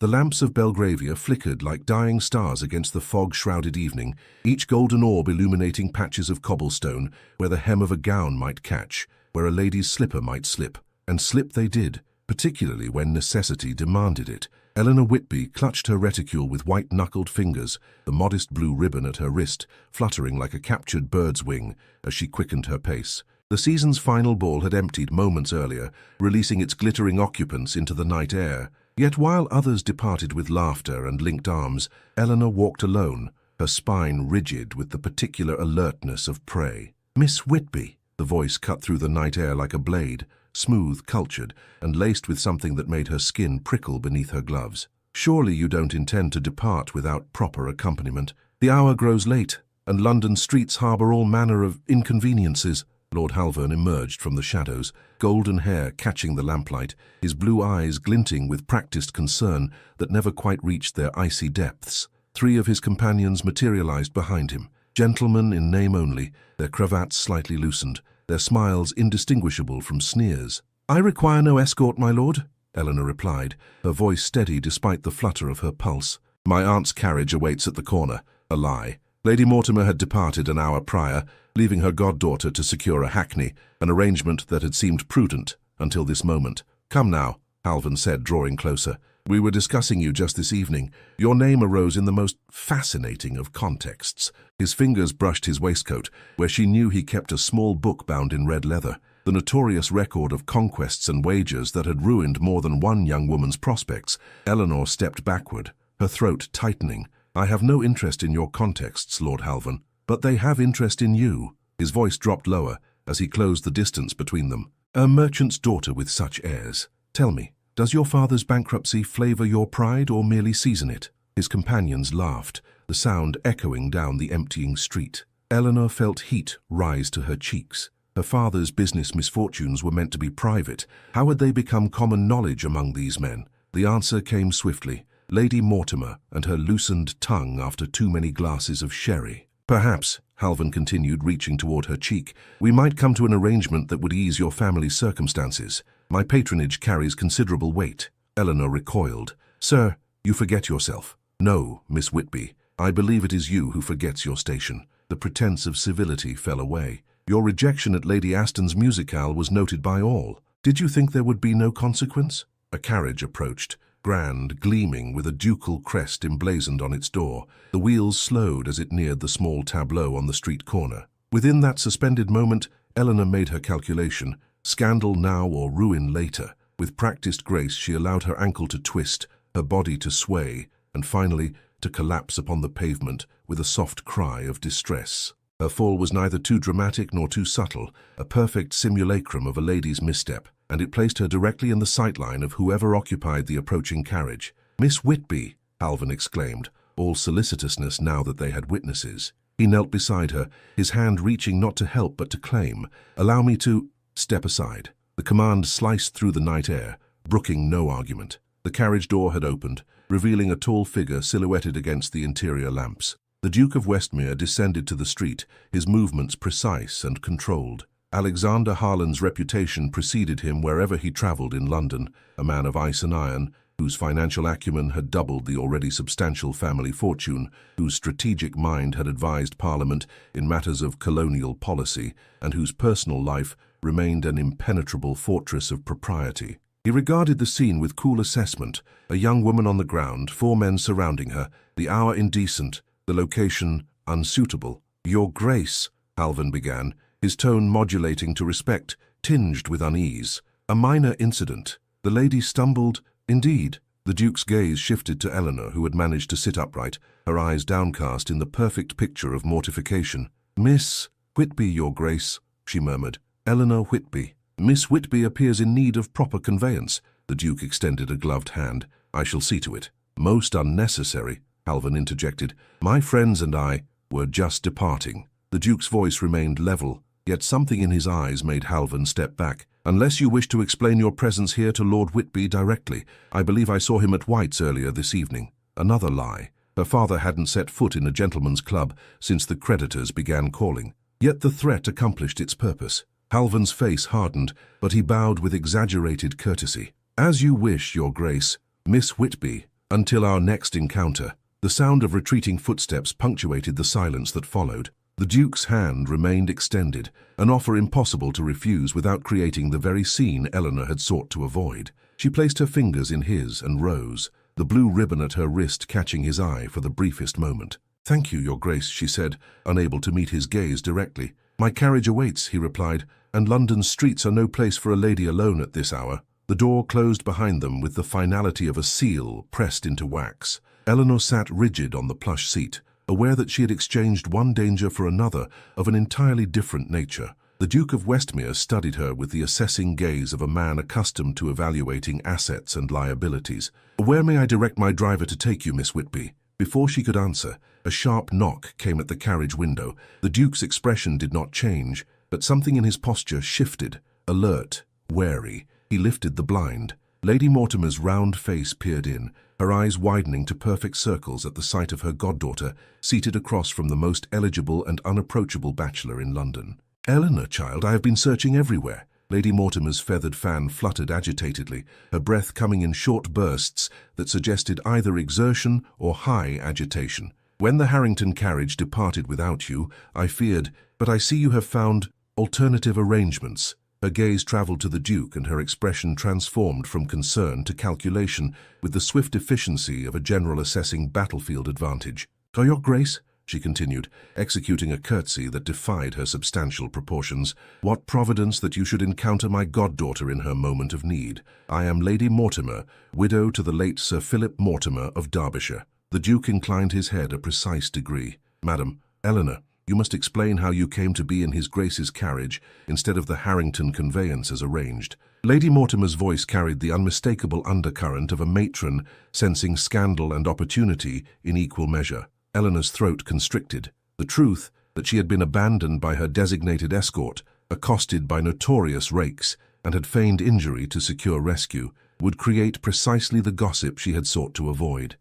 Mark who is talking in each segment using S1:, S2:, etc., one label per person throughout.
S1: The lamps of Belgravia flickered like dying stars against the fog-shrouded evening, each golden orb illuminating patches of cobblestone where the hem of a gown might catch, where a lady's slipper might slip. And slip they did, particularly when necessity demanded it. Eleanor Whitby clutched her reticule with white-knuckled fingers, the modest blue ribbon at her wrist fluttering like a captured bird's wing as she quickened her pace. The season's final ball had emptied moments earlier, releasing its glittering occupants into the night air. Yet while others departed with laughter and linked arms, Eleanor walked alone, her spine rigid with the particular alertness of prey. "Miss Whitby," the voice cut through the night air like a blade, smooth, cultured, and laced with something that made her skin prickle beneath her gloves. "Surely you don't intend to depart without proper accompaniment. The hour grows late, and London streets harbour all manner of inconveniences." Lord Halvern emerged from the shadows, golden hair catching the lamplight, his blue eyes glinting with practiced concern that never quite reached their icy depths. 3 of his companions materialized behind him, gentlemen in name only, their cravats slightly loosened, their smiles indistinguishable from sneers. "I require no escort, my lord," Eleanor replied, her voice steady despite the flutter of her pulse. "My aunt's carriage awaits at the corner." A lie. Lady Mortimer had departed an hour prior, leaving her goddaughter to secure a hackney, an arrangement that had seemed prudent until this moment. "Come now," Halvern said, drawing closer. "We were discussing you just this evening. Your name arose in the most fascinating of contexts." His fingers brushed his waistcoat, where she knew he kept a small book bound in red leather, the notorious record of conquests and wagers that had ruined more than one young woman's prospects. Eleanor stepped backward, her throat tightening. "I have no interest in your contexts, Lord Halvern, but they have interest in you." His voice dropped lower as he closed the distance between them. "A merchant's daughter with such airs. Tell me, does your father's bankruptcy flavor your pride or merely season it?" His companions laughed, the sound echoing down the emptying street. Eleanor felt heat rise to her cheeks. Her father's business misfortunes were meant to be private. How had they become common knowledge among these men? The answer came swiftly. Lady Mortimer and her loosened tongue after too many glasses of sherry. "Perhaps," Halvern continued, reaching toward her cheek, "we might come to an arrangement that would ease your family's circumstances. My patronage carries considerable weight." Eleanor recoiled. "Sir, you forget yourself." "No, Miss Whitby, I believe it is you who forgets your station." The pretense of civility fell away. "Your rejection at Lady Aston's musicale was noted by all. Did you think there would be no consequence?" A carriage approached, grand, gleaming, with a ducal crest emblazoned on its door. The wheels slowed as it neared the small tableau on the street corner. Within that suspended moment, Eleanor made her calculation. Scandal now or ruin later. With practiced grace, she allowed her ankle to twist, her body to sway, and finally to collapse upon the pavement with a soft cry of distress. Her fall was neither too dramatic nor too subtle, a perfect simulacrum of a lady's misstep, and it placed her directly in the sightline of whoever occupied the approaching carriage. "Miss Whitby!" Halvern exclaimed, all solicitousness now that they had witnesses. He knelt beside her, his hand reaching not to help but to claim. "Allow me to—" "Step aside." The command sliced through the night air, brooking no argument. The carriage door had opened, revealing a tall figure silhouetted against the interior lamps. The Duke of Westmere descended to the street, his movements precise and controlled. Alexander Harland's reputation preceded him wherever he travelled in London, a man of ice and iron, whose financial acumen had doubled the already substantial family fortune, whose strategic mind had advised Parliament in matters of colonial policy, and whose personal life remained an impenetrable fortress of propriety. He regarded the scene with cool assessment, a young woman on the ground, 4 men surrounding her, the hour indecent, the location unsuitable. "Your Grace," Halvern began, his tone modulating to respect, tinged with unease. "A minor incident." The lady stumbled. "Indeed." The Duke's gaze shifted to Eleanor, who had managed to sit upright, her eyes downcast in the perfect picture of mortification. "Miss Whitby, Your Grace," she murmured. "Eleanor Whitby." "Miss Whitby appears in need of proper conveyance." The Duke extended a gloved hand. "I shall see to it." "Most unnecessary," Halvern interjected. "My friends and I were just departing." The Duke's voice remained level, yet something in his eyes made Halvern step back. "Unless you wish to explain your presence here to Lord Whitby directly. I believe I saw him at White's earlier this evening." Another lie. Her father hadn't set foot in a gentleman's club since the creditors began calling. Yet the threat accomplished its purpose. Halvern's face hardened, but he bowed with exaggerated courtesy. "As you wish, Your Grace." "Miss Whitby," Until our next encounter, the sound of retreating footsteps punctuated the silence that followed. The Duke's hand remained extended, an offer impossible to refuse without creating the very scene Eleanor had sought to avoid. She placed her fingers in his and rose, the blue ribbon at her wrist catching his eye for the briefest moment. "Thank you, Your Grace," she said, unable to meet his gaze directly. "My carriage awaits," he replied, "and London's streets are no place for a lady alone at this hour." The door closed behind them with the finality of a seal pressed into wax. Eleanor sat rigid on the plush seat, aware that she had exchanged one danger for another of an entirely different nature. The Duke of Westmere studied her with the assessing gaze of a man accustomed to evaluating assets and liabilities. "Where may I direct my driver to take you, Miss Whitby?" Before she could answer, a sharp knock came at the carriage window. The Duke's expression did not change, but something in his posture shifted, alert, wary. He lifted the blind. Lady Mortimer's round face peered in, her eyes widening to perfect circles at the sight of her goddaughter, seated across from the most eligible and unapproachable bachelor in London. "Eleanor, child, I have been searching everywhere." Lady Mortimer's feathered fan fluttered agitatedly, her breath coming in short bursts that suggested either exertion or high agitation. "When the Harrington carriage departed without you, I feared, but I see you have found alternative arrangements." Her gaze traveled to the Duke and her expression transformed from concern to calculation with the swift efficiency of a general assessing battlefield advantage. "Your Grace," she continued, executing a curtsy that defied her substantial proportions, "what providence that you should encounter my goddaughter in her moment of need. I am Lady Mortimer, widow to the late Sir Philip Mortimer of Derbyshire." The Duke inclined his head a precise degree. "Madam, Eleanor, you must explain how you came to be in His Grace's carriage instead of the Harrington conveyance as arranged." Lady Mortimer's voice carried the unmistakable undercurrent of a matron sensing scandal and opportunity in equal measure. Eleanor's throat constricted. The truth that she had been abandoned by her designated escort, accosted by notorious rakes, and had feigned injury to secure rescue, would create precisely the gossip she had sought to avoid.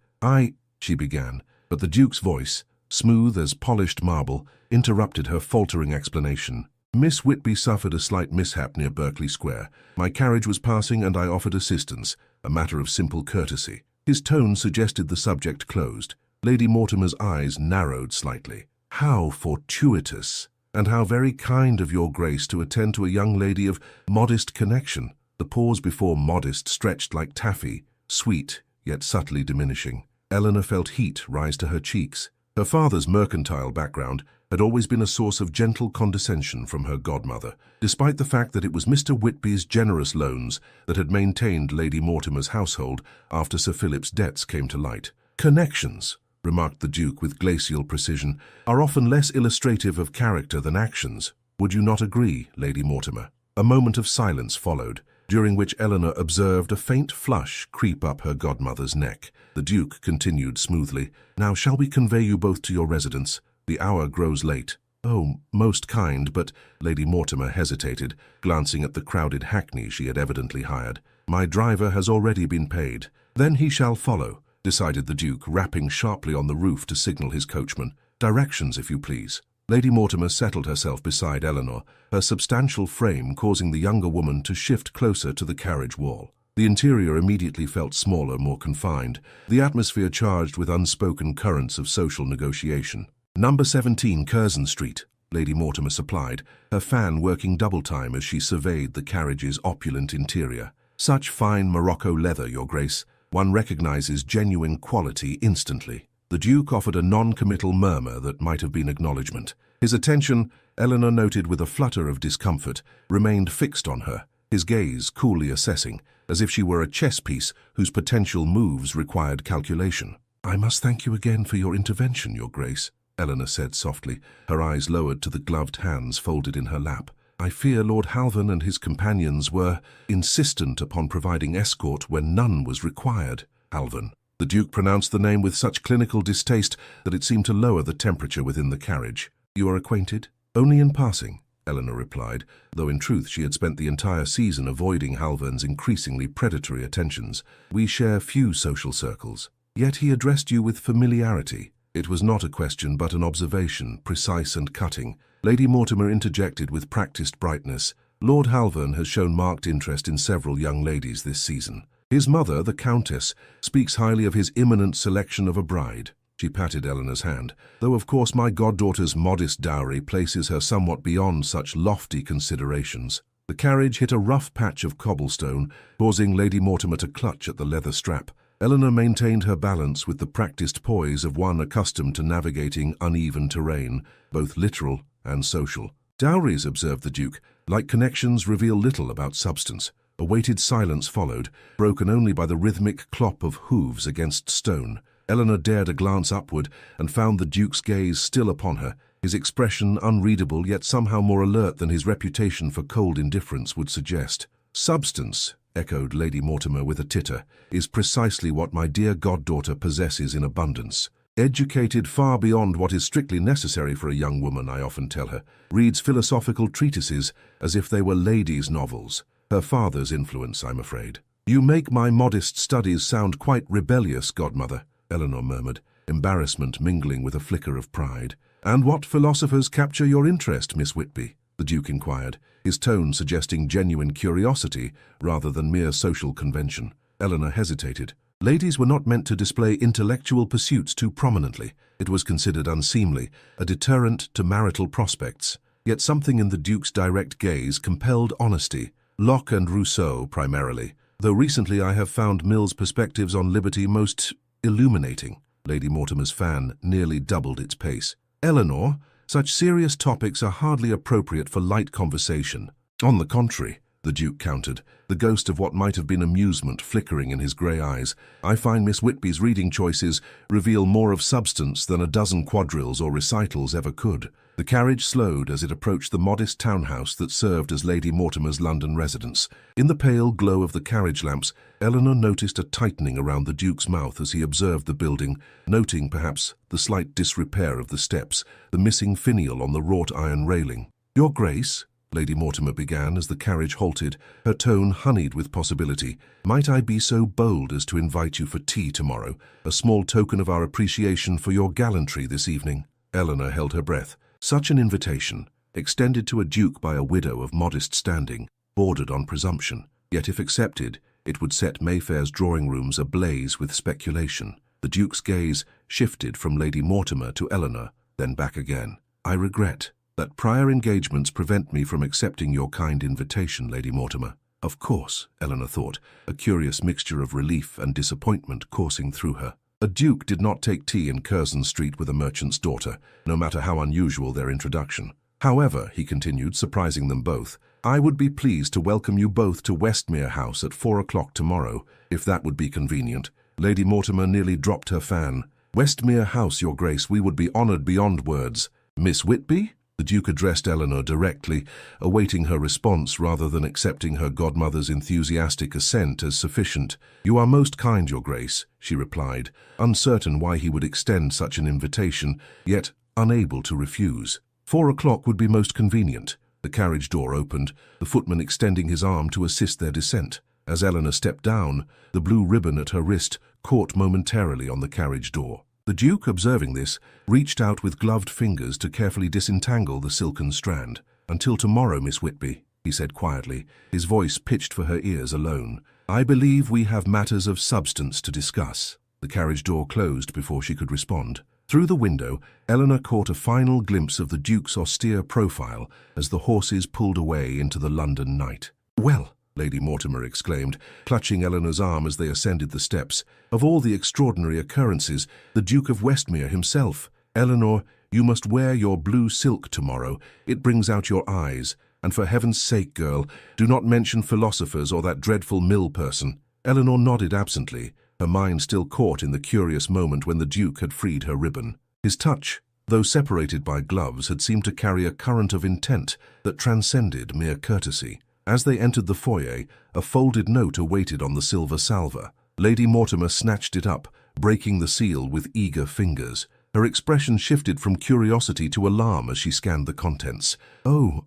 S1: She began, but the Duke's voice, smooth as polished marble, interrupted her faltering explanation. "Miss Whitby suffered a slight mishap near Berkeley Square. My carriage was passing and I offered assistance, a matter of simple courtesy." His tone suggested the subject closed. Lady Mortimer's eyes narrowed slightly. "How fortuitous, and how very kind of Your Grace to attend to a young lady of modest connection." The pause before modest stretched like taffy, sweet yet subtly diminishing. Eleanor felt heat rise to her cheeks. Her father's mercantile background had always been a source of gentle condescension from her godmother, despite the fact that it was Mr. Whitby's generous loans that had maintained Lady Mortimer's household after Sir Philip's debts came to light. "Connections," remarked the Duke with glacial precision, "are often less illustrative of character than actions. Would you not agree, Lady Mortimer?" A moment of silence followed, during which Eleanor observed a faint flush creep up her godmother's neck. The Duke continued smoothly, "Now shall we convey you both to your residence? The hour grows late." "Oh, most kind, but—" Lady Mortimer hesitated, glancing at the crowded hackney she had evidently hired. "My driver has already been paid." "Then he shall follow," decided the Duke, rapping sharply on the roof to signal his coachman. "Directions, if you please." Lady Mortimer settled herself beside Eleanor, her substantial frame causing the younger woman to shift closer to the carriage wall. The interior immediately felt smaller, more confined, the atmosphere charged with unspoken currents of social negotiation. "Number 17 Curzon Street," Lady Mortimer supplied, her fan working double time as she surveyed the carriage's opulent interior. "Such fine Morocco leather, Your Grace. One recognizes genuine quality instantly." The Duke offered a non-committal murmur that might have been acknowledgement. His attention, Eleanor noted with a flutter of discomfort, remained fixed on her, his gaze coolly assessing, as if she were a chess piece whose potential moves required calculation. "I must thank you again for your intervention, Your Grace," Eleanor said softly, her eyes lowered to the gloved hands folded in her lap. "I fear Lord Halvern and his companions were insistent upon providing escort when none was required." "Halvern." The Duke pronounced the name with such clinical distaste that it seemed to lower the temperature within the carriage. "You are acquainted?" "Only in passing," Eleanor replied, though in truth she had spent the entire season avoiding Halvern's increasingly predatory attentions. "We share few social circles." "Yet he addressed you with familiarity." It was not a question but an observation, precise and cutting. Lady Mortimer interjected with practiced brightness. "Lord Halvern has shown marked interest in several young ladies this season." His mother, the Countess, speaks highly of his imminent selection of a bride. She patted Eleanor's hand, though of course my goddaughter's modest dowry places her somewhat beyond such lofty considerations. The carriage hit a rough patch of cobblestone, causing Lady Mortimer to clutch at the leather strap. Eleanor maintained her balance with the practiced poise of one accustomed to navigating uneven terrain, both literal and social. Dowries, observed the Duke, like connections, reveal little about substance. A weighted silence followed, broken only by the rhythmic clop of hooves against stone. Eleanor dared a glance upward and found the Duke's gaze still upon her, his expression unreadable yet somehow more alert than his reputation for cold indifference would suggest. "Substance," echoed Lady Mortimer with a titter, "is precisely what my dear goddaughter possesses in abundance. Educated far beyond what is strictly necessary for a young woman, I often tell her, reads philosophical treatises as if they were ladies' novels. Her father's influence, I'm afraid." "You make my modest studies sound quite rebellious, godmother," Eleanor murmured, embarrassment mingling with a flicker of pride. "And what philosophers capture your interest, Miss Whitby?" the Duke inquired, his tone suggesting genuine curiosity rather than mere social convention. Eleanor hesitated. Ladies were not meant to display intellectual pursuits too prominently. It was considered unseemly, a deterrent to marital prospects. Yet something in the Duke's direct gaze compelled honesty. Locke and Rousseau, primarily, though recently I have found Mill's perspectives on liberty most illuminating. Lady Mortimer's fan nearly doubled its pace. "Eleanor, such serious topics are hardly appropriate for light conversation." "On the contrary," the Duke countered, the ghost of what might have been amusement flickering in his grey eyes, "I find Miss Whitby's reading choices reveal more of substance than a dozen quadrilles or recitals ever could." The carriage slowed as it approached the modest townhouse that served as Lady Mortimer's London residence. In the pale glow of the carriage lamps, Eleanor noticed a tightening around the Duke's mouth as he observed the building, noting perhaps the slight disrepair of the steps, the missing finial on the wrought iron railing. "Your Grace," Lady Mortimer began as the carriage halted, her tone honeyed with possibility, "might I be so bold as to invite you for tea tomorrow, a small token of our appreciation for your gallantry this evening?" Eleanor held her breath. Such an invitation, extended to a duke by a widow of modest standing, bordered on presumption. Yet if accepted, it would set Mayfair's drawing rooms ablaze with speculation. The Duke's gaze shifted from Lady Mortimer to Eleanor, then back again. "I regret that prior engagements prevent me from accepting your kind invitation, Lady Mortimer." "Of course," Eleanor thought, a curious mixture of relief and disappointment coursing through her. A duke did not take tea in Curzon Street with a merchant's daughter, no matter how unusual their introduction. "However," he continued, surprising them both, "I would be pleased to welcome you both to Westmere House at 4 o'clock tomorrow, if that would be convenient." Lady Mortimer nearly dropped her fan. "Westmere House, Your Grace, we would be honoured beyond words." "Miss Whitby?" The Duke addressed Eleanor directly, awaiting her response rather than accepting her godmother's enthusiastic assent as sufficient. "You are most kind, Your Grace," she replied, uncertain why he would extend such an invitation, yet unable to refuse. 4 o'clock would be most convenient." The carriage door opened, the footman extending his arm to assist their descent. As Eleanor stepped down, the blue ribbon at her wrist caught momentarily on the carriage door. The Duke, observing this, reached out with gloved fingers to carefully disentangle the silken strand. "Until tomorrow, Miss Whitby," he said quietly, his voice pitched for her ears alone. "I believe we have matters of substance to discuss." The carriage door closed before she could respond. Through the window, Eleanor caught a final glimpse of the Duke's austere profile as the horses pulled away into the London night. "Well," Lady Mortimer exclaimed, clutching Eleanor's arm as they ascended the steps, "of all the extraordinary occurrences, the Duke of Westmere himself. Eleanor, you must wear your blue silk tomorrow. It brings out your eyes. And for heaven's sake, girl, do not mention philosophers or that dreadful Mill person." Eleanor nodded absently, her mind still caught in the curious moment when the Duke had freed her ribbon. His touch, though separated by gloves, had seemed to carry a current of intent that transcended mere courtesy. As they entered the foyer, a folded note awaited on the silver salver. Lady Mortimer snatched it up, breaking the seal with eager fingers. Her expression shifted from curiosity to alarm as she scanned the contents. "Oh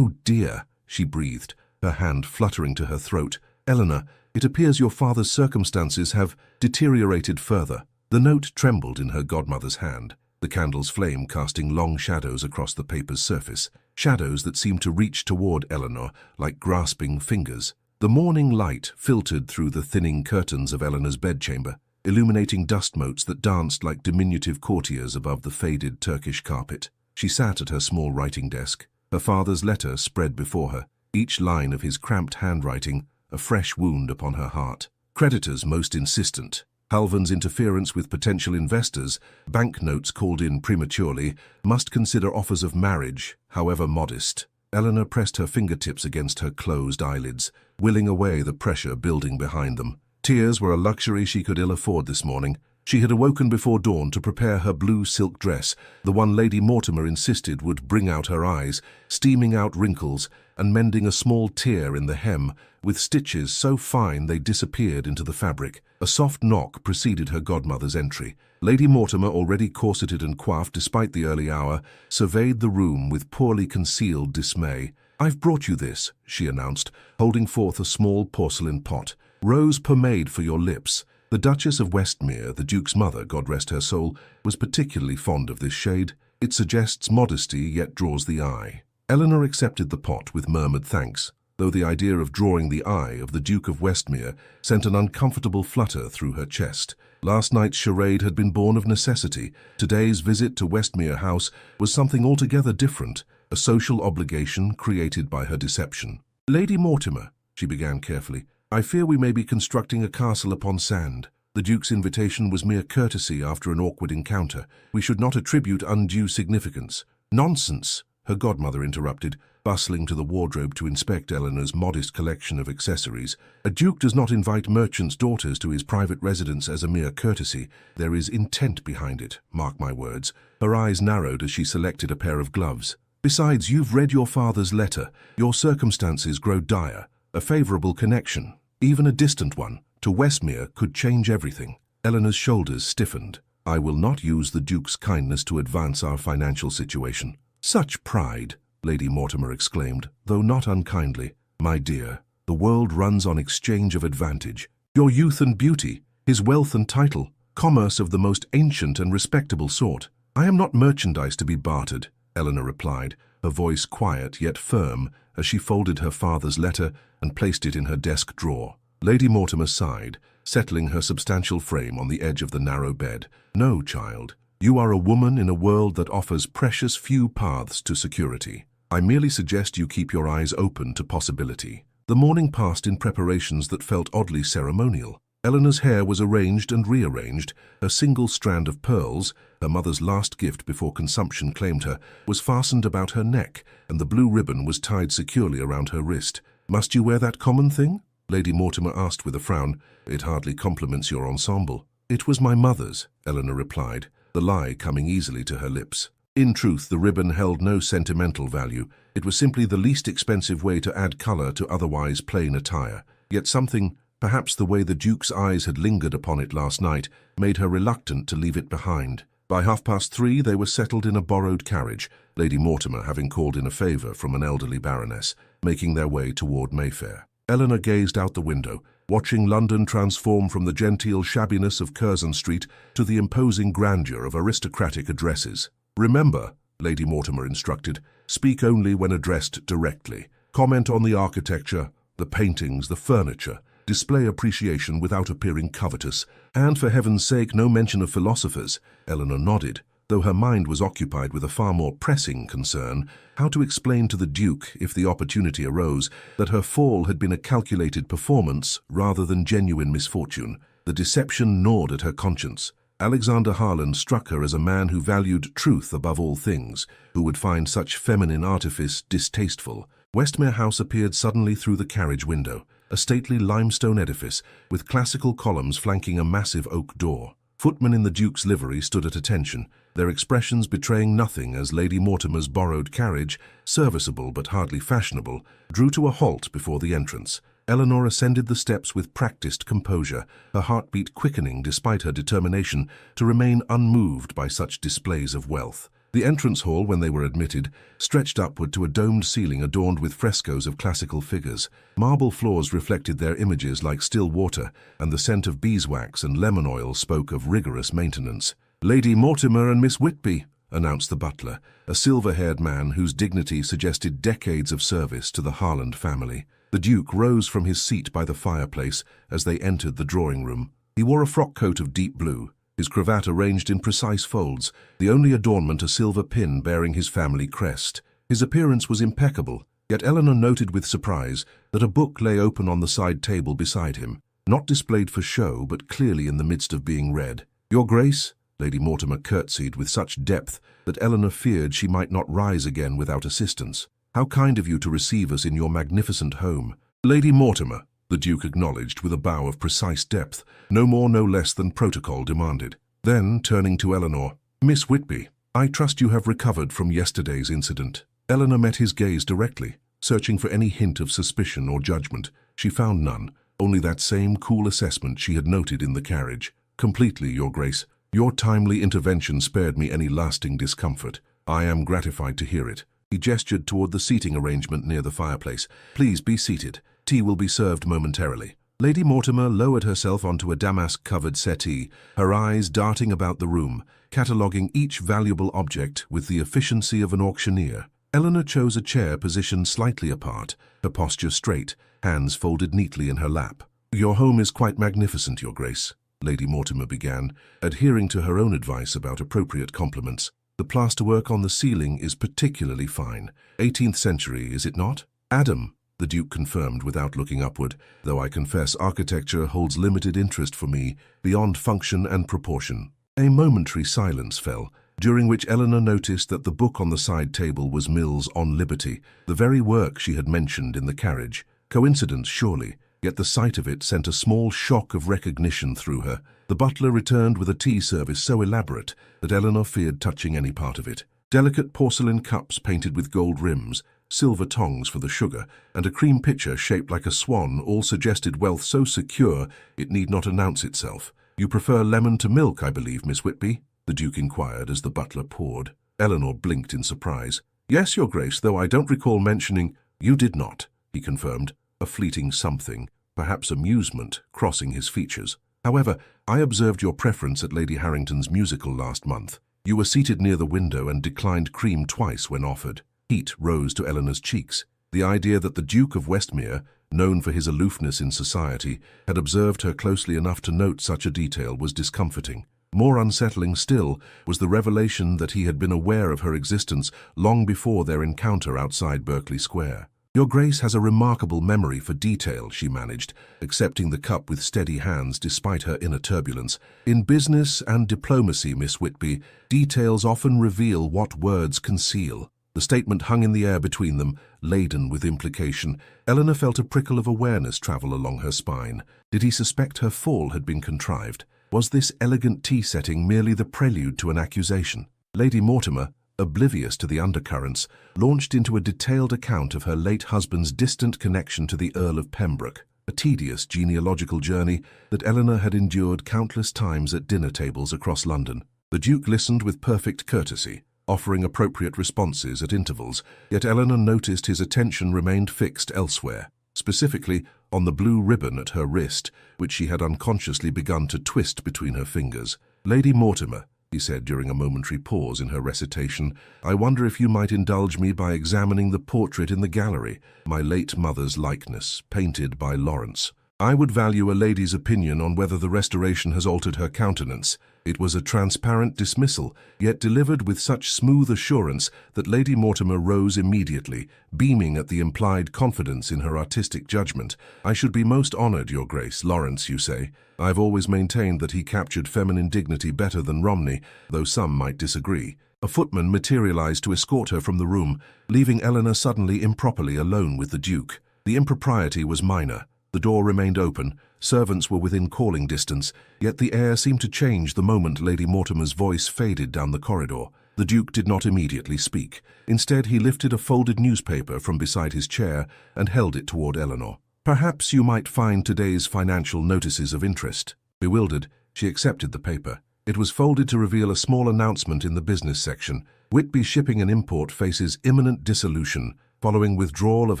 S1: dear," she breathed, her hand fluttering to her throat. "Eleanor, it appears your father's circumstances have deteriorated further." The note trembled in her godmother's hand, the candle's flame casting long shadows across the paper's surface, shadows that seemed to reach toward Eleanor like grasping fingers. The morning light filtered through the thinning curtains of Eleanor's bedchamber, illuminating dust motes that danced like diminutive courtiers above the faded Turkish carpet. She sat at her small writing desk, her father's letter spread before her, each line of his cramped handwriting a fresh wound upon her heart. Creditors most insistent, Halvan's interference with potential investors, banknotes called in prematurely, must consider offers of marriage, however modest. Eleanor pressed her fingertips against her closed eyelids, willing away the pressure building behind them. Tears were a luxury she could ill afford this morning. She had awoken before dawn to prepare her blue silk dress, the one Lady Mortimer insisted would bring out her eyes, steaming out wrinkles and mending a small tear in the hem, with stitches so fine they disappeared into the fabric. A soft knock preceded her godmother's entry. Lady Mortimer, already corseted and coiffed despite the early hour, surveyed the room with poorly concealed dismay. "I've brought you this," she announced, holding forth a small porcelain pot. "Rose pomade for your lips." The Duchess of Westmere, the Duke's mother, God rest her soul, was particularly fond of this shade. It suggests modesty, yet draws the eye. Eleanor accepted the pot with murmured thanks, though the idea of drawing the eye of the Duke of Westmere sent an uncomfortable flutter through her chest. Last night's charade had been born of necessity. Today's visit to Westmere House was something altogether different, a social obligation created by her deception. "Lady Mortimer," she began carefully, "I fear we may be constructing a castle upon sand. The Duke's invitation was mere courtesy after an awkward encounter. We should not attribute undue significance." "Nonsense," her godmother interrupted, bustling to the wardrobe to inspect Eleanor's modest collection of accessories. "A duke does not invite merchants' daughters to his private residence as a mere courtesy. There is intent behind it, mark my words." Her eyes narrowed as she selected a pair of gloves. "Besides, you've read your father's letter. Your circumstances grow dire. A favorable connection, even a distant one, to Westmere could change everything." Eleanor's shoulders stiffened. "I will not use the Duke's kindness to advance our financial situation." "Such pride," Lady Mortimer exclaimed, though not unkindly. "My dear, the world runs on exchange of advantage. Your youth and beauty, his wealth and title, commerce of the most ancient and respectable sort. I am not merchandise to be bartered," Eleanor replied, her voice quiet yet firm as she folded her father's letter and placed it in her desk drawer. Lady Mortimer sighed, settling her substantial frame on the edge of the narrow bed. "No, child. You are a woman in a world that offers precious few paths to security. I merely suggest you keep your eyes open to possibility." The morning passed in preparations that felt oddly ceremonial. Eleanor's hair was arranged and rearranged. Her single strand of pearls, her mother's last gift before consumption claimed her, was fastened about her neck, and the blue ribbon was tied securely around her wrist. "Must you wear that common thing?" Lady Mortimer asked with a frown. "It hardly complements your ensemble." "It was my mother's," Eleanor replied, the lie coming easily to her lips. In truth, the ribbon held no sentimental value. It was simply the least expensive way to add color to otherwise plain attire. Yet something, perhaps the way the Duke's eyes had lingered upon it last night, made her reluctant to leave it behind. By 3:30 they were settled in a borrowed carriage, Lady Mortimer having called in a favour from an elderly baroness, making their way toward Mayfair. Eleanor gazed out the window, watching London transform from the genteel shabbiness of Curzon Street to the imposing grandeur of aristocratic addresses. "Remember," Lady Mortimer instructed, "speak only when addressed directly. Comment on the architecture, the paintings, the furniture. Display appreciation without appearing covetous. And for heaven's sake, no mention of philosophers." Eleanor nodded, though her mind was occupied with a far more pressing concern: how to explain to the Duke, if the opportunity arose, that her fall had been a calculated performance rather than genuine misfortune. The deception gnawed at her conscience. Alexander Harland struck her as a man who valued truth above all things, who would find such feminine artifice distasteful. Westmere House appeared suddenly through the carriage window, a stately limestone edifice with classical columns flanking a massive oak door. Footmen in the Duke's livery stood at attention, their expressions betraying nothing as Lady Mortimer's borrowed carriage, serviceable but hardly fashionable, drew to a halt before the entrance. Eleanor ascended the steps with practiced composure, her heartbeat quickening despite her determination to remain unmoved by such displays of wealth. The entrance hall, when they were admitted, stretched upward to a domed ceiling adorned with frescoes of classical figures. Marble floors reflected their images like still water, and the scent of beeswax and lemon oil spoke of rigorous maintenance. "Lady Mortimer and Miss Whitby," announced the butler, a silver-haired man whose dignity suggested decades of service to the Harland family. The Duke rose from his seat by the fireplace as they entered the drawing room. He wore a frock coat of deep blue, his cravat arranged in precise folds, the only adornment a silver pin bearing his family crest. His appearance was impeccable, yet Eleanor noted with surprise that a book lay open on the side table beside him, not displayed for show but clearly in the midst of being read. "Your Grace?" Lady Mortimer curtsied with such depth that Eleanor feared she might not rise again without assistance. "How kind of you to receive us in your magnificent home." "Lady Mortimer," the Duke acknowledged with a bow of precise depth, no more no less than protocol demanded. Then, turning to Eleanor, "Miss Whitby, I trust you have recovered from yesterday's incident." Eleanor met his gaze directly, searching for any hint of suspicion or judgment. She found none, only that same cool assessment she had noted in the carriage. "Completely, Your Grace. Your timely intervention spared me any lasting discomfort. I am gratified to hear it." He gestured toward the seating arrangement near the fireplace. "Please be seated. Tea will be served momentarily." Lady Mortimer lowered herself onto a damask-covered settee, her eyes darting about the room, cataloguing each valuable object with the efficiency of an auctioneer. Eleanor chose a chair positioned slightly apart, her posture straight, hands folded neatly in her lap. "Your home is quite magnificent, Your Grace," Lady Mortimer began, adhering to her own advice about appropriate compliments. "The plasterwork on the ceiling is particularly fine. 18th century, is it not?" "Adam," the Duke confirmed without looking upward, "though I confess architecture holds limited interest for me, beyond function and proportion." A momentary silence fell, during which Eleanor noticed that the book on the side table was Mill's On Liberty, the very work she had mentioned in the carriage. Coincidence, surely, yet the sight of it sent a small shock of recognition through her. The butler returned with a tea service so elaborate that Eleanor feared touching any part of it. Delicate porcelain cups painted with gold rims, silver tongs for the sugar, and a cream pitcher shaped like a swan all suggested wealth so secure it need not announce itself. "You prefer lemon to milk, I believe, Miss Whitby?" the Duke inquired as the butler poured. Eleanor blinked in surprise. "Yes, Your Grace, though I don't recall mentioning—" "You did not," he confirmed, a fleeting something, perhaps amusement, crossing his features. "However, I observed your preference at Lady Harrington's musical last month. You were seated near the window and declined cream twice when offered." Heat rose to Eleanor's cheeks. The idea that the Duke of Westmere, known for his aloofness in society, had observed her closely enough to note such a detail was discomforting. More unsettling still was the revelation that he had been aware of her existence long before their encounter outside Berkeley Square. "Your Grace has a remarkable memory for detail," she managed, accepting the cup with steady hands despite her inner turbulence. "In business and diplomacy, Miss Whitby, details often reveal what words conceal." The statement hung in the air between them, laden with implication. Eleanor felt a prickle of awareness travel along her spine. Did he suspect her fall had been contrived? Was this elegant tea setting merely the prelude to an accusation? Lady Mortimer, oblivious to the undercurrents, launched into a detailed account of her late husband's distant connection to the Earl of Pembroke, a tedious genealogical journey that Eleanor had endured countless times at dinner tables across London. The Duke listened with perfect courtesy, offering appropriate responses at intervals, yet Eleanor noticed his attention remained fixed elsewhere, specifically on the blue ribbon at her wrist, which she had unconsciously begun to twist between her fingers. "Lady Mortimer," he said during a momentary pause in her recitation, "I wonder if you might indulge me by examining the portrait in the gallery, my late mother's likeness, painted by Lawrence. I would value a lady's opinion on whether the restoration has altered her countenance." It was a transparent dismissal, yet delivered with such smooth assurance that Lady Mortimer rose immediately, beaming at the implied confidence in her artistic judgment. "I should be most honored, Your Grace. Lawrence, you say? I've always maintained that he captured feminine dignity better than Romney, though some might disagree." A footman materialized to escort her from the room, leaving Eleanor suddenly improperly alone with the Duke. The impropriety was minor. The door remained open, servants were within calling distance, yet the air seemed to change the moment Lady Mortimer's voice faded down the corridor. The Duke did not immediately speak. Instead, he lifted a folded newspaper from beside his chair and held it toward Eleanor. "Perhaps you might find today's financial notices of interest." Bewildered, she accepted the paper. It was folded to reveal a small announcement in the business section. "Whitby Shipping and Import faces imminent dissolution, following withdrawal of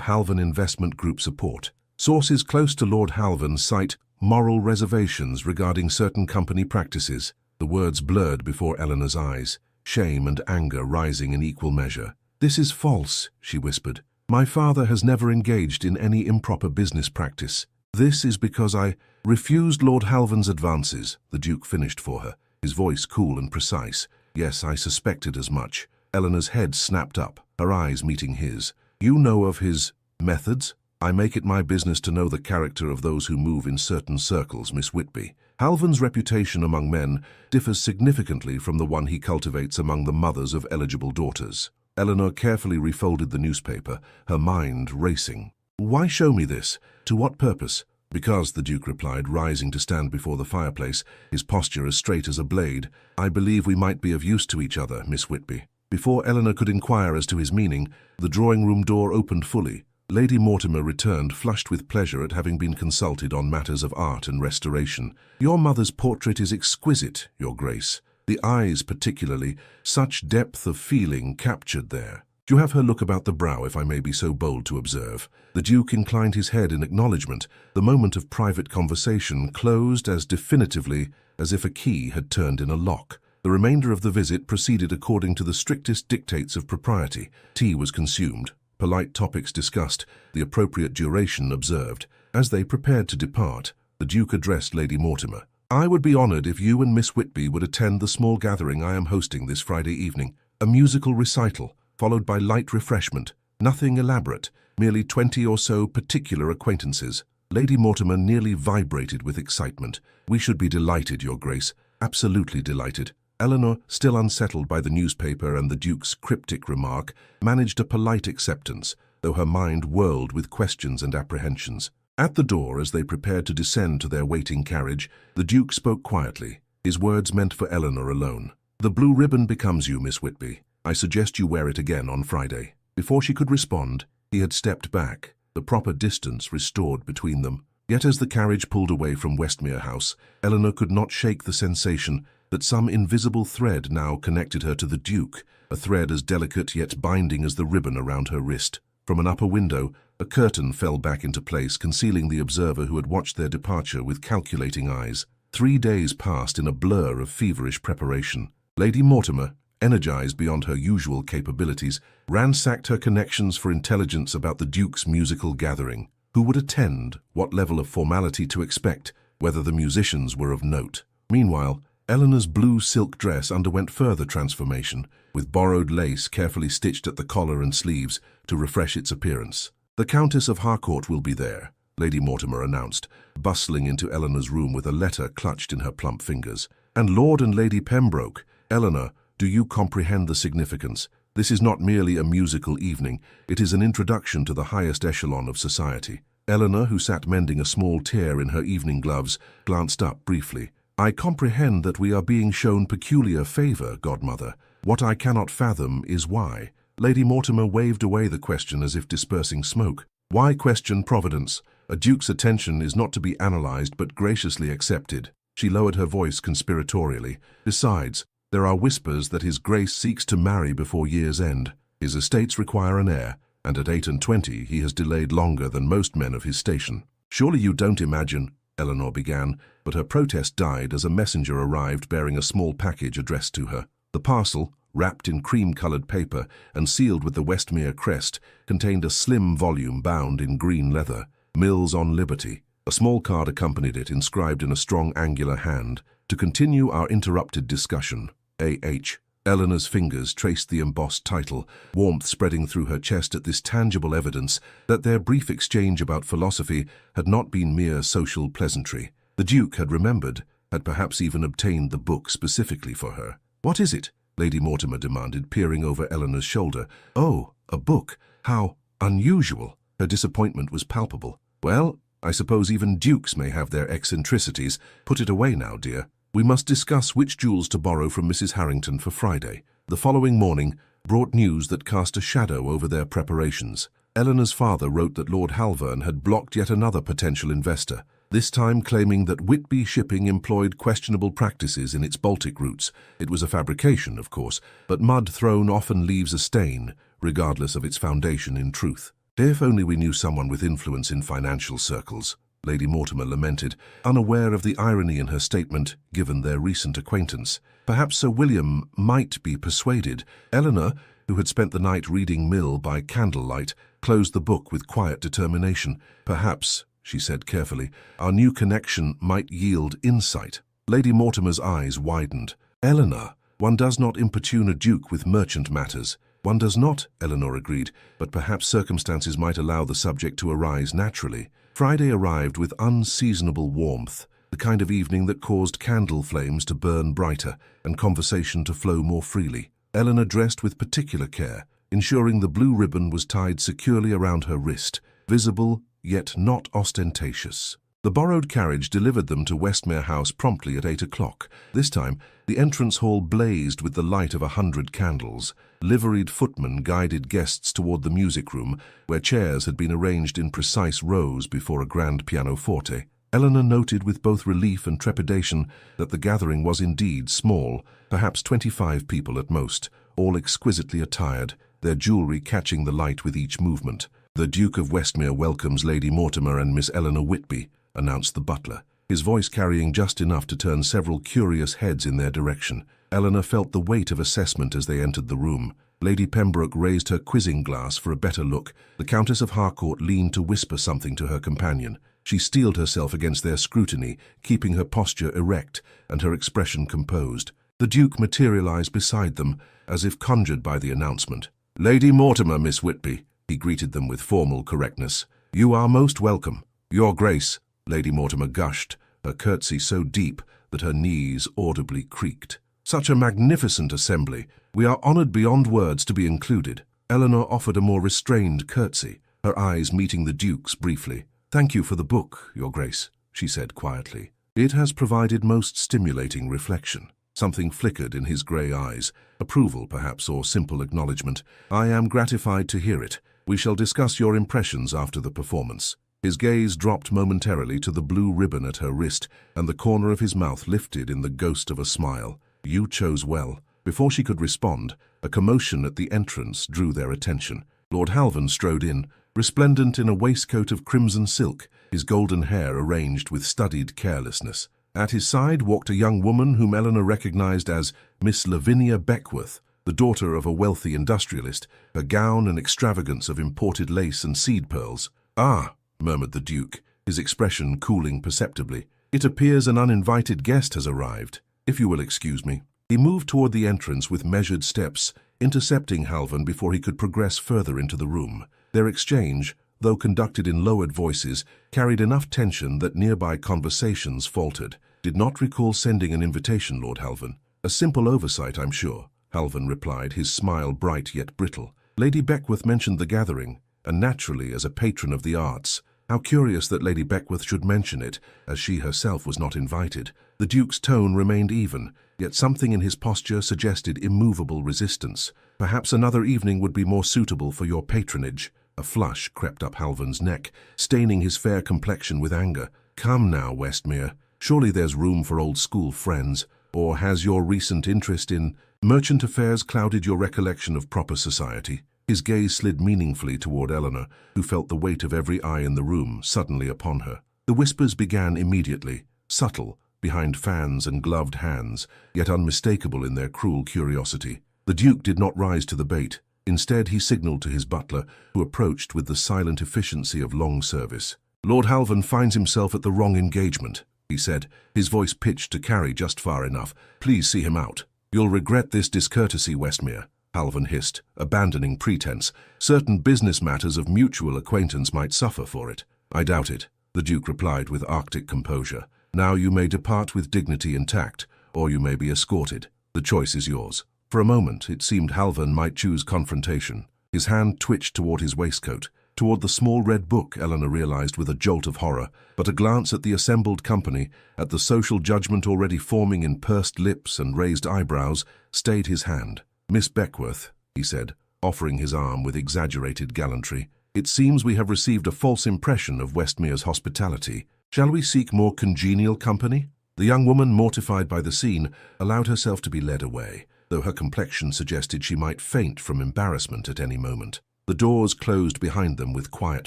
S1: Halvan Investment Group support. Sources close to Lord Halvan cite moral reservations regarding certain company practices." The words blurred before Eleanor's eyes, shame and anger rising in equal measure. "This is false," she whispered. My father has never engaged in any improper business practice. This is because I refused Lord Halvan's advances, the Duke finished for her, his voice cool and precise. Yes, I suspected as much. Eleanor's head snapped up, her eyes meeting his. You know of his methods? I make it my business to know the character of those who move in certain circles, Miss Whitby. Halvan's reputation among men differs significantly from the one he cultivates among the mothers of eligible daughters. Eleanor carefully refolded the newspaper, her mind racing. Why show me this? To what purpose? Because, the Duke replied, rising to stand before the fireplace, his posture as straight as a blade. I believe we might be of use to each other, Miss Whitby. Before Eleanor could inquire as to his meaning, the drawing-room door opened fully. Lady Mortimer returned, flushed with pleasure at having been consulted on matters of art and restoration. Your mother's portrait is exquisite, Your Grace. The eyes particularly, such depth of feeling captured there. Do you have her look about the brow, if I may be so bold to observe? The Duke inclined his head in acknowledgement. The moment of private conversation closed as definitively as if a key had turned in a lock. The remainder of the visit proceeded according to the strictest dictates of propriety. Tea was consumed, polite topics discussed, the appropriate duration observed. As they prepared to depart, the Duke addressed Lady Mortimer. I would be honoured if you and Miss Whitby would attend the small gathering I am hosting this Friday evening. A musical recital, followed by light refreshment. Nothing elaborate, merely 20 or so particular acquaintances. Lady Mortimer nearly vibrated with excitement. We should be delighted, Your Grace. Absolutely delighted. Eleanor, still unsettled by the newspaper and the Duke's cryptic remark, managed a polite acceptance, though her mind whirled with questions and apprehensions. At the door, as they prepared to descend to their waiting carriage, the Duke spoke quietly, his words meant for Eleanor alone. The blue ribbon becomes you, Miss Whitby. I suggest you wear it again on Friday. Before she could respond, he had stepped back, the proper distance restored between them. Yet as the carriage pulled away from Westmere House, Eleanor could not shake the sensation that some invisible thread now connected her to the Duke, a thread as delicate yet binding as the ribbon around her wrist. From an upper window, a curtain fell back into place, concealing the observer who had watched their departure with calculating eyes. 3 days passed in a blur of feverish preparation. Lady Mortimer, energized beyond her usual capabilities, ransacked her connections for intelligence about the Duke's musical gathering. Who would attend, what level of formality to expect, whether the musicians were of note. Meanwhile, Eleanor's blue silk dress underwent further transformation, with borrowed lace carefully stitched at the collar and sleeves to refresh its appearance. The Countess of Harcourt will be there, Lady Mortimer announced, bustling into Eleanor's room with a letter clutched in her plump fingers. And Lord and Lady Pembroke. Eleanor, do you comprehend the significance? This is not merely a musical evening, it is an introduction to the highest echelon of society. Eleanor, who sat mending a small tear in her evening gloves, glanced up briefly. I comprehend that we are being shown peculiar favour, godmother. What I cannot fathom is why. Lady Mortimer waved away the question as if dispersing smoke. Why question Providence? A duke's attention is not to be analysed but graciously accepted. She lowered her voice conspiratorially. Besides, there are whispers that his grace seeks to marry before year's end. His estates require an heir, and at 28 he has delayed longer than most men of his station. Surely you don't imagine, Eleanor began, but her protest died as a messenger arrived bearing a small package addressed to her. The parcel, wrapped in cream-coloured paper and sealed with the Westmere crest, contained a slim volume bound in green leather, Mills on Liberty. A small card accompanied it, inscribed in a strong angular hand, "To continue our interrupted discussion, A.H." Eleanor's fingers traced the embossed title, warmth spreading through her chest at this tangible evidence that their brief exchange about philosophy had not been mere social pleasantry. The Duke had remembered, had perhaps even obtained the book specifically for her. "What is it?" Lady Mortimer demanded, peering over Eleanor's shoulder. "Oh, a book. How unusual." Her disappointment was palpable. "Well, I suppose even dukes may have their eccentricities. Put it away now, dear. We must discuss which jewels to borrow from Mrs. Harrington for Friday." The following morning brought news that cast a shadow over their preparations. Eleanor's father wrote that Lord Halvan had blocked yet another potential investor, this time claiming that Whitby Shipping employed questionable practices in its Baltic routes. It was a fabrication, of course, but mud thrown often leaves a stain, regardless of its foundation in truth. "If only we knew someone with influence in financial circles," Lady Mortimer lamented, unaware of the irony in her statement, given their recent acquaintance. "Perhaps Sir William might be persuaded." "Eleanor, who had spent the night reading Mill by candlelight, closed the book with quiet determination. "Perhaps," she said carefully, "our new connection might yield insight." Lady Mortimer's eyes widened. "Eleanor, one does not importune a duke with merchant matters." "One does not," Eleanor agreed, "but perhaps circumstances might allow the subject to arise naturally." Friday arrived with unseasonable warmth, the kind of evening that caused candle flames to burn brighter and conversation to flow more freely. Eleanor dressed with particular care, ensuring the blue ribbon was tied securely around her wrist, visible yet not ostentatious. The borrowed carriage delivered them to Westmere House promptly at 8 o'clock. This time, the entrance hall blazed with the light of 100 candles. Liveried footmen guided guests toward the music room, where chairs had been arranged in precise rows before a grand pianoforte. Eleanor noted with both relief and trepidation that the gathering was indeed small, perhaps 25 people at most, all exquisitely attired, their jewelry catching the light with each movement. "The Duke of Westmere welcomes Lady Mortimer and Miss Eleanor Whitby," announced the butler, his voice carrying just enough to turn several curious heads in their direction. Eleanor felt the weight of assessment as they entered the room. Lady Pembroke raised her quizzing glass for a better look. The Countess of Harcourt leaned to whisper something to her companion. She steeled herself against their scrutiny, keeping her posture erect and her expression composed. The Duke materialized beside them, as if conjured by the announcement. "Lady Mortimer, Miss Whitby," he greeted them with formal correctness. "You are most welcome." "Your Grace," Lady Mortimer gushed, her curtsy so deep that her knees audibly creaked. "Such a magnificent assembly. We are honored beyond words to be included." Eleanor offered a more restrained curtsy, her eyes meeting the Duke's briefly. "Thank you for the book, Your Grace," she said quietly. "It has provided most stimulating reflection." Something flickered in his grey eyes, approval perhaps, or simple acknowledgement. "I am gratified to hear it. We shall discuss your impressions after the performance." His gaze dropped momentarily to the blue ribbon at her wrist, and the corner of his mouth lifted in the ghost of a smile. "You chose well." Before she could respond, a commotion at the entrance drew their attention. Lord Halvan strode in, resplendent in a waistcoat of crimson silk, his golden hair arranged with studied carelessness. At his side walked a young woman whom Eleanor recognized as Miss Lavinia Beckworth, the daughter of a wealthy industrialist, her gown an extravagance of imported lace and seed pearls. "Ah," murmured the Duke, his expression cooling perceptibly. "It appears an uninvited guest has arrived. If you will excuse me." He moved toward the entrance with measured steps, intercepting Halvan before he could progress further into the room. Their exchange, though conducted in lowered voices, carried enough tension that nearby conversations faltered. "Did not recall sending an invitation, Lord Halvan." "A simple oversight, I'm sure," Halvan replied, his smile bright yet brittle. "Lady Beckworth mentioned the gathering, and naturally, as a patron of the arts, how curious that Lady Beckworth should mention it, as she herself was not invited." The Duke's tone remained even, yet something in his posture suggested immovable resistance. "Perhaps another evening would be more suitable for your patronage." A flush crept up Halvan's neck, staining his fair complexion with anger. "Come now, Westmere. Surely there's room for old-school friends. Or has your recent interest in merchant affairs clouded your recollection of proper society?" His gaze slid meaningfully toward Eleanor, who felt the weight of every eye in the room suddenly upon her. The whispers began immediately, subtle, behind fans and gloved hands, yet unmistakable in their cruel curiosity. The Duke did not rise to the bait. Instead, he signaled to his butler, who approached with the silent efficiency of long service. "Lord Halvan finds himself at the wrong engagement," he said, his voice pitched to carry just far enough. "Please see him out." "You'll regret this discourtesy, Westmere," Halvan hissed, abandoning pretense. "Certain business matters of mutual acquaintance might suffer for it." "I doubt it," the Duke replied with Arctic composure. "Now you may depart with dignity intact, or you may be escorted. The choice is yours." For a moment, it seemed Halvan might choose confrontation. His hand twitched toward his waistcoat, toward the small red book, Eleanor realized with a jolt of horror, but a glance at the assembled company, at the social judgment already forming in pursed lips and raised eyebrows, stayed his hand. "Miss Beckworth," he said, offering his arm with exaggerated gallantry, "it seems we have received a false impression of Westmere's hospitality. Shall we seek more congenial company?" The young woman, mortified by the scene, allowed herself to be led away, though her complexion suggested she might faint from embarrassment at any moment. The doors closed behind them with quiet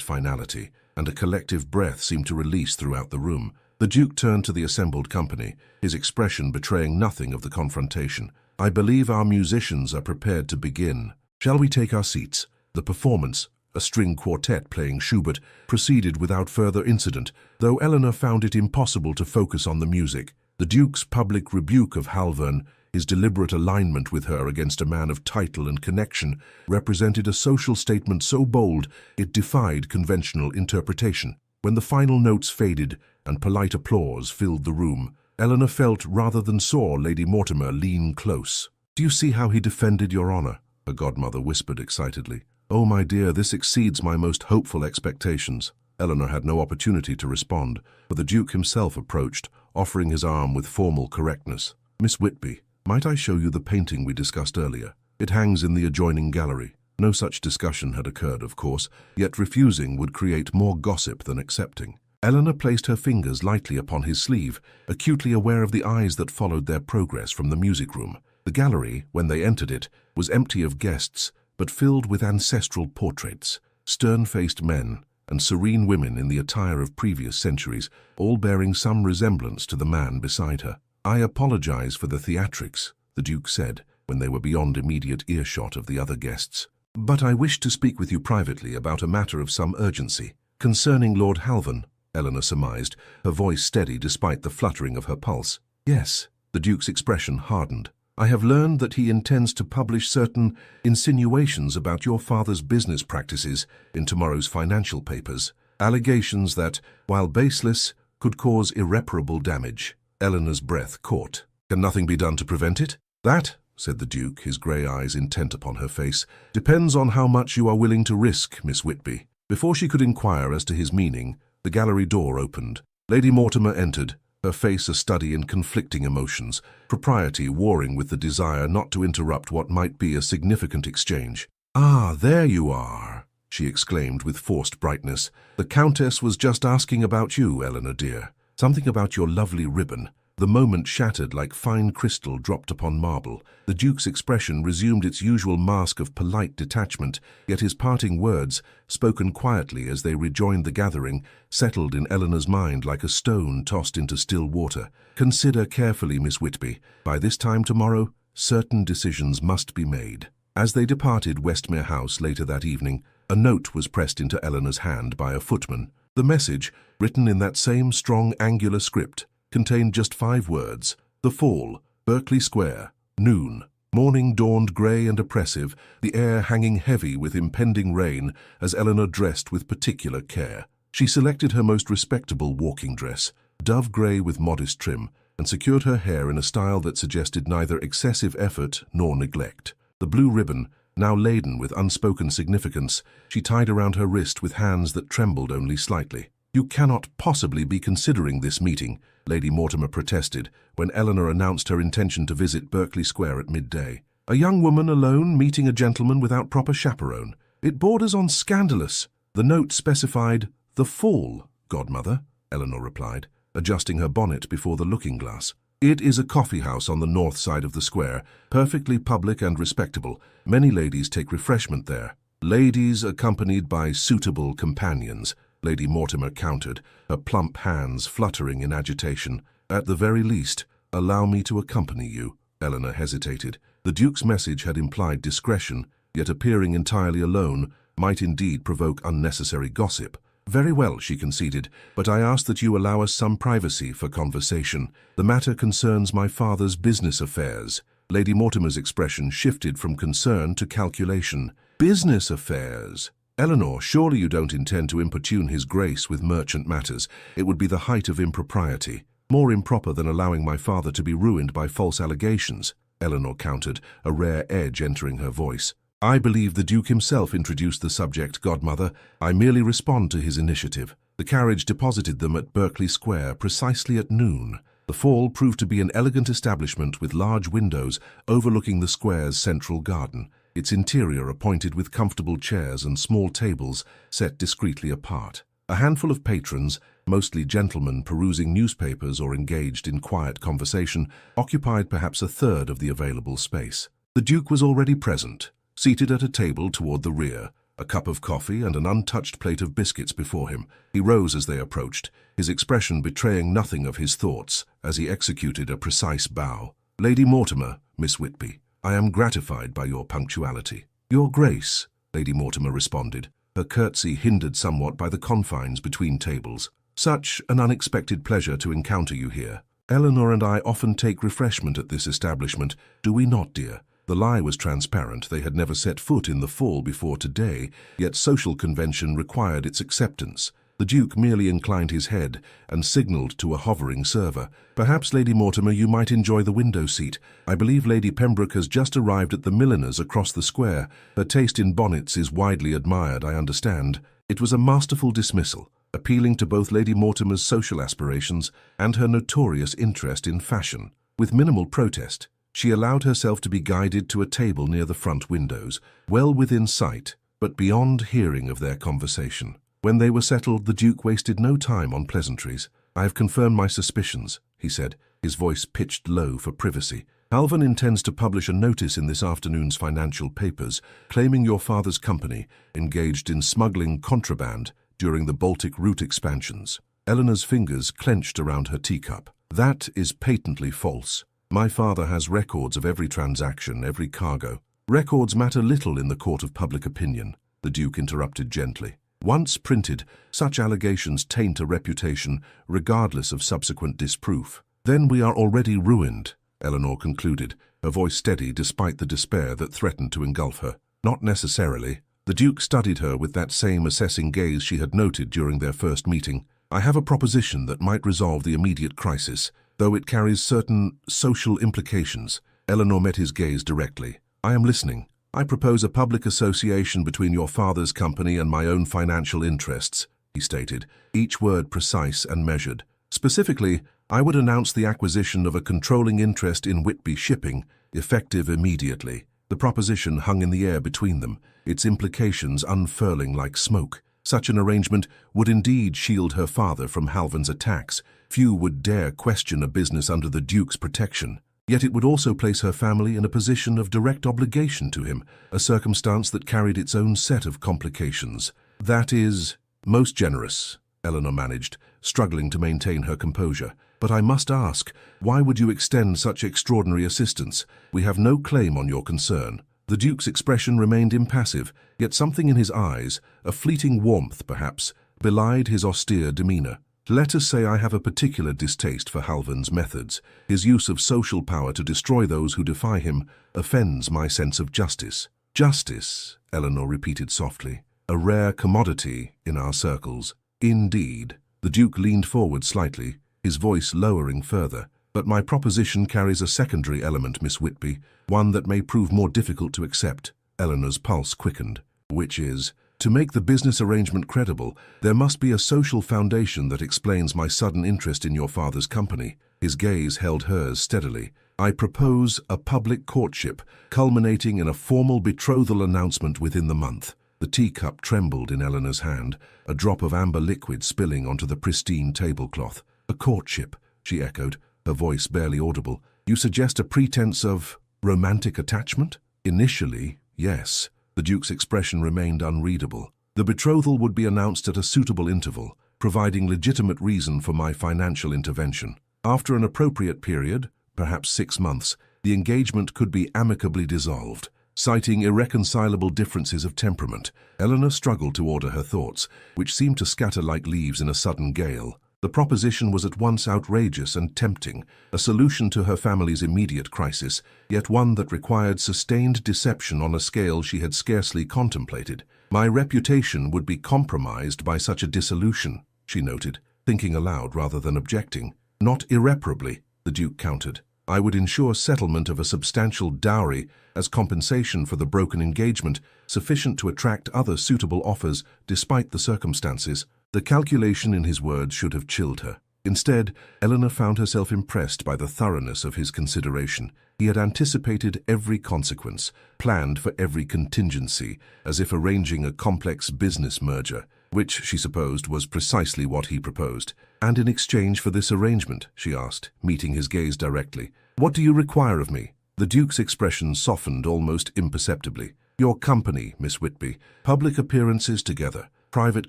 S1: finality, and a collective breath seemed to release throughout the room. The Duke turned to the assembled company, his expression betraying nothing of the confrontation. "I believe our musicians are prepared to begin." Shall we take our seats? The performance, a string quartet playing Schubert, proceeded without further incident, though Eleanor found it impossible to focus on the music. The Duke's public rebuke of Halvern, his deliberate alignment with her against a man of title and connection, represented a social statement so bold it defied conventional interpretation. When the final notes faded and polite applause filled the room, Eleanor felt rather than saw Lady Mortimer lean close. "Do you see how he defended your honor?" her godmother whispered excitedly. "Oh, my dear, this exceeds my most hopeful expectations." Eleanor had no opportunity to respond, but the Duke himself approached, offering his arm with formal correctness. "Miss Whitby, might I show you the painting we discussed earlier? It hangs in the adjoining gallery." No such discussion had occurred, of course, yet refusing would create more gossip than accepting. Eleanor placed her fingers lightly upon his sleeve, acutely aware of the eyes that followed their progress from the music room. The gallery, when they entered it, was empty of guests, but filled with ancestral portraits, stern-faced men, and serene women in the attire of previous centuries, all bearing some resemblance to the man beside her. "I apologize for the theatrics," the Duke said, when they were beyond immediate earshot of the other guests. "But I wish to speak with you privately about a matter of some urgency." "Concerning Lord Halvern," Eleanor surmised, her voice steady despite the fluttering of her pulse. "Yes." The Duke's expression hardened. "I have learned that he intends to publish certain insinuations about your father's business practices in tomorrow's financial papers. Allegations that, while baseless, could cause irreparable damage." Eleanor's breath caught. "Can nothing be done to prevent it?" "That," said the Duke, his grey eyes intent upon her face, "depends on how much you are willing to risk, Miss Whitby." Before she could inquire as to his meaning, the gallery door opened. Lady Mortimer entered, her face a study in conflicting emotions, propriety warring with the desire not to interrupt what might be a significant exchange. "Ah, there you are," she exclaimed with forced brightness. "The Countess was just asking about you, Eleanor dear. Something about your lovely ribbon." The moment shattered like fine crystal dropped upon marble. The Duke's expression resumed its usual mask of polite detachment, yet his parting words, spoken quietly as they rejoined the gathering, settled in Eleanor's mind like a stone tossed into still water. "Consider carefully, Miss Whitby. By this time tomorrow, certain decisions must be made." As they departed Westmere House later that evening, a note was pressed into Eleanor's hand by a footman. The message, written in that same strong angular script, contained just 5 words: "The Fall, Berkeley Square, noon." Morning dawned grey and oppressive, the air hanging heavy with impending rain as Eleanor dressed with particular care. She selected her most respectable walking dress, dove grey with modest trim, and secured her hair in a style that suggested neither excessive effort nor neglect. The blue ribbon, now laden with unspoken significance, she tied around her wrist with hands that trembled only slightly. "You cannot possibly be considering this meeting," Lady Mortimer protested, when Eleanor announced her intention to visit Berkeley Square at midday. "A young woman alone meeting a gentleman without proper chaperone. It borders on scandalous." "The note specified, 'The Fall,' godmother," Eleanor replied, adjusting her bonnet before the looking-glass. "It is a coffee-house on the north side of the square, perfectly public and respectable. Many ladies take refreshment there. Ladies accompanied by suitable companions," Lady Mortimer countered, her plump hands fluttering in agitation. "At the very least, allow me to accompany you." Eleanor hesitated. The Duke's message had implied discretion, yet appearing entirely alone might indeed provoke unnecessary gossip. "Very well," she conceded, "but I ask that you allow us some privacy for conversation. The matter concerns my father's business affairs." Lady Mortimer's expression shifted from concern to calculation. "Business affairs? Eleanor, surely you don't intend to importune His Grace with merchant matters. It would be the height of impropriety. More improper than allowing my father to be ruined by false allegations," Eleanor countered, a rare edge entering her voice. "I believe the Duke himself introduced the subject, godmother. I merely respond to his initiative." The carriage deposited them at Berkeley Square precisely at noon. The Fall proved to be an elegant establishment with large windows overlooking the square's central garden, its interior appointed with comfortable chairs and small tables set discreetly apart. A handful of patrons, mostly gentlemen perusing newspapers or engaged in quiet conversation, occupied perhaps a third of the available space. The Duke was already present, seated at a table toward the rear, a cup of coffee and an untouched plate of biscuits before him. He rose as they approached, his expression betraying nothing of his thoughts as he executed a precise bow. "Lady Mortimer, Miss Whitby, I am gratified by your punctuality." "Your Grace," Lady Mortimer responded, her curtsy hindered somewhat by the confines between tables. "Such an unexpected pleasure to encounter you here. Eleanor and I often take refreshment at this establishment, do we not, dear?" The lie was transparent. They had never set foot in the Fall before today, yet social convention required its acceptance. The Duke merely inclined his head and signalled to a hovering server. "Perhaps, Lady Mortimer, you might enjoy the window seat. I believe Lady Pembroke has just arrived at the milliner's across the square. Her taste in bonnets is widely admired, I understand." It was a masterful dismissal, appealing to both Lady Mortimer's social aspirations and her notorious interest in fashion. With minimal protest, she allowed herself to be guided to a table near the front windows, well within sight, but beyond hearing of their conversation. When they were settled, the Duke wasted no time on pleasantries. "I have confirmed my suspicions," he said, his voice pitched low for privacy. "Halvan intends to publish a notice in this afternoon's financial papers, claiming your father's company engaged in smuggling contraband during the Baltic route expansions." Eleanor's fingers clenched around her teacup. "That is patently false. My father has records of every transaction, every cargo." "Records matter little in the court of public opinion," the Duke interrupted gently. "Once printed, such allegations taint a reputation, regardless of subsequent disproof." "Then we are already ruined," Eleanor concluded, her voice steady despite the despair that threatened to engulf her. "Not necessarily." The Duke studied her with that same assessing gaze she had noted during their first meeting. "I have a proposition that might resolve the immediate crisis, though it carries certain social implications." Eleanor met his gaze directly. "I am listening." "I propose a public association between your father's company and my own financial interests," he stated, each word precise and measured. "Specifically, I would announce the acquisition of a controlling interest in Whitby Shipping, effective immediately." The proposition hung in the air between them, its implications unfurling like smoke. Such an arrangement would indeed shield her father from Halvan's attacks. Few would dare question a business under the Duke's protection. Yet it would also place her family in a position of direct obligation to him, a circumstance that carried its own set of complications. "That is most generous," Eleanor managed, struggling to maintain her composure. "But I must ask, why would you extend such extraordinary assistance? We have no claim on your concern." The Duke's expression remained impassive, yet something in his eyes, a fleeting warmth perhaps, belied his austere demeanor. "Let us say I have a particular distaste for Halvan's methods. His use of social power to destroy those who defy him offends my sense of justice." "Justice," Eleanor repeated softly, "a rare commodity in our circles." "Indeed." The Duke leaned forward slightly, his voice lowering further. "But my proposition carries a secondary element, Miss Whitby, one that may prove more difficult to accept." Eleanor's pulse quickened. "Which is?" "To make the business arrangement credible, there must be a social foundation that explains my sudden interest in your father's company." His gaze held hers steadily. "I propose a public courtship, culminating in a formal betrothal announcement within the month." The teacup trembled in Eleanor's hand, a drop of amber liquid spilling onto the pristine tablecloth. "A courtship," she echoed, her voice barely audible. "You suggest a pretense of romantic attachment?" "Initially, yes." The Duke's expression remained unreadable. "The betrothal would be announced at a suitable interval, providing legitimate reason for my financial intervention. After an appropriate period, perhaps 6 months, the engagement could be amicably dissolved." Citing irreconcilable differences of temperament, Eleanor struggled to order her thoughts, which seemed to scatter like leaves in a sudden gale. The proposition was at once outrageous and tempting, a solution to her family's immediate crisis, yet one that required sustained deception on a scale she had scarcely contemplated. "My reputation would be compromised by such a dissolution," she noted, thinking aloud rather than objecting. "Not irreparably," the Duke countered. "I would ensure settlement of a substantial dowry as compensation for the broken engagement, sufficient to attract other suitable offers despite the circumstances." The calculation in his words should have chilled her. Instead, Eleanor found herself impressed by the thoroughness of his consideration. He had anticipated every consequence, planned for every contingency, as if arranging a complex business merger, which, she supposed, was precisely what he proposed. "And in exchange for this arrangement," she asked, meeting his gaze directly, "what do you require of me?" The Duke's expression softened almost imperceptibly. "Your company, Miss Whitby, public appearances together, private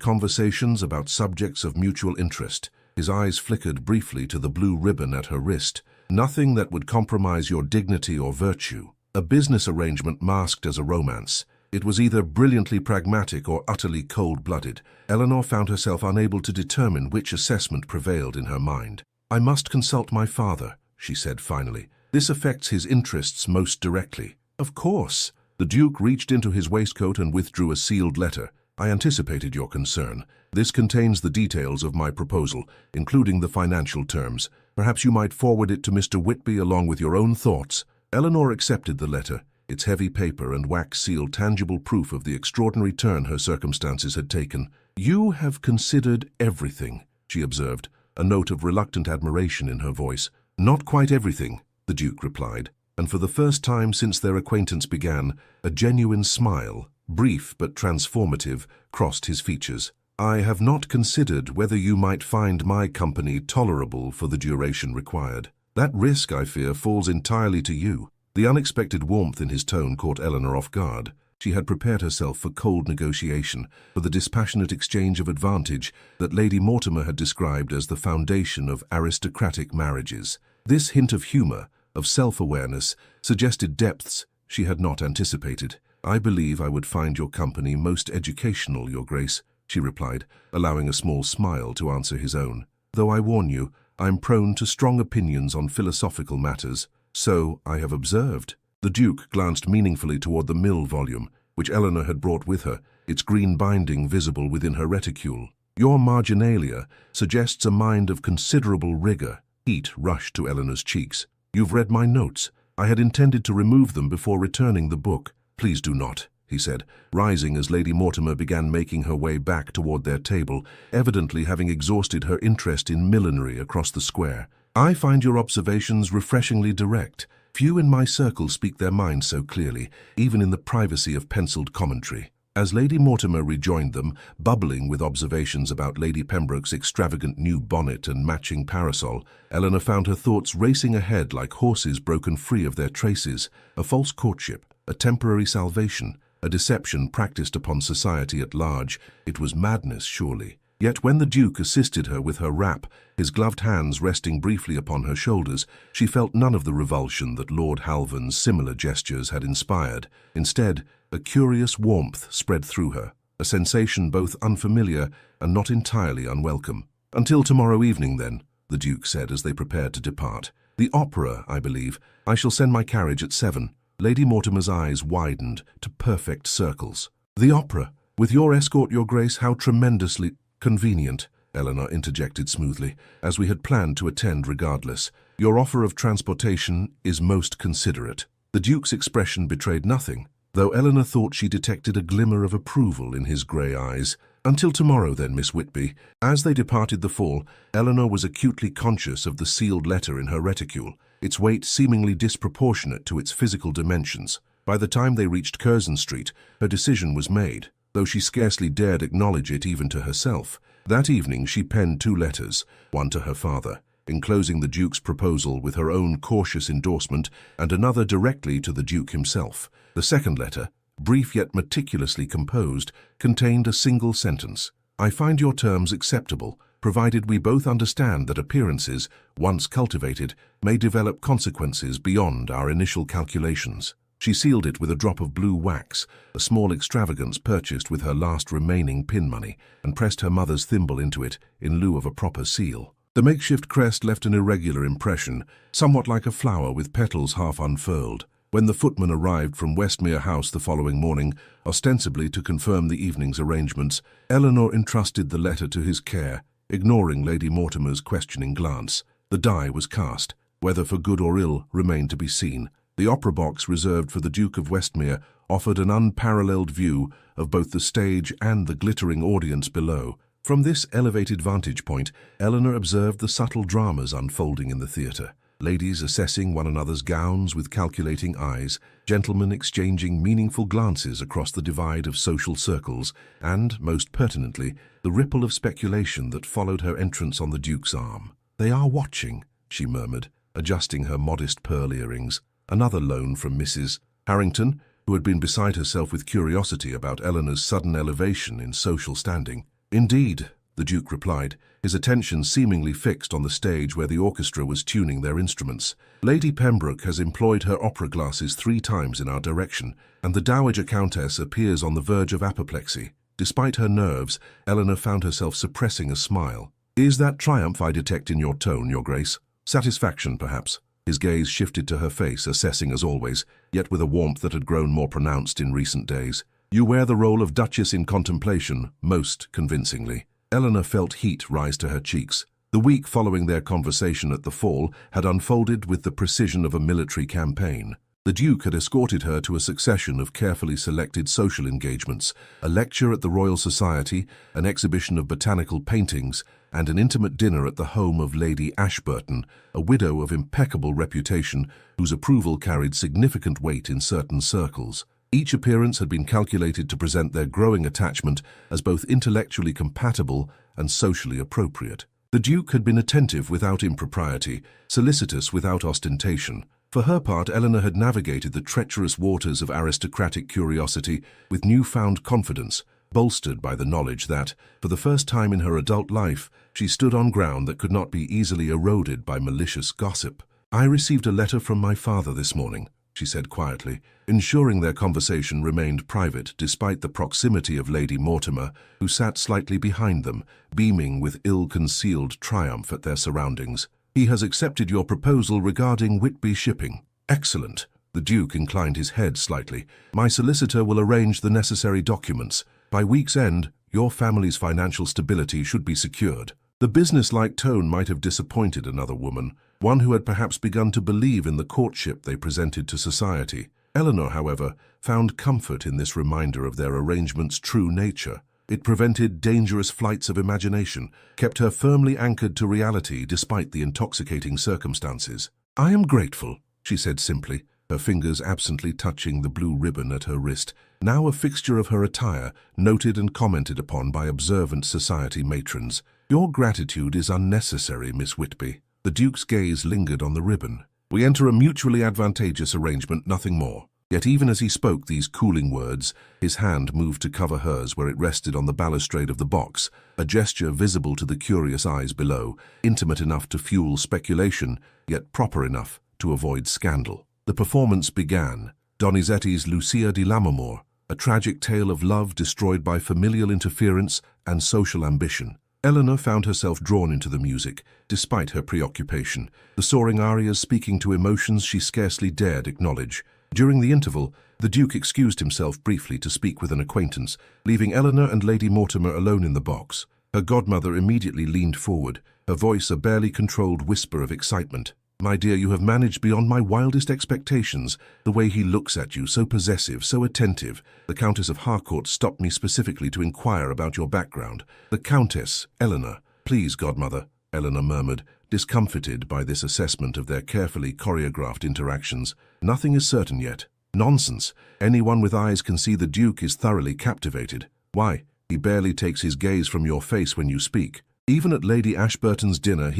S1: conversations about subjects of mutual interest." His eyes flickered briefly to the blue ribbon at her wrist. "Nothing that would compromise your dignity or virtue. A business arrangement masked as a romance." It was either brilliantly pragmatic or utterly cold-blooded. Eleanor found herself unable to determine which assessment prevailed in her mind. "I must consult my father," she said finally. "This affects his interests most directly." "Of course." The Duke reached into his waistcoat and withdrew a sealed letter. "I anticipated your concern. This contains the details of my proposal, including the financial terms. Perhaps you might forward it to Mr. Whitby along with your own thoughts." Eleanor accepted the letter. Its heavy paper and wax seal tangible proof of the extraordinary turn her circumstances had taken. "You have considered everything," she observed, a note of reluctant admiration in her voice. "Not quite everything," the Duke replied, and for the first time since their acquaintance began, a genuine smile, brief but transformative, crossed his features. "I have not considered whether you might find my company tolerable for the duration required. That risk, I fear, falls entirely to you." The unexpected warmth in his tone caught Eleanor off guard. She had prepared herself for cold negotiation, for the dispassionate exchange of advantage that Lady Mortimer had described as the foundation of aristocratic marriages. This hint of humour, of self-awareness, suggested depths she had not anticipated. "I believe I would find your company most educational, Your Grace," she replied, allowing a small smile to answer his own. "Though I warn you, I'm prone to strong opinions on philosophical matters." "So I have observed." The Duke glanced meaningfully toward the Mill volume, which Eleanor had brought with her, its green binding visible within her reticule. "Your marginalia suggests a mind of considerable rigor." Heat rushed to Eleanor's cheeks. "You've read my notes. I had intended to remove them before returning the book." "Please do not," he said, rising as Lady Mortimer began making her way back toward their table, evidently having exhausted her interest in millinery across the square. "I find your observations refreshingly direct. Few in my circle speak their minds so clearly, even in the privacy of penciled commentary." As Lady Mortimer rejoined them, bubbling with observations about Lady Pembroke's extravagant new bonnet and matching parasol, Eleanor found her thoughts racing ahead like horses broken free of their traces. A false courtship, a temporary salvation, a deception practiced upon society at large. It was madness, surely. Yet when the Duke assisted her with her wrap, his gloved hands resting briefly upon her shoulders, she felt none of the revulsion that Lord Halvan's similar gestures had inspired. Instead, a curious warmth spread through her, a sensation both unfamiliar and not entirely unwelcome. "Until tomorrow evening, then," the Duke said as they prepared to depart. "The opera, I believe. I shall send my carriage at 7. Lady Mortimer's eyes widened to perfect circles. "The opera? With your escort, Your Grace, how tremendously—" "Convenient," Eleanor interjected smoothly, "as we had planned to attend regardless. Your offer of transportation is most considerate." The Duke's expression betrayed nothing, though Eleanor thought she detected a glimmer of approval in his grey eyes. "Until tomorrow, then, Miss Whitby." As they departed the Fall, Eleanor was acutely conscious of the sealed letter in her reticule, its weight seemingly disproportionate to its physical dimensions. By the time they reached Curzon Street, her decision was made, though she scarcely dared acknowledge it even to herself. That evening she penned 2 letters, one to her father, enclosing the Duke's proposal with her own cautious endorsement, and another directly to the Duke himself. The second letter, brief yet meticulously composed, contained a single sentence. "I find your terms acceptable, provided we both understand that appearances, once cultivated, may develop consequences beyond our initial calculations." She sealed it with a drop of blue wax, a small extravagance purchased with her last remaining pin money, and pressed her mother's thimble into it in lieu of a proper seal. The makeshift crest left an irregular impression, somewhat like a flower with petals half unfurled. When the footman arrived from Westmere House the following morning, ostensibly to confirm the evening's arrangements, Eleanor entrusted the letter to his care, ignoring Lady Mortimer's questioning glance. The die was cast. Whether for good or ill remained to be seen. The opera box reserved for the Duke of Westmere offered an unparalleled view of both the stage and the glittering audience below. From this elevated vantage point, Eleanor observed the subtle dramas unfolding in the theatre. Ladies assessing one another's gowns with calculating eyes, gentlemen exchanging meaningful glances across the divide of social circles, and, most pertinently, the ripple of speculation that followed her entrance on the Duke's arm. "They are watching," she murmured, adjusting her modest pearl earrings. Another loan from Mrs. Harrington, who had been beside herself with curiosity about Eleanor's sudden elevation in social standing. "Indeed," the Duke replied, his attention seemingly fixed on the stage where the orchestra was tuning their instruments. Lady Pembroke has employed her opera glasses 3 times in our direction, and the Dowager Countess appears on the verge of apoplexy. Despite her nerves, Eleanor found herself suppressing a smile. Is that triumph I detect in your tone, Your Grace? Satisfaction, perhaps? His gaze shifted to her face, assessing as always, yet with a warmth that had grown more pronounced in recent days. You wear the role of Duchess in contemplation, most convincingly. Eleanor felt heat rise to her cheeks. The week following their conversation at the Fall had unfolded with the precision of a military campaign. The Duke had escorted her to a succession of carefully selected social engagements, a lecture at the Royal Society, an exhibition of botanical paintings, and an intimate dinner at the home of Lady Ashburton, a widow of impeccable reputation whose approval carried significant weight in certain circles. Each appearance had been calculated to present their growing attachment as both intellectually compatible and socially appropriate. The Duke had been attentive without impropriety, solicitous without ostentation. For her part, Eleanor had navigated the treacherous waters of aristocratic curiosity with newfound confidence, bolstered by the knowledge that, for the first time in her adult life, she stood on ground that could not be easily eroded by malicious gossip. I received a letter from my father this morning, she said quietly, ensuring their conversation remained private despite the proximity of Lady Mortimer, who sat slightly behind them, beaming with ill-concealed triumph at their surroundings. He has accepted your proposal regarding Whitby shipping. Excellent. The Duke inclined his head slightly. My solicitor will arrange the necessary documents. By week's end, your family's financial stability should be secured. The business-like tone might have disappointed another woman, one who had perhaps begun to believe in the courtship they presented to society. Eleanor, however, found comfort in this reminder of their arrangement's true nature. It prevented dangerous flights of imagination, kept her firmly anchored to reality despite the intoxicating circumstances. I am grateful, she said simply, her fingers absently touching the blue ribbon at her wrist, now a fixture of her attire, noted and commented upon by observant society matrons. Your gratitude is unnecessary, Miss Whitby. The Duke's gaze lingered on the ribbon. We enter a mutually advantageous arrangement, nothing more. Yet even as he spoke these cooling words, his hand moved to cover hers where it rested on the balustrade of the box, a gesture visible to the curious eyes below, intimate enough to fuel speculation, yet proper enough to avoid scandal. The performance began. Donizetti's Lucia di Lammermoor, a tragic tale of love destroyed by familial interference and social ambition. Eleanor found herself drawn into the music, despite her preoccupation, the soaring arias speaking to emotions she scarcely dared acknowledge. During the interval, the Duke excused himself briefly to speak with an acquaintance, leaving Eleanor and Lady Mortimer alone in the box. Her godmother immediately leaned forward, her voice a barely controlled whisper of excitement. My dear, you have managed beyond my wildest expectations. The way he looks at you, so possessive, so attentive. The Countess of Harcourt stopped me specifically to inquire about your background. The Countess, Eleanor. Please, godmother, Eleanor murmured, discomfited by this assessment of their carefully choreographed interactions. Nothing is certain yet. Nonsense. Anyone with eyes can see the Duke is thoroughly captivated. Why, he barely takes his gaze from your face when you speak. Even at Lady Ashburton's dinner,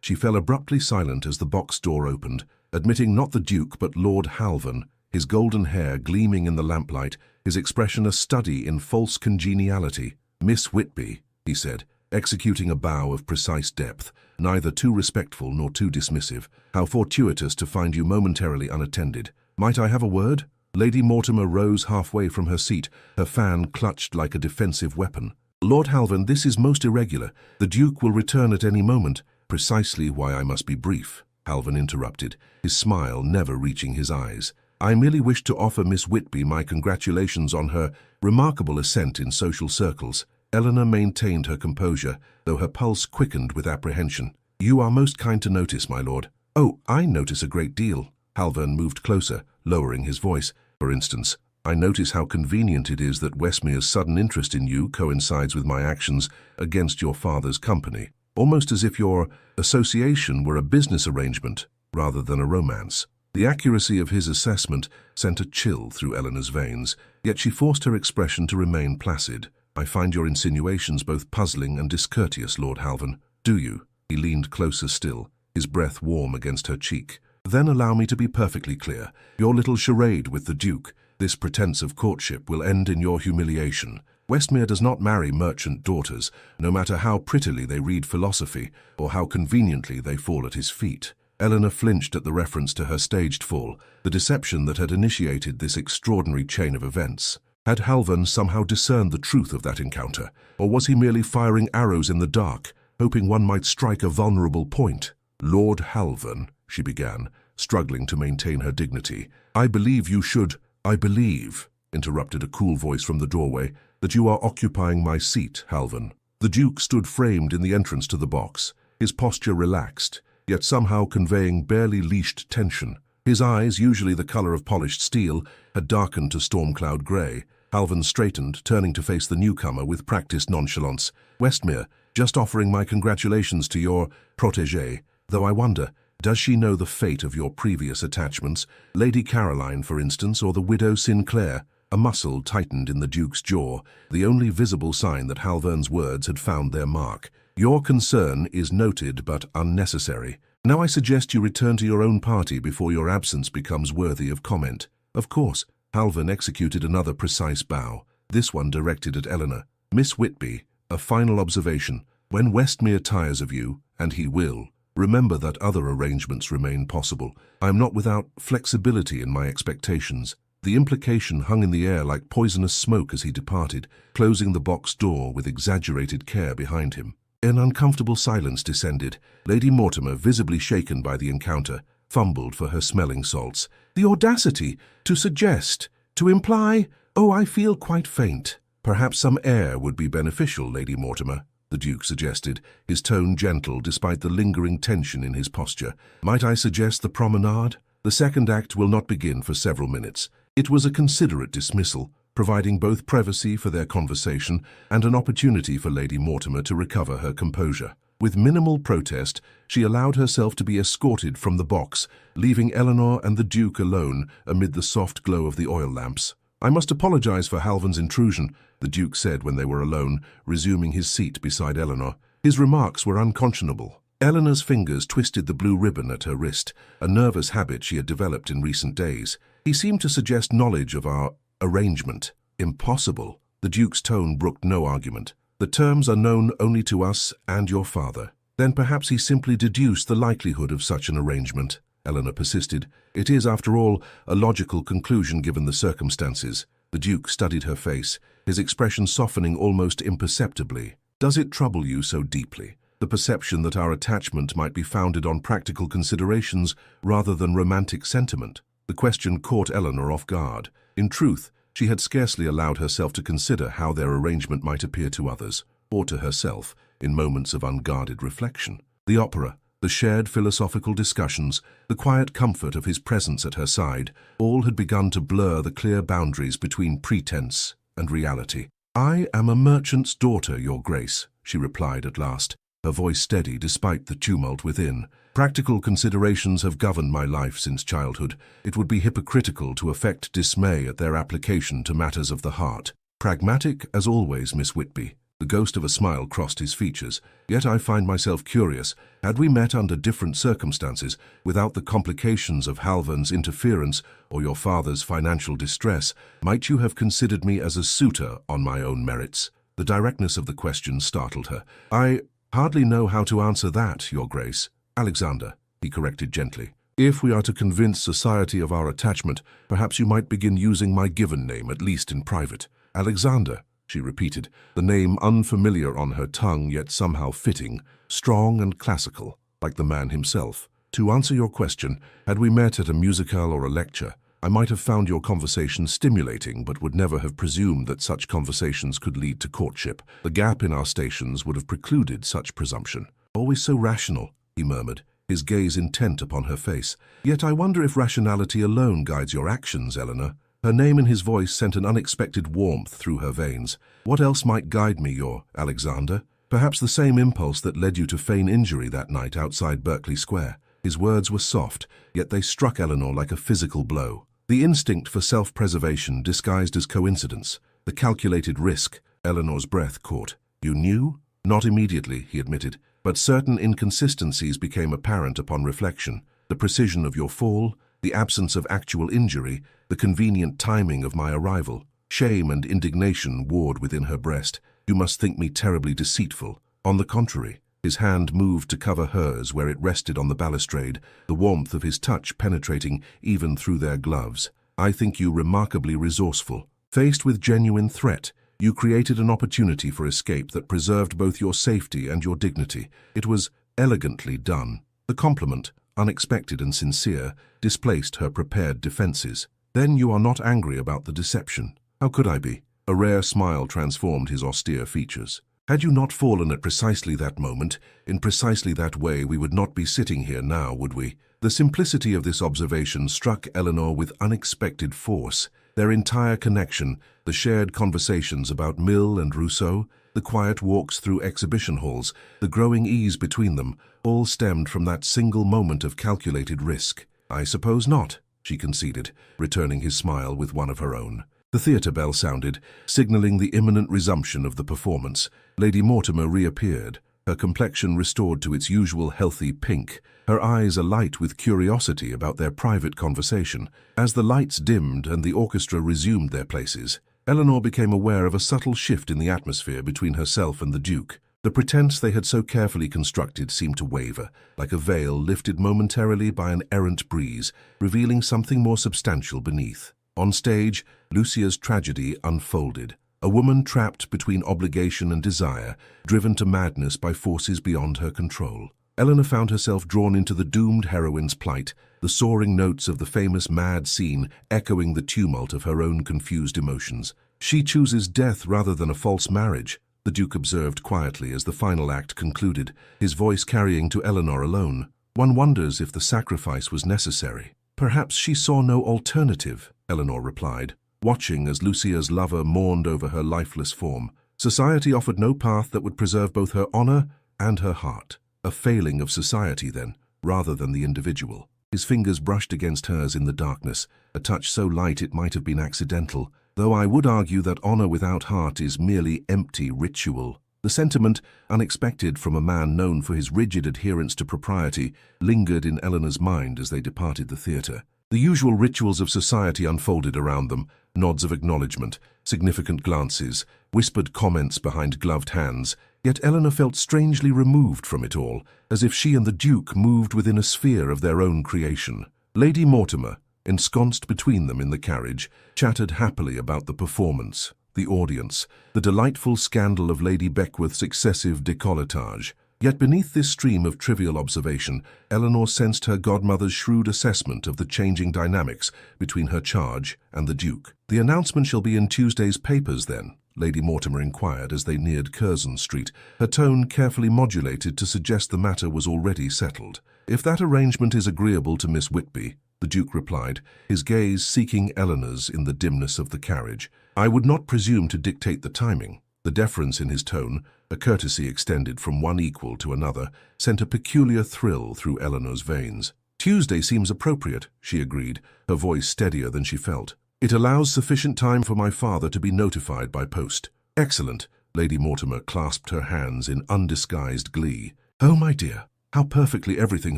S1: She fell abruptly silent as the box door opened, admitting not the Duke but Lord Halvan, his golden hair gleaming in the lamplight, his expression a study in false congeniality. Miss Whitby, he said, executing a bow of precise depth, neither too respectful nor too dismissive. How fortuitous to find you momentarily unattended. Might I have a word? Lady Mortimer rose halfway from her seat, her fan clutched like a defensive weapon. Lord Halvan, this is most irregular. The Duke will return at any moment. Precisely why I must be brief, Halvan interrupted, his smile never reaching his eyes. I merely wish to offer Miss Whitby my congratulations on her remarkable ascent in social circles. Eleanor maintained her composure, though her pulse quickened with apprehension. You are most kind to notice, my lord. Oh, I notice a great deal. Halvan moved closer, lowering his voice. For instance, I notice how convenient it is that Westmere's sudden interest in you coincides with my actions against your father's company. Almost as if your association were a business arrangement rather than a romance. The accuracy of his assessment sent a chill through Eleanor's veins, yet she forced her expression to remain placid. I find your insinuations both puzzling and discourteous, Lord Halvan. Do you? He leaned closer still, his breath warm against her cheek. Then allow me to be perfectly clear. Your little charade with the Duke, this pretense of courtship, will end in your humiliation. Westmere does not marry merchant daughters, no matter how prettily they read philosophy or how conveniently they fall at his feet. Eleanor flinched at the reference to her staged fall, the deception that had initiated this extraordinary chain of events. Had Halvan somehow discerned the truth of that encounter, or was he merely firing arrows in the dark, hoping one might strike a vulnerable point? "Lord Halvan," she began, struggling to maintain her dignity. "I believe you should—" "I believe," interrupted a cool voice from the doorway, "that you are occupying my seat, Halvan." The Duke stood framed in the entrance to the box, his posture relaxed, yet somehow conveying barely leashed tension. His eyes, usually the color of polished steel, had darkened to storm-cloud grey. Halvan straightened, turning to face the newcomer with practiced nonchalance. "Westmere, just offering my congratulations to your protégée, though I wonder, does she know the fate of your previous attachments, Lady Caroline, for instance, or the widow Sinclair?" A muscle tightened in the Duke's jaw, the only visible sign that Halvan's words had found their mark. "Your concern is noted but unnecessary. Now I suggest you return to your own party before your absence becomes worthy of comment." "Of course." Halvan executed another precise bow, this one directed at Eleanor. "Miss Whitby, a final observation. When Westmere tires of you, and he will, remember that other arrangements remain possible. I am not without flexibility in my expectations." The implication hung in the air like poisonous smoke as he departed, closing the box door with exaggerated care behind him. An uncomfortable silence descended. Lady Mortimer, visibly shaken by the encounter, fumbled for her smelling salts. "The audacity! To suggest! To imply! Oh, I feel quite faint." "Perhaps some air would be beneficial, Lady Mortimer," the Duke suggested, his tone gentle despite the lingering tension in his posture. "Might I suggest the promenade? The second act will not begin for several minutes." It was a considerate dismissal, providing both privacy for their conversation and an opportunity for Lady Mortimer to recover her composure. With minimal protest, she allowed herself to be escorted from the box, leaving Eleanor and the Duke alone amid the soft glow of the oil lamps. "I must apologize for Halvan's intrusion," the Duke said when they were alone, resuming his seat beside Eleanor. His remarks were unconscionable. Eleanor's fingers twisted the blue ribbon at her wrist, a nervous habit she had developed in recent days. "He seemed to suggest knowledge of our arrangement." "Impossible." The Duke's tone brooked no argument. "The terms are known only to us and your father." "Then perhaps he simply deduced the likelihood of such an arrangement," Eleanor persisted. "It is, after all, a logical conclusion given the circumstances." The Duke studied her face, his expression softening almost imperceptibly. "Does it trouble you so deeply, the perception that our attachment might be founded on practical considerations rather than romantic sentiment?" The question caught Eleanor off guard. In truth, she had scarcely allowed herself to consider how their arrangement might appear to others, or to herself, in moments of unguarded reflection. The opera, the shared philosophical discussions, the quiet comfort of his presence at her side, all had begun to blur the clear boundaries between pretense and reality. "I am a merchant's daughter, Your Grace," she replied at last, her voice steady despite the tumult within. "Practical considerations have governed my life since childhood. It would be hypocritical to affect dismay at their application to matters of the heart. Pragmatic as always, Miss Whitby." The ghost of a smile crossed his features. "Yet I find myself curious. Had we met under different circumstances, without the complications of Halvan's interference or your father's financial distress, might you have considered me as a suitor on my own merits?" The directness of the question startled her. "I hardly know how to answer that, Your Grace." "Alexander," he corrected gently. "If we are to convince society of our attachment, perhaps you might begin using my given name, at least in private." "Alexander," she repeated, the name unfamiliar on her tongue yet somehow fitting, strong and classical, like the man himself. "To answer your question, had we met at a musicale or a lecture, I might have found your conversation stimulating but would never have presumed that such conversations could lead to courtship. The gap in our stations would have precluded such presumption." "Always so rational," he murmured, his gaze intent upon her face. "Yet I wonder if rationality alone guides your actions, Eleanor." Her name in his voice sent an unexpected warmth through her veins. "What else might guide me, your Alexander? Perhaps the same impulse that led you to feign injury that night outside Berkeley Square." His words were soft, yet they struck Eleanor like a physical blow. The instinct for self-preservation disguised as coincidence, the calculated risk. Eleanor's breath caught. "You knew?" "Not immediately," he admitted, "but certain inconsistencies became apparent upon reflection. The precision of your fall, the absence of actual injury, the convenient timing of my arrival." Shame and indignation warred within her breast. "You must think me terribly deceitful." On the contrary, his hand moved to cover hers where it rested on the balustrade, the warmth of his touch penetrating even through their gloves. "I think you remarkably resourceful. Faced with genuine threat, you created an opportunity for escape that preserved both your safety and your dignity. It was elegantly done." The compliment, unexpected and sincere, displaced her prepared defenses. "Then you are not angry about the deception?" "How could I be?" A rare smile transformed his austere features. "Had you not fallen at precisely that moment, in precisely that way, we would not be sitting here now, would we?" The simplicity of this observation struck Eleanor with unexpected force. Their entire connection, the shared conversations about Mill and Rousseau, the quiet walks through exhibition halls, the growing ease between them, all stemmed from that single moment of calculated risk. "I suppose not," she conceded, returning his smile with one of her own. The theatre bell sounded, signaling the imminent resumption of the performance. Lady Mortimer reappeared, her complexion restored to its usual healthy pink, her eyes alight with curiosity about their private conversation. As the lights dimmed and the orchestra resumed their places, Eleanor became aware of a subtle shift in the atmosphere between herself and the Duke. The pretense they had so carefully constructed seemed to waver, like a veil lifted momentarily by an errant breeze, revealing something more substantial beneath. On stage, Lucia's tragedy unfolded. A woman trapped between obligation and desire, driven to madness by forces beyond her control. Eleanor found herself drawn into the doomed heroine's plight, the soaring notes of the famous mad scene echoing the tumult of her own confused emotions. "She chooses death rather than a false marriage," the Duke observed quietly as the final act concluded, his voice carrying to Eleanor alone. "One wonders if the sacrifice was necessary." "Perhaps she saw no alternative," Eleanor replied, watching as Lucia's lover mourned over her lifeless form. "Society offered no path that would preserve both her honor and her heart." A failing of society, then, rather than the individual. His fingers brushed against hers in the darkness, a touch so light it might have been accidental, though I would argue that honor without heart is merely empty ritual. The sentiment, unexpected from a man known for his rigid adherence to propriety, lingered in Eleanor's mind as they departed the theatre. The usual rituals of society unfolded around them, nods of acknowledgement, significant glances, whispered comments behind gloved hands, yet Eleanor felt strangely removed from it all, as if she and the Duke moved within a sphere of their own creation. Lady Mortimer, ensconced between them in the carriage, chattered happily about the performance, the audience, the delightful scandal of Lady Beckworth's excessive décolletage. Yet beneath this stream of trivial observation, Eleanor sensed her godmother's shrewd assessment of the changing dynamics between her charge and the Duke. "The announcement shall be in Tuesday's papers, then?" Lady Mortimer inquired as they neared Curzon Street, her tone carefully modulated to suggest the matter was already settled. "If that arrangement is agreeable to Miss Whitby," the Duke replied, his gaze seeking Eleanor's in the dimness of the carriage. "I would not presume to dictate the timing." The deference in his tone, a courtesy extended from one equal to another, sent a peculiar thrill through Eleanor's veins. "Tuesday seems appropriate," she agreed, her voice steadier than she felt. "It allows sufficient time for my father to be notified by post." "Excellent." Lady Mortimer clasped her hands in undisguised glee. "Oh, my dear, how perfectly everything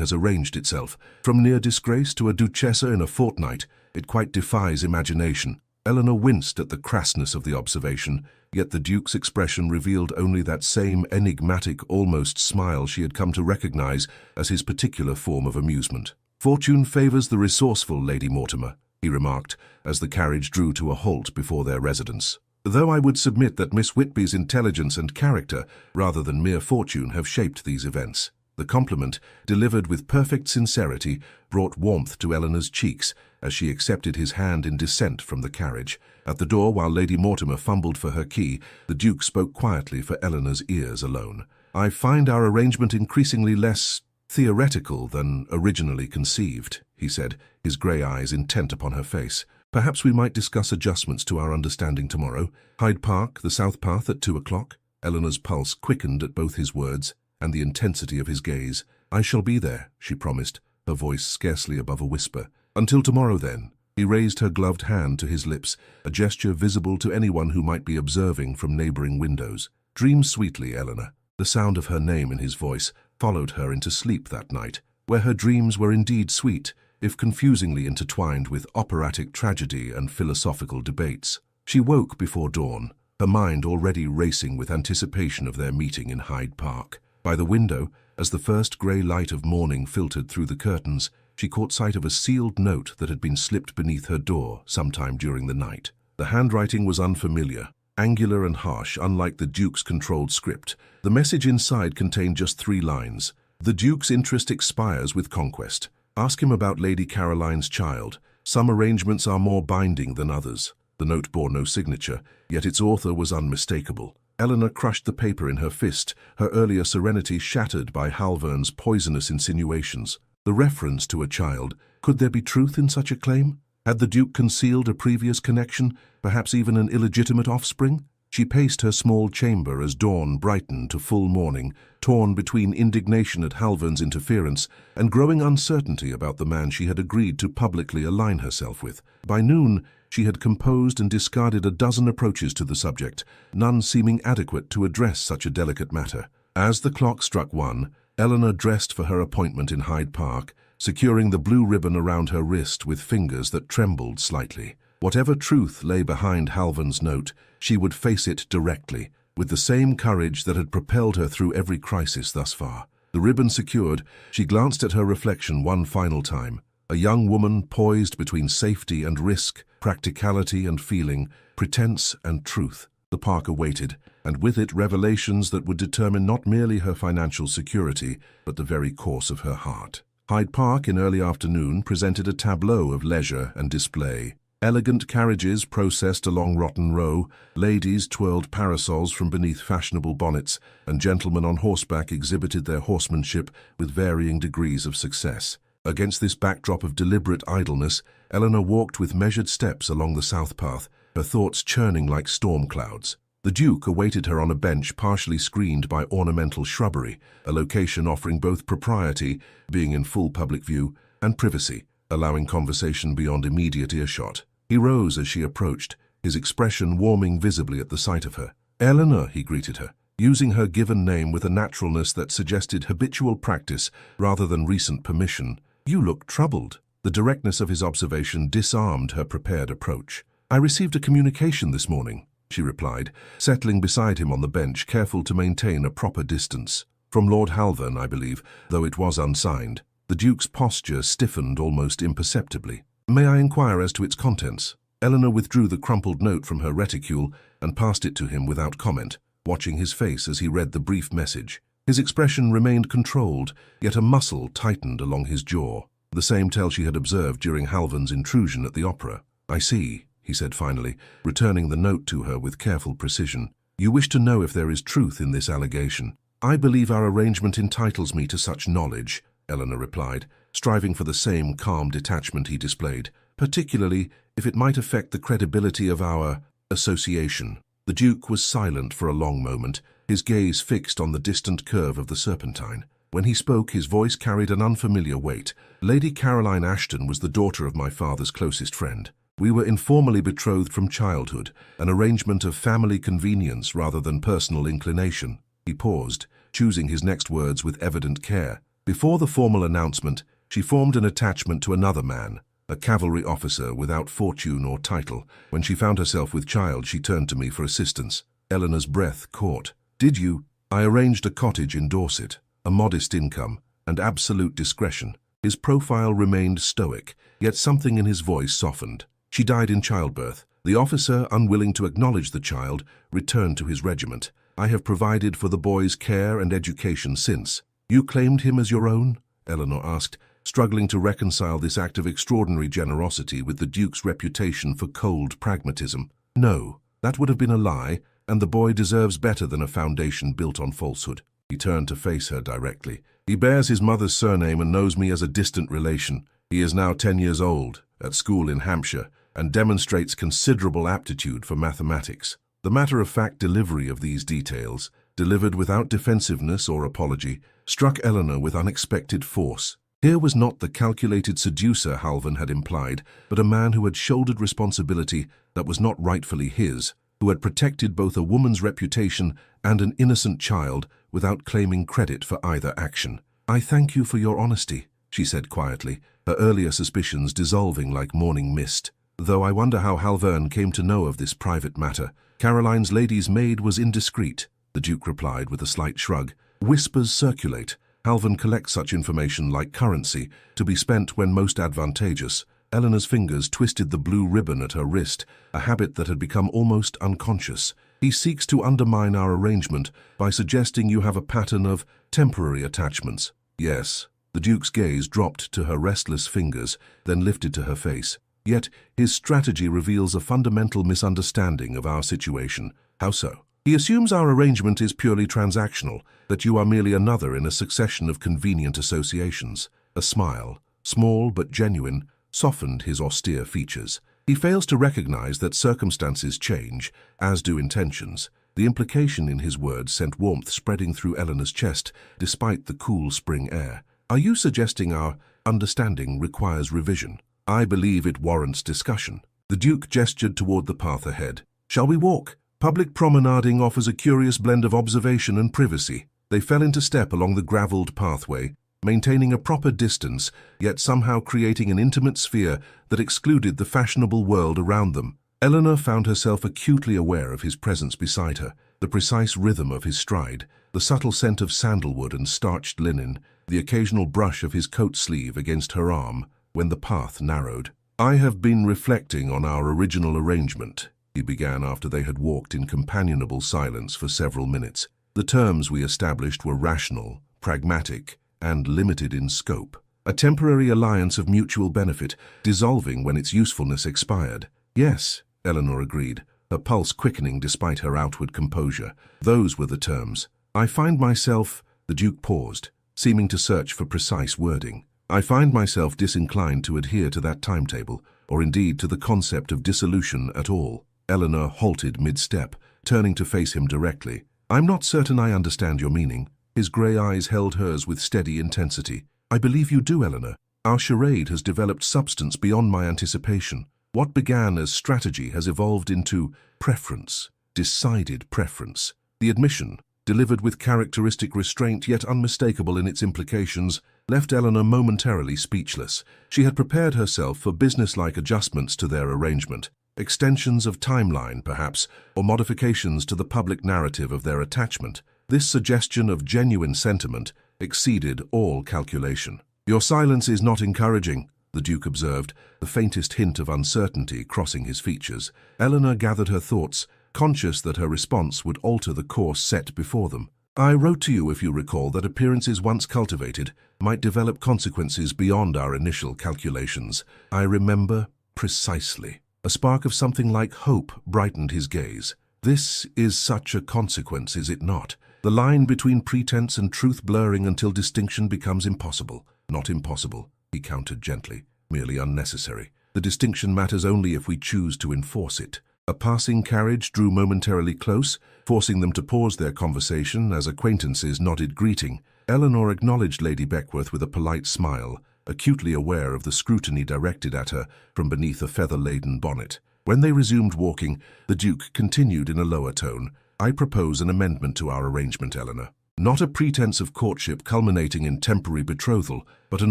S1: has arranged itself. From near disgrace to a duchessa in a fortnight. It quite defies imagination." Eleanor winced at the crassness of the observation, yet the Duke's expression revealed only that same enigmatic, almost smile she had come to recognize as his particular form of amusement. "Fortune favors the resourceful, Lady Mortimer," he remarked, as the carriage drew to a halt before their residence. "Though I would submit that Miss Whitby's intelligence and character, rather than mere fortune, have shaped these events." The compliment, delivered with perfect sincerity, brought warmth to Eleanor's cheeks as she accepted his hand in descent from the carriage. At the door, while Lady Mortimer fumbled for her key, the Duke spoke quietly for Eleanor's ears alone. "I find our arrangement increasingly less theoretical than originally conceived," he said, his grey eyes intent upon her face. "Perhaps we might discuss adjustments to our understanding tomorrow. Hyde Park, the South Path at 2 o'clock. Eleanor's pulse quickened at both his words and the intensity of his gaze. "I shall be there," she promised, her voice scarcely above a whisper. "Until tomorrow, then." He raised her gloved hand to his lips, a gesture visible to anyone who might be observing from neighboring windows. "Dream sweetly, Eleanor." The sound of her name in his voice followed her into sleep that night, where her dreams were indeed sweet, if confusingly intertwined with operatic tragedy and philosophical debates. She woke before dawn, her mind already racing with anticipation of their meeting in Hyde Park. By the window, as the first grey light of morning filtered through the curtains, she caught sight of a sealed note that had been slipped beneath her door sometime during the night. The handwriting was unfamiliar, angular and harsh, unlike the Duke's controlled script. The message inside contained just 3 lines. The Duke's interest expires with conquest. Ask him about Lady Caroline's child. Some arrangements are more binding than others. The note bore no signature, yet its author was unmistakable. Eleanor crushed the paper in her fist, her earlier serenity shattered by Halvern's poisonous insinuations. The reference to a child. Could there be truth in such a claim? Had the Duke concealed a previous connection, perhaps even an illegitimate offspring? She paced her small chamber as dawn brightened to full morning, torn between indignation at Halvern's interference and growing uncertainty about the man she had agreed to publicly align herself with. By noon, she had composed and discarded a dozen approaches to the subject, none seeming adequate to address such a delicate matter. As the clock struck 1, Eleanor dressed for her appointment in Hyde Park, securing the blue ribbon around her wrist with fingers that trembled slightly. Whatever truth lay behind Halvern's note, she would face it directly, with the same courage that had propelled her through every crisis thus far. The ribbon secured, she glanced at her reflection one final time. A young woman poised between safety and risk, practicality and feeling, pretense and truth. The park awaited, and with it revelations that would determine not merely her financial security, but the very course of her heart. Hyde Park in early afternoon presented a tableau of leisure and display. Elegant carriages processed along Rotten Row, ladies twirled parasols from beneath fashionable bonnets, and gentlemen on horseback exhibited their horsemanship with varying degrees of success. Against this backdrop of deliberate idleness, Eleanor walked with measured steps along the south path, her thoughts churning like storm clouds. The Duke awaited her on a bench partially screened by ornamental shrubbery, a location offering both propriety, being in full public view, and privacy, allowing conversation beyond immediate earshot. He rose as she approached, his expression warming visibly at the sight of her. "Eleanor," he greeted her, using her given name with a naturalness that suggested habitual practice rather than recent permission. "You look troubled." The directness of his observation disarmed her prepared approach. "I received a communication this morning," she replied, settling beside him on the bench, careful to maintain a proper distance. "From Lord Halvern, I believe, though it was unsigned." The Duke's posture stiffened almost imperceptibly. "May I inquire as to its contents?" Eleanor withdrew the crumpled note from her reticule and passed it to him without comment, watching his face as he read the brief message. His expression remained controlled, yet a muscle tightened along his jaw, the same tell she had observed during Halvern's intrusion at the opera. "I see," he said finally, returning the note to her with careful precision. "You wish to know if there is truth in this allegation." "I believe our arrangement entitles me to such knowledge," Eleanor replied, striving for the same calm detachment he displayed, "particularly if it might affect the credibility of our association." The Duke was silent for a long moment, his gaze fixed on the distant curve of the Serpentine. When he spoke, his voice carried an unfamiliar weight. "Lady Caroline Ashton was the daughter of my father's closest friend. We were informally betrothed from childhood, an arrangement of family convenience rather than personal inclination." He paused, choosing his next words with evident care. "Before the formal announcement, she formed an attachment to another man, a cavalry officer without fortune or title. When she found herself with child, she turned to me for assistance." Eleanor's breath caught. "Did you?" "I arranged a cottage in Dorset, a modest income, and absolute discretion." His profile remained stoic, yet something in his voice softened. "She died in childbirth. The officer, unwilling to acknowledge the child, returned to his regiment. I have provided for the boy's care and education since." "You claimed him as your own?" Eleanor asked, struggling to reconcile this act of extraordinary generosity with the Duke's reputation for cold pragmatism. "No, that would have been a lie, and the boy deserves better than a foundation built on falsehood." He turned to face her directly. "He bears his mother's surname and knows me as a distant relation. He is now 10 years old, at school in Hampshire, and demonstrates considerable aptitude for mathematics." The matter-of-fact delivery of these details, delivered without defensiveness or apology, struck Eleanor with unexpected force. Here was not the calculated seducer Halvern had implied, but a man who had shouldered responsibility that was not rightfully his, who had protected both a woman's reputation and an innocent child without claiming credit for either action. "I thank you for your honesty," she said quietly, her earlier suspicions dissolving like morning mist. though I wonder how Halvern came to know of this private matter. Caroline's lady's maid was indiscreet, the Duke replied with a slight shrug. Whispers circulate. Halvern collects such information like currency, to be spent when most advantageous. Eleanor's fingers twisted the blue ribbon at her wrist, a habit that had become almost unconscious. He seeks to undermine our arrangement by suggesting you have a pattern of temporary attachments. Yes. The Duke's gaze dropped to her restless fingers, then lifted to her face. Yet his strategy reveals a fundamental misunderstanding of our situation. How so? He assumes our arrangement is purely transactional, that you are merely another in a succession of convenient associations. A smile, small but genuine, softened his austere features. He fails to recognize that circumstances change, as do intentions. The implication in his words sent warmth spreading through Eleanor's chest, despite the cool spring air. Are you suggesting our understanding requires revision? I believe it warrants discussion. The Duke gestured toward the path ahead. Shall we walk? Public promenading offers a curious blend of observation and privacy. They fell into step along the gravelled pathway, maintaining a proper distance, yet somehow creating an intimate sphere that excluded the fashionable world around them. Eleanor found herself acutely aware of his presence beside her, the precise rhythm of his stride, the subtle scent of sandalwood and starched linen, the occasional brush of his coat sleeve against her arm when the path narrowed. I have been reflecting on our original arrangement, he began after they had walked in companionable silence for several minutes. The terms we established were rational, pragmatic, and limited in scope. A temporary alliance of mutual benefit, dissolving when its usefulness expired. Yes, Eleanor agreed, her pulse quickening despite her outward composure. Those were the terms. I find myself... The Duke paused, seeming to search for precise wording. I find myself disinclined to adhere to that timetable, or indeed to the concept of dissolution at all. Eleanor halted mid-step, turning to face him directly. I'm not certain I understand your meaning. His grey eyes held hers with steady intensity. I believe you do, Eleanor. Our charade has developed substance beyond my anticipation. What began as strategy has evolved into preference, decided preference. The admission, delivered with characteristic restraint yet unmistakable in its implications, left Eleanor momentarily speechless. She had prepared herself for businesslike adjustments to their arrangement, extensions of timeline, perhaps, or modifications to the public narrative of their attachment. This suggestion of genuine sentiment exceeded all calculation. Your silence is not encouraging, the Duke observed, the faintest hint of uncertainty crossing his features. Eleanor gathered her thoughts, conscious that her response would alter the course set before them. I wrote to you, if you recall, that appearances once cultivated might develop consequences beyond our initial calculations. I remember precisely. A spark of something like hope brightened his gaze. This is such a consequence, is it not? The line between pretense and truth blurring until distinction becomes impossible. Not impossible, he countered gently, merely unnecessary. The distinction matters only if we choose to enforce it. A passing carriage drew momentarily close, forcing them to pause their conversation as acquaintances nodded greeting. Eleanor acknowledged Lady Beckworth with a polite smile, acutely aware of the scrutiny directed at her from beneath a feather-laden bonnet. When they resumed walking, the Duke continued in a lower tone. I propose an amendment to our arrangement, Eleanor. Not a pretense of courtship culminating in temporary betrothal, but an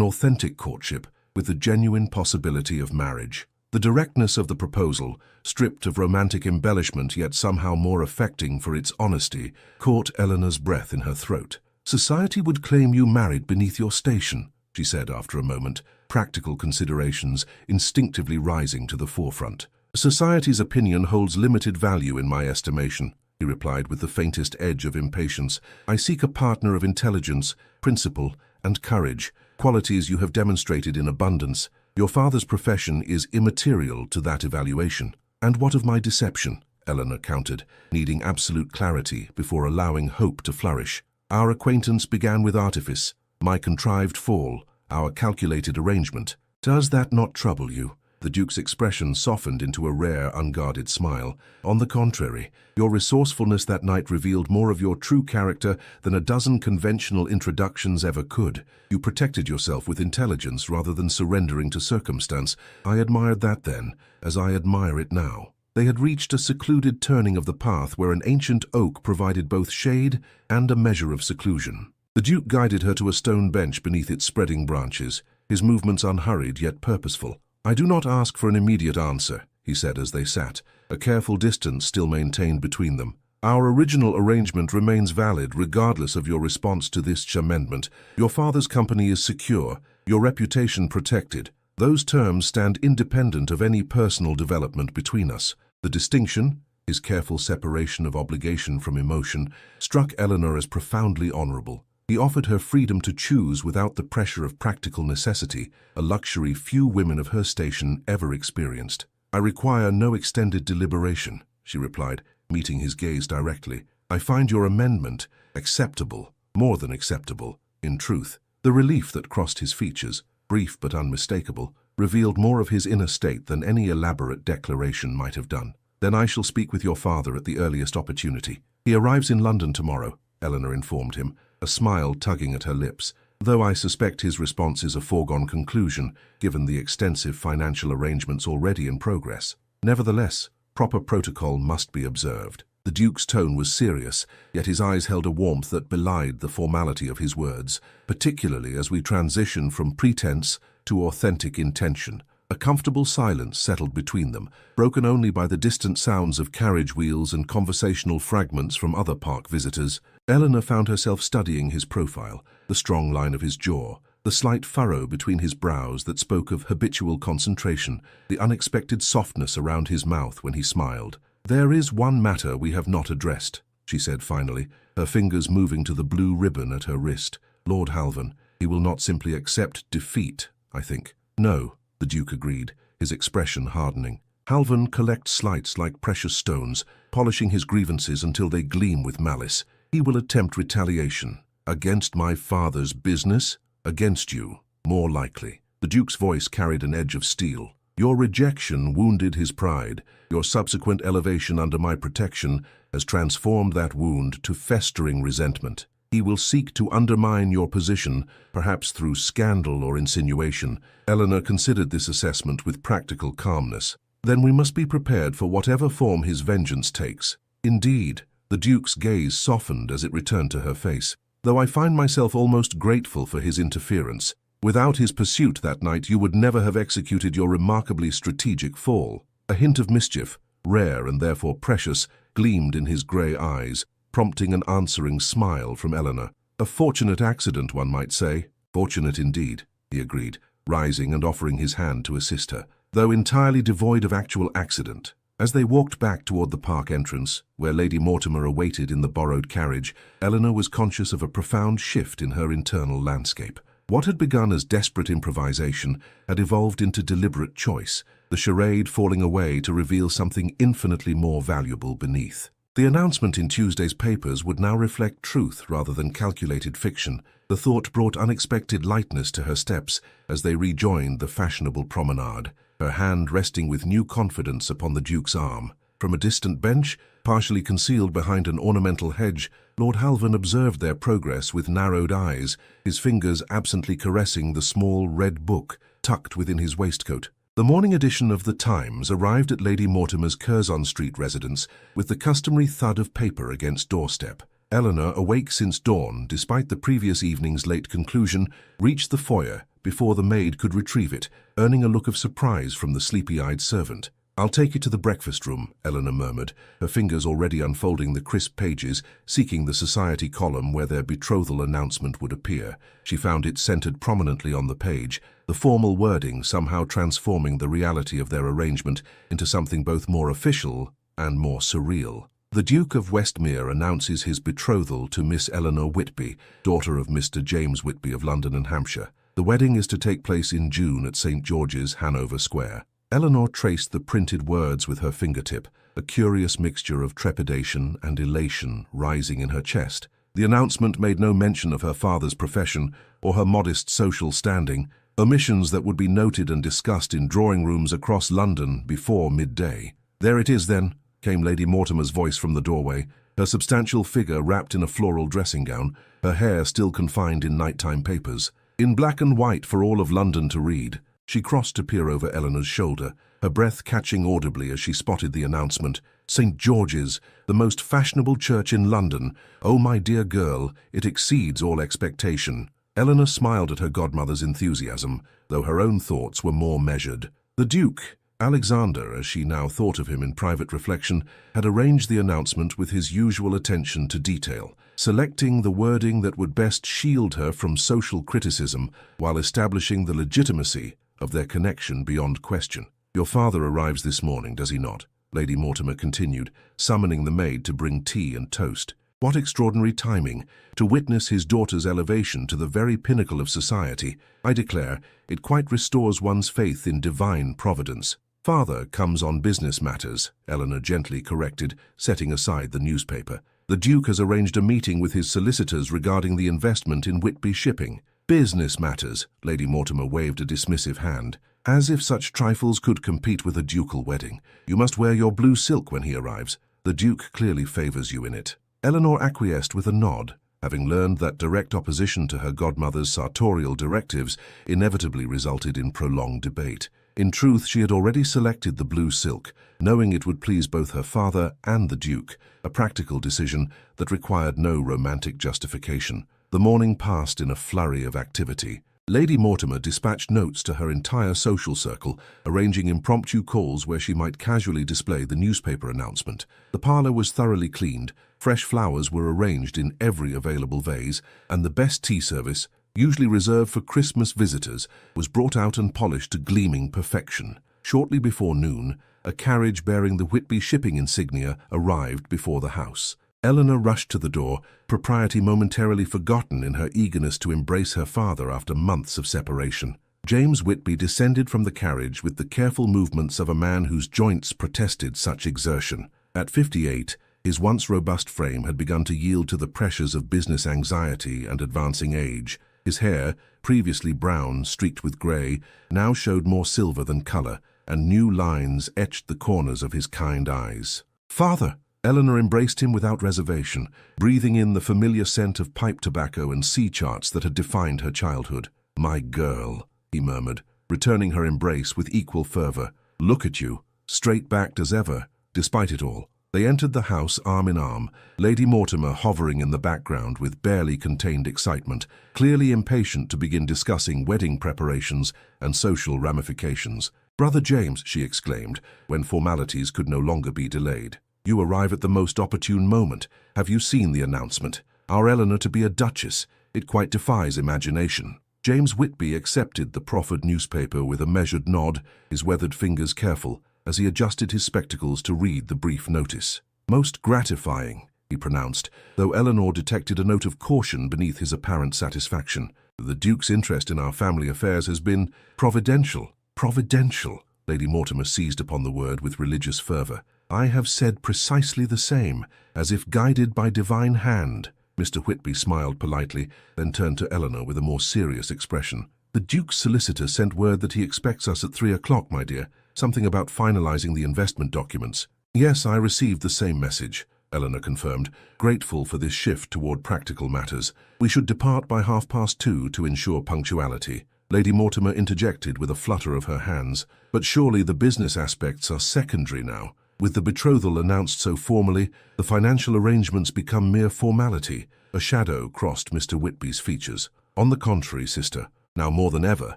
S1: authentic courtship with the genuine possibility of marriage. The directness of the proposal, stripped of romantic embellishment yet somehow more affecting for its honesty, caught Eleanor's breath in her throat. Society would claim you married beneath your station, she said after a moment, practical considerations instinctively rising to the forefront. Society's opinion holds limited value in my estimation, he replied with the faintest edge of impatience. I seek a partner of intelligence, principle, and courage, qualities you have demonstrated in abundance. Your father's profession is immaterial to that evaluation. And what of my deception? Eleanor countered, needing absolute clarity before allowing hope to flourish. Our acquaintance began with artifice, my contrived fall, our calculated arrangement. Does that not trouble you? The Duke's expression softened into a rare, unguarded smile. On the contrary, your resourcefulness that night revealed more of your true character than a dozen conventional introductions ever could. You protected yourself with intelligence rather than surrendering to circumstance. I admired that then, as I admire it now. They had reached a secluded turning of the path where an ancient oak provided both shade and a measure of seclusion. The Duke guided her to a stone bench beneath its spreading branches, his movements unhurried yet purposeful. "I do not ask for an immediate answer," he said as they sat, a careful distance still maintained between them. "Our original arrangement remains valid regardless of your response to this amendment. Your father's company is secure, your reputation protected. Those terms stand independent of any personal development between us." The distinction, his careful separation of obligation from emotion, struck Eleanor as profoundly honorable. He offered her freedom to choose without the pressure of practical necessity, a luxury few women of her station ever experienced. "I require no extended deliberation," she replied, meeting his gaze directly. "I find your amendment acceptable, more than acceptable, in truth." The relief that crossed his features, brief but unmistakable, revealed more of his inner state than any elaborate declaration might have done. "Then I shall speak with your father at the earliest opportunity. He arrives in London tomorrow," Eleanor informed him, a smile tugging at her lips, though I suspect his response is a foregone conclusion, given the extensive financial arrangements already in progress. Nevertheless, proper protocol must be observed. The Duke's tone was serious, yet his eyes held a warmth that belied the formality of his words, particularly as we transition from pretense to authentic intention. A comfortable silence settled between them, broken only by the distant sounds of carriage wheels and conversational fragments from other park visitors. Eleanor found herself studying his profile, the strong line of his jaw, the slight furrow between his brows that spoke of habitual concentration, the unexpected softness around his mouth when he smiled. "There is one matter we have not addressed," she said finally, her fingers moving to the blue ribbon at her wrist. "Lord Halvan, he will not simply accept defeat, I think." "No," the Duke agreed, his expression hardening. "Halvan collects slights like precious stones, polishing his grievances until they gleam with malice. He will attempt retaliation. Against my father's business? Against you, more likely." The Duke's voice carried an edge of steel. "Your rejection wounded his pride. Your subsequent elevation under my protection has transformed that wound to festering resentment. He will seek to undermine your position, perhaps through scandal or insinuation." Eleanor considered this assessment with practical calmness. "Then we must be prepared for whatever form his vengeance takes." "Indeed." The Duke's gaze softened as it returned to her face. "Though I find myself almost grateful for his interference. Without his pursuit that night, you would never have executed your remarkably strategic fall." A hint of mischief, rare and therefore precious, gleamed in his grey eyes, prompting an answering smile from Eleanor. "A fortunate accident, one might say." "Fortunate indeed," he agreed, rising and offering his hand to assist her, though entirely devoid of actual accident. As they walked back toward the park entrance, where Lady Mortimer awaited in the borrowed carriage, Eleanor was conscious of a profound shift in her internal landscape. What had begun as desperate improvisation had evolved into deliberate choice, the charade falling away to reveal something infinitely more valuable beneath. The announcement in Tuesday's papers would now reflect truth rather than calculated fiction. The thought brought unexpected lightness to her steps as they rejoined the fashionable promenade, her hand resting with new confidence upon the Duke's arm. From a distant bench, partially concealed behind an ornamental hedge, Lord Halvan observed their progress with narrowed eyes, his fingers absently caressing the small red book tucked within his waistcoat. The morning edition of The Times arrived at Lady Mortimer's Curzon Street residence with the customary thud of paper against doorstep. Eleanor, awake since dawn, despite the previous evening's late conclusion, reached the foyer before the maid could retrieve it, earning a look of surprise from the sleepy-eyed servant. "I'll take you to the breakfast room," Eleanor murmured, her fingers already unfolding the crisp pages, seeking the society column where their betrothal announcement would appear. She found it centered prominently on the page, the formal wording somehow transforming the reality of their arrangement into something both more official and more surreal. "The Duke of Westmere announces his betrothal to Miss Eleanor Whitby, daughter of Mr. James Whitby of London and Hampshire. The wedding is to take place in June at St. George's, Hanover Square." Eleanor traced the printed words with her fingertip, a curious mixture of trepidation and elation rising in her chest. The announcement made no mention of her father's profession or her modest social standing, omissions that would be noted and discussed in drawing rooms across London before midday. "There it is, then," came Lady Mortimer's voice from the doorway, her substantial figure wrapped in a floral dressing gown, her hair still confined in nighttime papers. In black and white for all of London to read. She crossed to peer over Eleanor's shoulder, her breath catching audibly as she spotted the announcement. "St. George's, the most fashionable church in London. Oh, my dear girl, it exceeds all expectation." Eleanor smiled at her godmother's enthusiasm, though her own thoughts were more measured. The Duke, Alexander, as she now thought of him in private reflection, had arranged the announcement with his usual attention to detail, selecting the wording that would best shield her from social criticism while establishing the legitimacy of their connection beyond question. "Your father arrives this morning, does he not?" Lady Mortimer continued, summoning the maid to bring tea and toast. What extraordinary timing, to witness his daughter's elevation to the very pinnacle of society. I declare, it quite restores one's faith in divine providence. "Father comes on business matters," Eleanor gently corrected, setting aside the newspaper. "The Duke has arranged a meeting with his solicitors regarding the investment in Whitby shipping." "Business matters," Lady Mortimer waved a dismissive hand. "As if such trifles could compete with a ducal wedding. You must wear your blue silk when he arrives. The Duke clearly favors you in it." Eleanor acquiesced with a nod, having learned that direct opposition to her godmother's sartorial directives inevitably resulted in prolonged debate. In truth, she had already selected the blue silk, knowing it would please both her father and the Duke, a practical decision that required no romantic justification. The morning passed in a flurry of activity. Lady Mortimer dispatched notes to her entire social circle, arranging impromptu calls where she might casually display the newspaper announcement. The parlour was thoroughly cleaned, fresh flowers were arranged in every available vase, and the best tea service, usually reserved for Christmas visitors, was brought out and polished to gleaming perfection. Shortly before noon, a carriage bearing the Whitby shipping insignia arrived before the house. Eleanor rushed to the door, propriety momentarily forgotten in her eagerness to embrace her father after months of separation. James Whitby descended from the carriage with the careful movements of a man whose joints protested such exertion. At 58, his once robust frame had begun to yield to the pressures of business anxiety and advancing age. His hair, previously brown, streaked with grey, now showed more silver than colour, and new lines etched the corners of his kind eyes. "Father!" Eleanor embraced him without reservation, breathing in the familiar scent of pipe tobacco and sea charts that had defined her childhood. "My girl," he murmured, returning her embrace with equal fervour. "Look at you, straight-backed as ever, despite it all." They entered the house arm in arm, Lady Mortimer hovering in the background with barely contained excitement, clearly impatient to begin discussing wedding preparations and social ramifications. "Brother James," she exclaimed, when formalities could no longer be delayed. "You arrive at the most opportune moment. Have you seen the announcement? Our Eleanor to be a duchess. It quite defies imagination." James Whitby accepted the proffered newspaper with a measured nod, his weathered fingers careful, as he adjusted his spectacles to read the brief notice. "Most gratifying," he pronounced, though Eleanor detected a note of caution beneath his apparent satisfaction. "The Duke's interest in our family affairs has been providential." "Providential," Lady Mortimer seized upon the word with religious fervour. "I have said precisely the same, as if guided by divine hand." Mr. Whitby smiled politely, then turned to Eleanor with a more serious expression. "The Duke's solicitor sent word that he expects us at 3 o'clock, my dear. Something about finalizing the investment documents." "Yes, I received the same message," Eleanor confirmed, grateful for this shift toward practical matters. "We should depart by 2:30 to ensure punctuality." Lady Mortimer interjected with a flutter of her hands. "But surely the business aspects are secondary now. With the betrothal announced so formally, the financial arrangements become mere formality." A shadow crossed Mr. Whitby's features. "On the contrary, sister, now more than ever,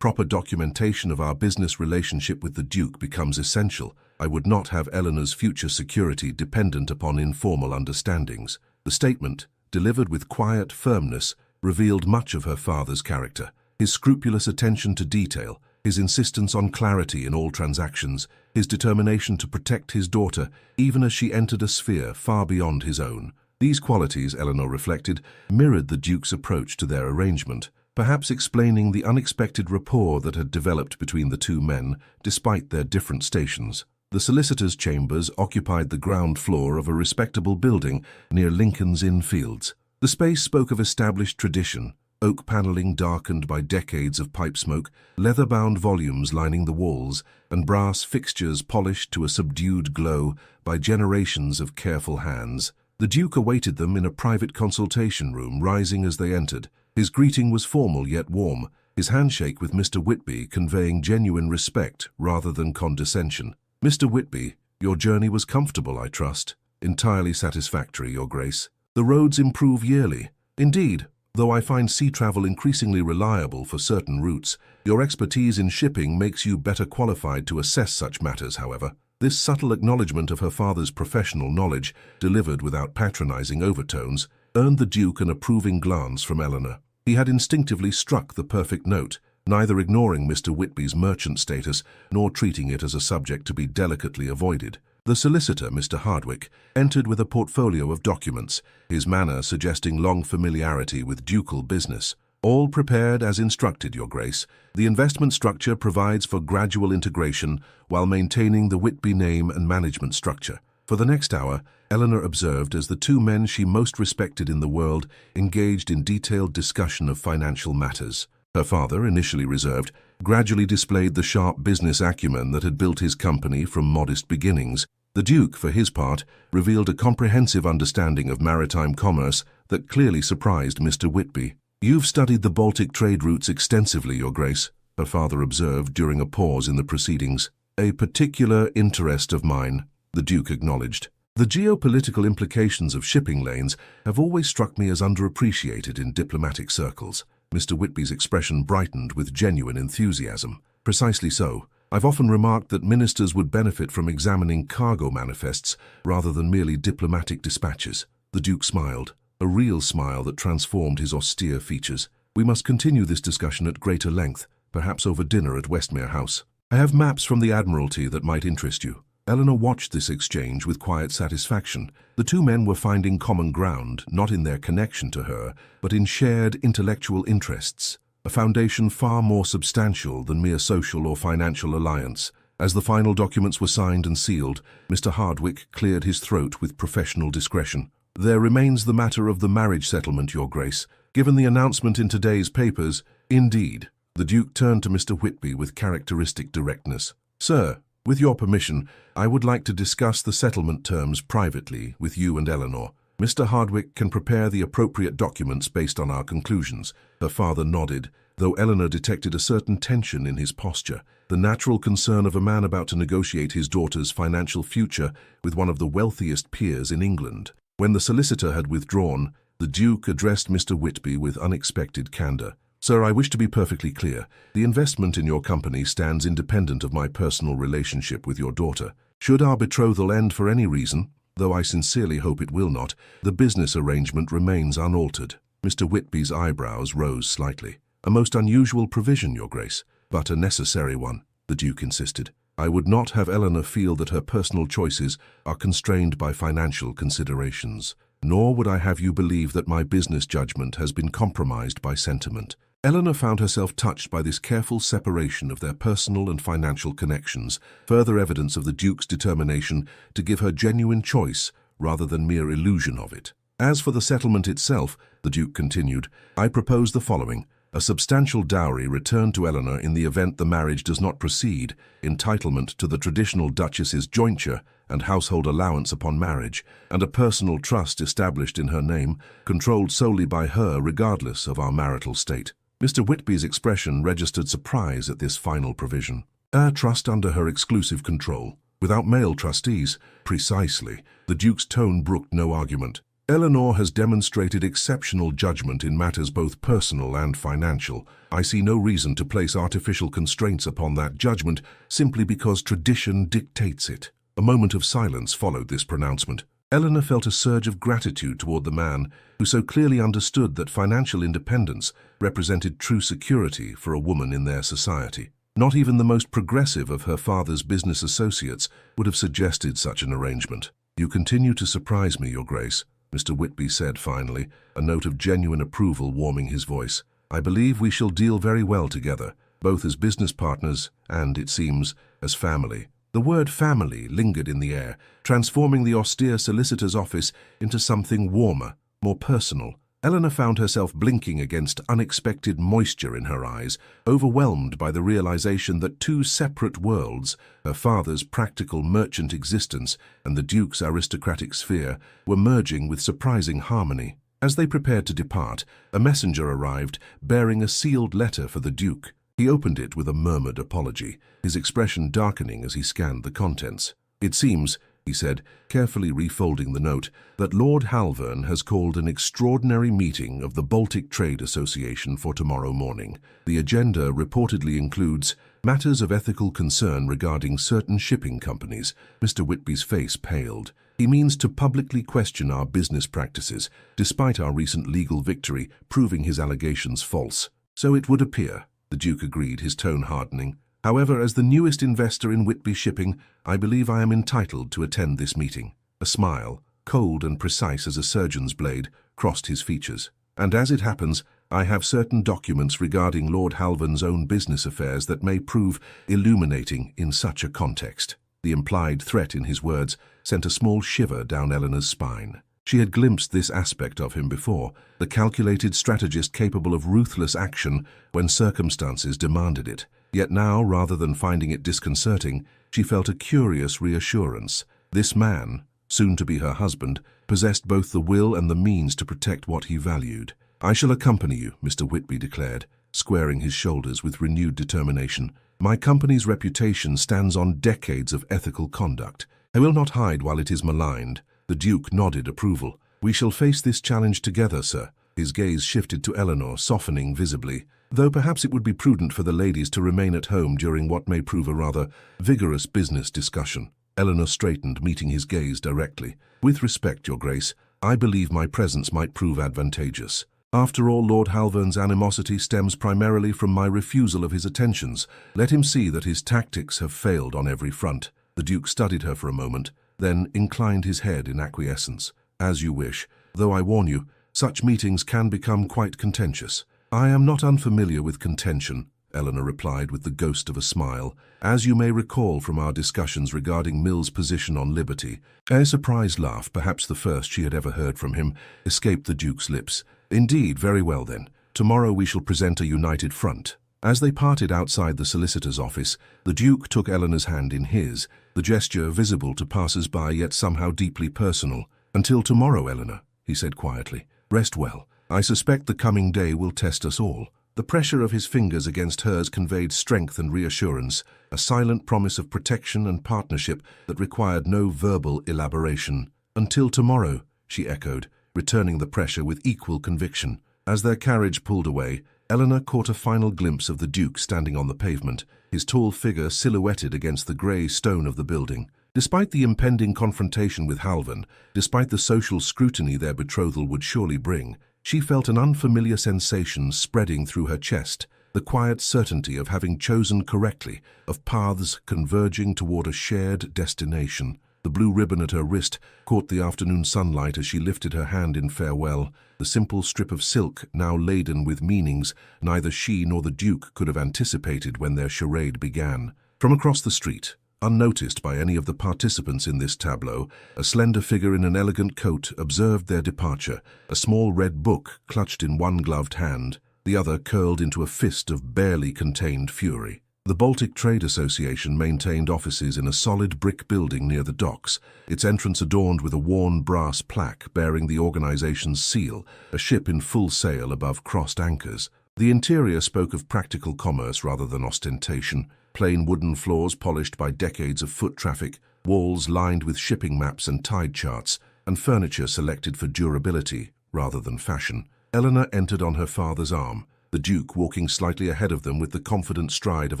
S1: proper documentation of our business relationship with the Duke becomes essential. I would not have Eleanor's future security dependent upon informal understandings." The statement, delivered with quiet firmness, revealed much of her father's character. His scrupulous attention to detail, his insistence on clarity in all transactions, his determination to protect his daughter, even as she entered a sphere far beyond his own. These qualities, Eleanor reflected, mirrored the Duke's approach to their arrangement, perhaps explaining the unexpected rapport that had developed between the two men, despite their different stations. The solicitor's chambers occupied the ground floor of a respectable building near Lincoln's Inn Fields. The space spoke of established tradition, oak paneling darkened by decades of pipe smoke, leather-bound volumes lining the walls, and brass fixtures polished to a subdued glow by generations of careful hands. The Duke awaited them in a private consultation room, rising as they entered. His greeting was formal yet warm, his handshake with Mr. Whitby conveying genuine respect rather than condescension. "Mr. Whitby, your journey was comfortable, I trust." "Entirely satisfactory, Your Grace." "The roads improve yearly." "Indeed, Though I find sea travel increasingly reliable for certain routes, your expertise in shipping makes you better qualified to assess such matters, however. This subtle acknowledgement of her father's professional knowledge, delivered without patronizing overtones, earned the Duke an approving glance from Eleanor. He had instinctively struck the perfect note, neither ignoring Mr. Whitby's merchant status nor treating it as a subject to be delicately avoided. The solicitor, Mr. Hardwick, entered with a portfolio of documents, his manner suggesting long familiarity with ducal business. All prepared as instructed, Your Grace. The investment structure provides for gradual integration while maintaining the Whitby name and management structure. For the next hour, Eleanor observed as the two men she most respected in the world engaged in detailed discussion of financial matters. Her father, initially reserved, gradually displayed the sharp business acumen that had built his company from modest beginnings. The Duke, for his part, revealed a comprehensive understanding of maritime commerce that clearly surprised Mr. Whitby. "You've studied the Baltic trade routes extensively, Your Grace," her father observed during a pause in the proceedings. "A particular interest of mine," the Duke acknowledged. "The geopolitical implications of shipping lanes have always struck me as underappreciated in diplomatic circles." Mr. Whitby's expression brightened with genuine enthusiasm. "Precisely so. I've often remarked that ministers would benefit from examining cargo manifests rather than merely diplomatic dispatches." The Duke smiled, a real smile that transformed his austere features. "We must continue this discussion at greater length, perhaps over dinner at Westmere House. I have maps from the Admiralty that might interest you." Eleanor watched this exchange with quiet satisfaction. The two men were finding common ground, not in their connection to her, but in shared intellectual interests, a foundation far more substantial than mere social or financial alliance. As the final documents were signed and sealed, Mr. Hardwick cleared his throat with professional discretion. "There remains the matter of the marriage settlement, Your Grace. Given the announcement in today's papers—" "Indeed." The Duke turned to Mr. Whitby with characteristic directness. "Sir, with your permission, I would like to discuss the settlement terms privately with you and Eleanor. Mr. Hardwick can prepare the appropriate documents based on our conclusions." Her father nodded, though Eleanor detected a certain tension in his posture, the natural concern of a man about to negotiate his daughter's financial future with one of the wealthiest peers in England. When the solicitor had withdrawn, the Duke addressed Mr. Whitby with unexpected candor. "Sir, I wish to be perfectly clear. The investment in your company stands independent of my personal relationship with your daughter. Should our betrothal end for any reason, though I sincerely hope it will not, the business arrangement remains unaltered." Mr. Whitby's eyebrows rose slightly. "A most unusual provision, Your Grace, but a necessary one," the Duke insisted. "I would not have Eleanor feel that her personal choices are constrained by financial considerations, nor would I have you believe that my business judgment has been compromised by sentiment." Eleanor found herself touched by this careful separation of their personal and financial connections, further evidence of the Duke's determination to give her genuine choice rather than mere illusion of it. "As for the settlement itself," the Duke continued, "I propose the following. A substantial dowry returned to Eleanor in the event the marriage does not proceed, entitlement to the traditional Duchess's jointure and household allowance upon marriage, and a personal trust established in her name, controlled solely by her regardless of our marital state." Mr. Whitby's expression registered surprise at this final provision. "A trust under her exclusive control, without male trustees." "Precisely." The Duke's tone brooked no argument. "Eleanor has demonstrated exceptional judgment in matters both personal and financial. I see no reason to place artificial constraints upon that judgment simply because tradition dictates it." A moment of silence followed this pronouncement. Eleanor felt a surge of gratitude toward the man who so clearly understood that financial independence represented true security for a woman in their society. Not even the most progressive of her father's business associates would have suggested such an arrangement. "You continue to surprise me, Your Grace," Mr. Whitby said finally, a note of genuine approval warming his voice. "I believe we shall deal very well together, both as business partners and, it seems, as family." The word family lingered in the air, transforming the austere solicitor's office into something warmer, more personal. Eleanor found herself blinking against unexpected moisture in her eyes, overwhelmed by the realization that two separate worlds, her father's practical merchant existence and the Duke's aristocratic sphere, were merging with surprising harmony. As they prepared to depart, a messenger arrived, bearing a sealed letter for the Duke. He opened it with a murmured apology, his expression darkening as he scanned the contents. "It seems," he said, carefully refolding the note, that Lord Halvern has called an extraordinary meeting of the Baltic Trade Association for tomorrow morning. The agenda reportedly includes matters of ethical concern regarding certain shipping companies. Mr. Whitby's face paled. He means to publicly question our business practices, despite our recent legal victory proving his allegations false. So it would appear, the Duke agreed, his tone hardening. However, as the newest investor in Whitby Shipping, I believe I am entitled to attend this meeting. A smile, cold and precise as a surgeon's blade, crossed his features. And as it happens, I have certain documents regarding Lord Halvern's own business affairs that may prove illuminating in such a context. The implied threat in his words sent a small shiver down Eleanor's spine. She had glimpsed this aspect of him before, the calculated strategist capable of ruthless action when circumstances demanded it. Yet now, rather than finding it disconcerting, she felt a curious reassurance. This man, soon to be her husband, possessed both the will and the means to protect what he valued. "I shall accompany you," Mr. Whitby declared, squaring his shoulders with renewed determination. "My company's reputation stands on decades of ethical conduct. I will not hide while it is maligned." The Duke nodded approval. "We shall face this challenge together, sir." His gaze shifted to Eleanor, softening visibly. "Though perhaps it would be prudent for the ladies to remain at home during what may prove a rather vigorous business discussion." Eleanor straightened, meeting his gaze directly. "With respect, Your Grace, I believe my presence might prove advantageous. After all, Lord Halvern's animosity stems primarily from my refusal of his attentions. Let him see that his tactics have failed on every front." The Duke studied her for a moment, then inclined his head in acquiescence. "As you wish, though I warn you, such meetings can become quite contentious." "I am not unfamiliar with contention," Eleanor replied with the ghost of a smile. "As you may recall from our discussions regarding Mill's position on liberty." A surprised laugh, perhaps the first she had ever heard from him, escaped the Duke's lips. "Indeed, very well then. Tomorrow we shall present a united front." As they parted outside the solicitor's office, the Duke took Eleanor's hand in his, the gesture visible to passers-by yet somehow deeply personal. "Until tomorrow, Eleanor," he said quietly. "Rest well. I suspect the coming day will test us all." The pressure of his fingers against hers conveyed strength and reassurance, a silent promise of protection and partnership that required no verbal elaboration. "Until tomorrow," she echoed, returning the pressure with equal conviction. As their carriage pulled away, Eleanor caught a final glimpse of the Duke standing on the pavement, his tall figure silhouetted against the grey stone of the building. Despite the impending confrontation with Halvern, despite the social scrutiny their betrothal would surely bring, she felt an unfamiliar sensation spreading through her chest, the quiet certainty of having chosen correctly, of paths converging toward a shared destination. The blue ribbon at her wrist caught the afternoon sunlight as she lifted her hand in farewell, the simple strip of silk now laden with meanings neither she nor the Duke could have anticipated when their charade began. From across the street, unnoticed by any of the participants in this tableau, a slender figure in an elegant coat observed their departure, a small red book clutched in one gloved hand, the other curled into a fist of barely contained fury. The Baltic Trade Association maintained offices in a solid brick building near the docks, its entrance adorned with a worn brass plaque bearing the organization's seal, a ship in full sail above crossed anchors. The interior spoke of practical commerce rather than ostentation. Plain wooden floors polished by decades of foot traffic, walls lined with shipping maps and tide charts, and furniture selected for durability rather than fashion. Eleanor entered on her father's arm, the Duke walking slightly ahead of them with the confident stride of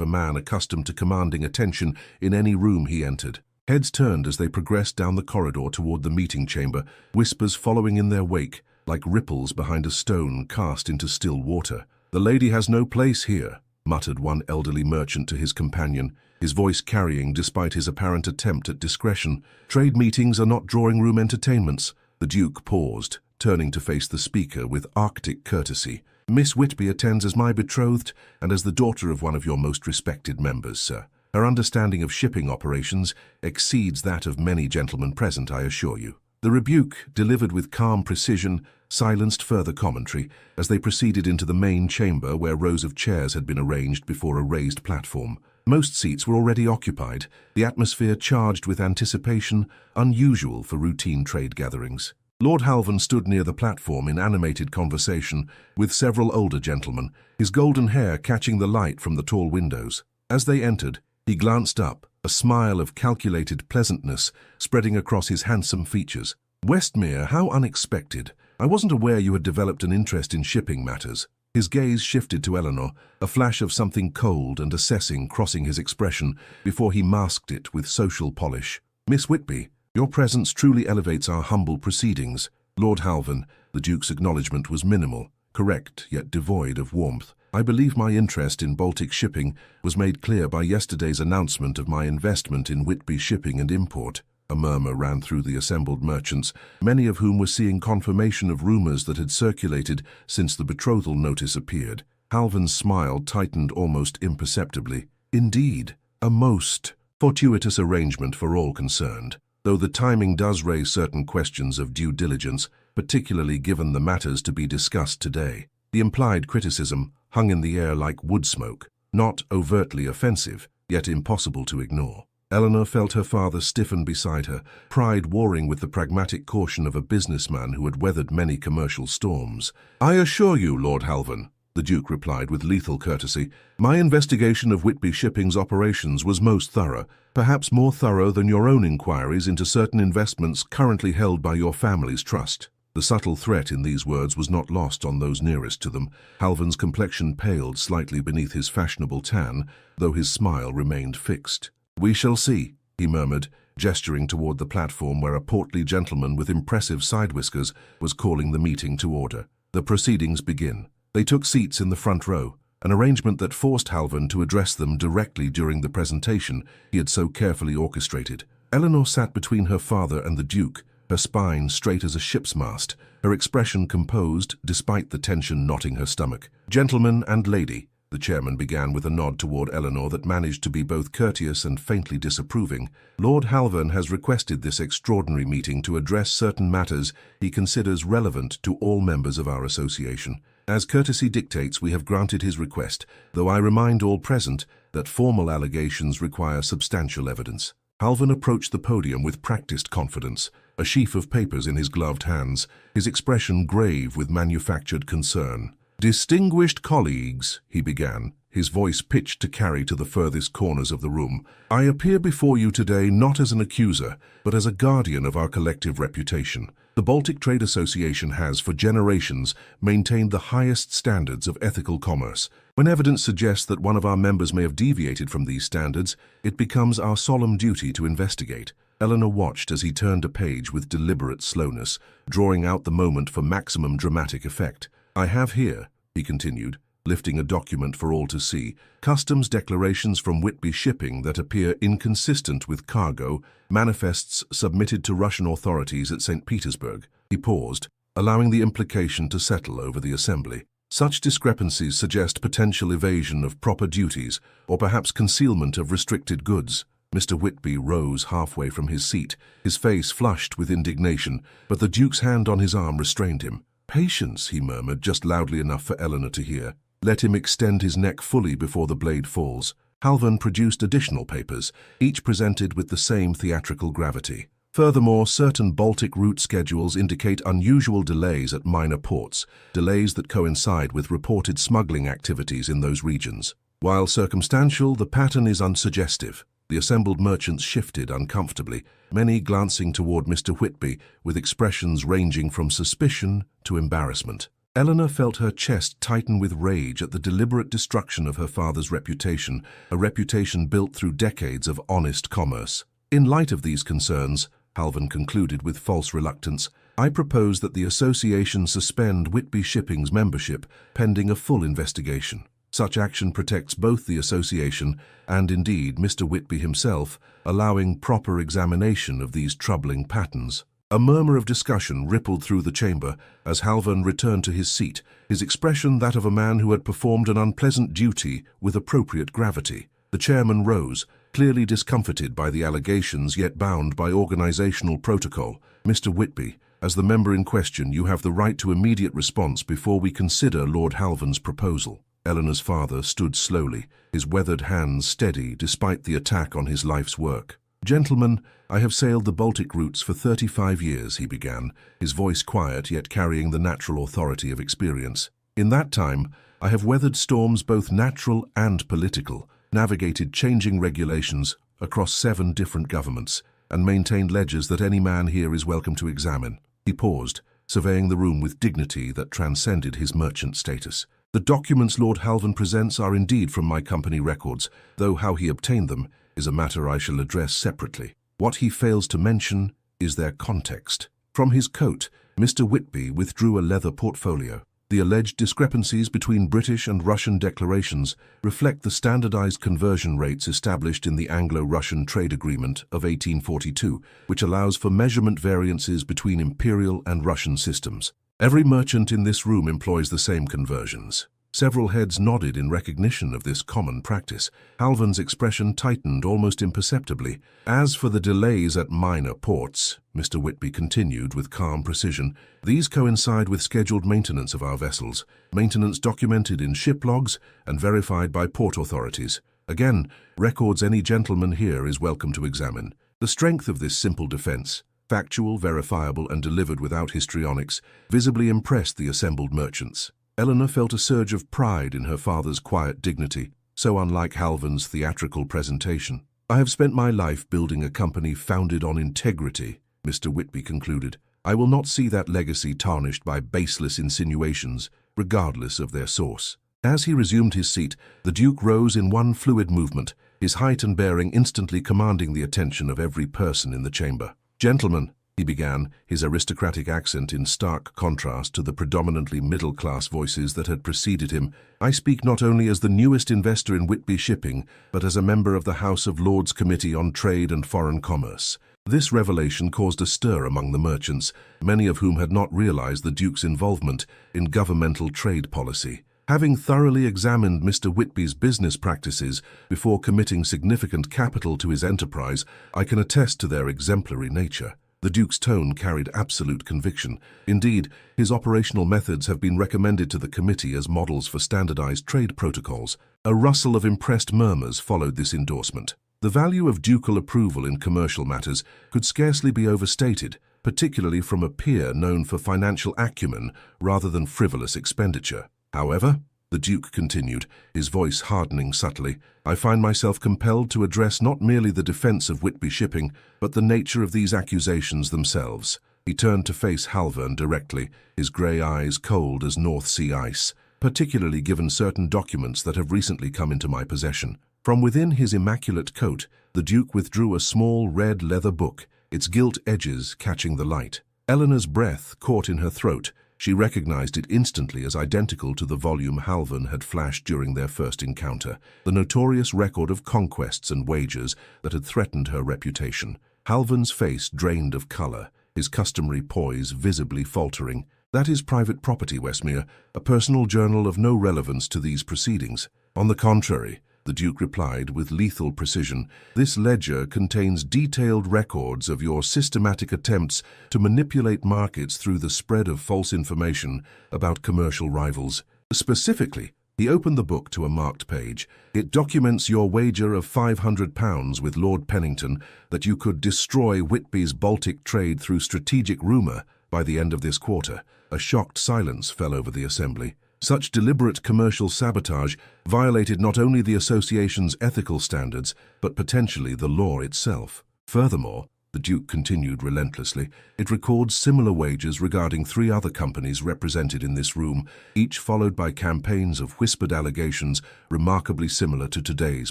S1: a man accustomed to commanding attention in any room he entered. Heads turned as they progressed down the corridor toward the meeting chamber, whispers following in their wake, like ripples behind a stone cast into still water. "The lady has no place here," muttered one elderly merchant to his companion, his voice carrying despite his apparent attempt at discretion. "Trade meetings are not drawing-room entertainments." The Duke paused, turning to face the speaker with Arctic courtesy. "Miss Whitby attends as my betrothed and as the daughter of one of your most respected members, sir. Her understanding of shipping operations exceeds that of many gentlemen present, I assure you." The rebuke, delivered with calm precision, silenced further commentary as they proceeded into the main chamber where rows of chairs had been arranged before a raised platform. Most seats were already occupied, the atmosphere charged with anticipation, unusual for routine trade gatherings. Lord Halvern stood near the platform in animated conversation with several older gentlemen, his golden hair catching the light from the tall windows. As they entered, he glanced up, a smile of calculated pleasantness spreading across his handsome features. "Westmere, how unexpected. I wasn't aware you had developed an interest in shipping matters." His gaze shifted to Eleanor, a flash of something cold and assessing crossing his expression before he masked it with social polish. "Miss Whitby, your presence truly elevates our humble proceedings." Lord Halvan, the Duke's acknowledgement was minimal, correct yet devoid of warmth. "I believe my interest in Baltic shipping was made clear by yesterday's announcement of my investment in Whitby Shipping and Import." A murmur ran through the assembled merchants, many of whom were seeing confirmation of rumors that had circulated since the betrothal notice appeared. Halvan's smile tightened almost imperceptibly. "Indeed, a most fortuitous arrangement for all concerned, though the timing does raise certain questions of due diligence, particularly given the matters to be discussed today." The implied criticism hung in the air like wood smoke, not overtly offensive, yet impossible to ignore. Eleanor felt her father stiffen beside her, pride warring with the pragmatic caution of a businessman who had weathered many commercial storms. "I assure you, Lord Halvan," the Duke replied with lethal courtesy, "my investigation of Whitby Shipping's operations was most thorough, perhaps more thorough than your own inquiries into certain investments currently held by your family's trust." The subtle threat in these words was not lost on those nearest to them. Halvan's complexion paled slightly beneath his fashionable tan, though his smile remained fixed. "We shall see," he murmured, gesturing toward the platform where a portly gentleman with impressive side whiskers was calling the meeting to order. "The proceedings begin." They took seats in the front row, an arrangement that forced Halvan to address them directly during the presentation he had so carefully orchestrated. Eleanor sat between her father and the Duke, her spine straight as a ship's mast, her expression composed despite the tension knotting her stomach. "Gentlemen and lady," the chairman began with a nod toward Eleanor that managed to be both courteous and faintly disapproving, "Lord Halvan has requested this extraordinary meeting to address certain matters he considers relevant to all members of our association. As courtesy dictates, we have granted his request, though I remind all present that formal allegations require substantial evidence." Halvan approached the podium with practiced confidence, a sheaf of papers in his gloved hands, his expression grave with manufactured concern. "Distinguished colleagues," he began, his voice pitched to carry to the furthest corners of the room, "I appear before you today not as an accuser, but as a guardian of our collective reputation. The Baltic Trade Association has, for generations, maintained the highest standards of ethical commerce. When evidence suggests that one of our members may have deviated from these standards, it becomes our solemn duty to investigate." Eleanor watched as he turned a page with deliberate slowness, drawing out the moment for maximum dramatic effect. "I have here," he continued, lifting a document for all to see, "customs declarations from Whitby Shipping that appear inconsistent with cargo, manifests submitted to Russian authorities at St. Petersburg." He paused, allowing the implication to settle over the assembly. "Such discrepancies suggest potential evasion of proper duties, or perhaps concealment of restricted goods." Mr. Whitby rose halfway from his seat, his face flushed with indignation, but the Duke's hand on his arm restrained him. "Patience," he murmured, just loudly enough for Eleanor to hear. "Let him extend his neck fully before the blade falls." Halvan produced additional papers, each presented with the same theatrical gravity. Furthermore, certain Baltic route schedules indicate unusual delays at minor ports, delays that coincide with reported smuggling activities in those regions. While circumstantial, the pattern is unsuggestive. The assembled merchants shifted uncomfortably, many glancing toward Mr. Whitby with expressions ranging from suspicion to embarrassment. Eleanor felt her chest tighten with rage at the deliberate destruction of her father's reputation, a reputation built through decades of honest commerce. "In light of these concerns," Halvan concluded with false reluctance, "I propose that the association suspend Whitby Shipping's membership pending a full investigation. Such action protects both the association and indeed Mr. Whitby himself, allowing proper examination of these troubling patterns." A murmur of discussion rippled through the chamber as Halvan returned to his seat, his expression that of a man who had performed an unpleasant duty with appropriate gravity. The chairman rose, clearly discomfited by the allegations yet bound by organizational protocol. "Mr. Whitby, as the member in question, you have the right to immediate response before we consider Lord Halvan's proposal." Eleanor's father stood slowly, his weathered hands steady despite the attack on his life's work. "Gentlemen, I have sailed the Baltic routes for 35 years, he began, his voice quiet yet carrying the natural authority of experience. "In that time, I have weathered storms both natural and political, navigated changing regulations, across 7 different governments, and maintained ledgers that any man here is welcome to examine. He paused, surveying the room with dignity that transcended his merchant status. The documents Lord Halvan presents are indeed from my company records, though how he obtained them is a matter I shall address separately. What he fails to mention is their context. From his coat, Mr. Whitby withdrew a leather portfolio. The alleged discrepancies between British and Russian declarations reflect the standardized conversion rates established in the Anglo-Russian Trade Agreement of 1842, which allows for measurement variances between imperial and Russian systems. Every merchant in this room employs the same conversions. Several heads nodded in recognition of this common practice. Halvan's expression tightened almost imperceptibly. As for the delays at minor ports, Mr. Whitby continued with calm precision, these coincide with scheduled maintenance of our vessels, maintenance documented in ship logs and verified by port authorities. Again, records any gentleman here is welcome to examine. The strength of this simple defense, factual, verifiable, and delivered without histrionics, visibly impressed the assembled merchants. Eleanor felt a surge of pride in her father's quiet dignity, so unlike Halvan's theatrical presentation. I have spent my life building a company founded on integrity, Mr. Whitby concluded. I will not see that legacy tarnished by baseless insinuations, regardless of their source. As he resumed his seat, the Duke rose in one fluid movement, his height and bearing instantly commanding the attention of every person in the chamber. Gentlemen, he began, his aristocratic accent in stark contrast to the predominantly middle-class voices that had preceded him, I speak not only as the newest investor in Whitby Shipping, but as a member of the House of Lords Committee on Trade and Foreign Commerce. This revelation caused a stir among the merchants, many of whom had not realized the Duke's involvement in governmental trade policy. Having thoroughly examined Mr. Whitby's business practices before committing significant capital to his enterprise, I can attest to their exemplary nature. The Duke's tone carried absolute conviction. Indeed, his operational methods have been recommended to the committee as models for standardized trade protocols. A rustle of impressed murmurs followed this endorsement. The value of ducal approval in commercial matters could scarcely be overstated, particularly from a peer known for financial acumen rather than frivolous expenditure. However, the Duke continued, his voice hardening subtly, I find myself compelled to address not merely the defense of Whitby Shipping, but the nature of these accusations themselves. He turned to face Halvan directly, his grey eyes cold as North Sea ice, particularly given certain documents that have recently come into my possession. From within his immaculate coat, the Duke withdrew a small red leather book, its gilt edges catching the light. Eleanor's breath caught in her throat. She recognized it instantly as identical to the volume Halvan had flashed during their first encounter, the notorious record of conquests and wagers that had threatened her reputation. Halvan's face drained of color, his customary poise visibly faltering. That is private property, Westmere, a personal journal of no relevance to these proceedings. On the contrary, the Duke replied with lethal precision, this ledger contains detailed records of your systematic attempts to manipulate markets through the spread of false information about commercial rivals. Specifically, he opened the book to a marked page. It documents your wager of £500 with Lord Pennington that you could destroy Whitby's Baltic trade through strategic rumour by the end of this quarter. A shocked silence fell over the assembly. Such deliberate commercial sabotage violated not only the association's ethical standards, but potentially the law itself. Furthermore, the Duke continued relentlessly, it records similar wagers regarding 3 other companies represented in this room, each followed by campaigns of whispered allegations remarkably similar to today's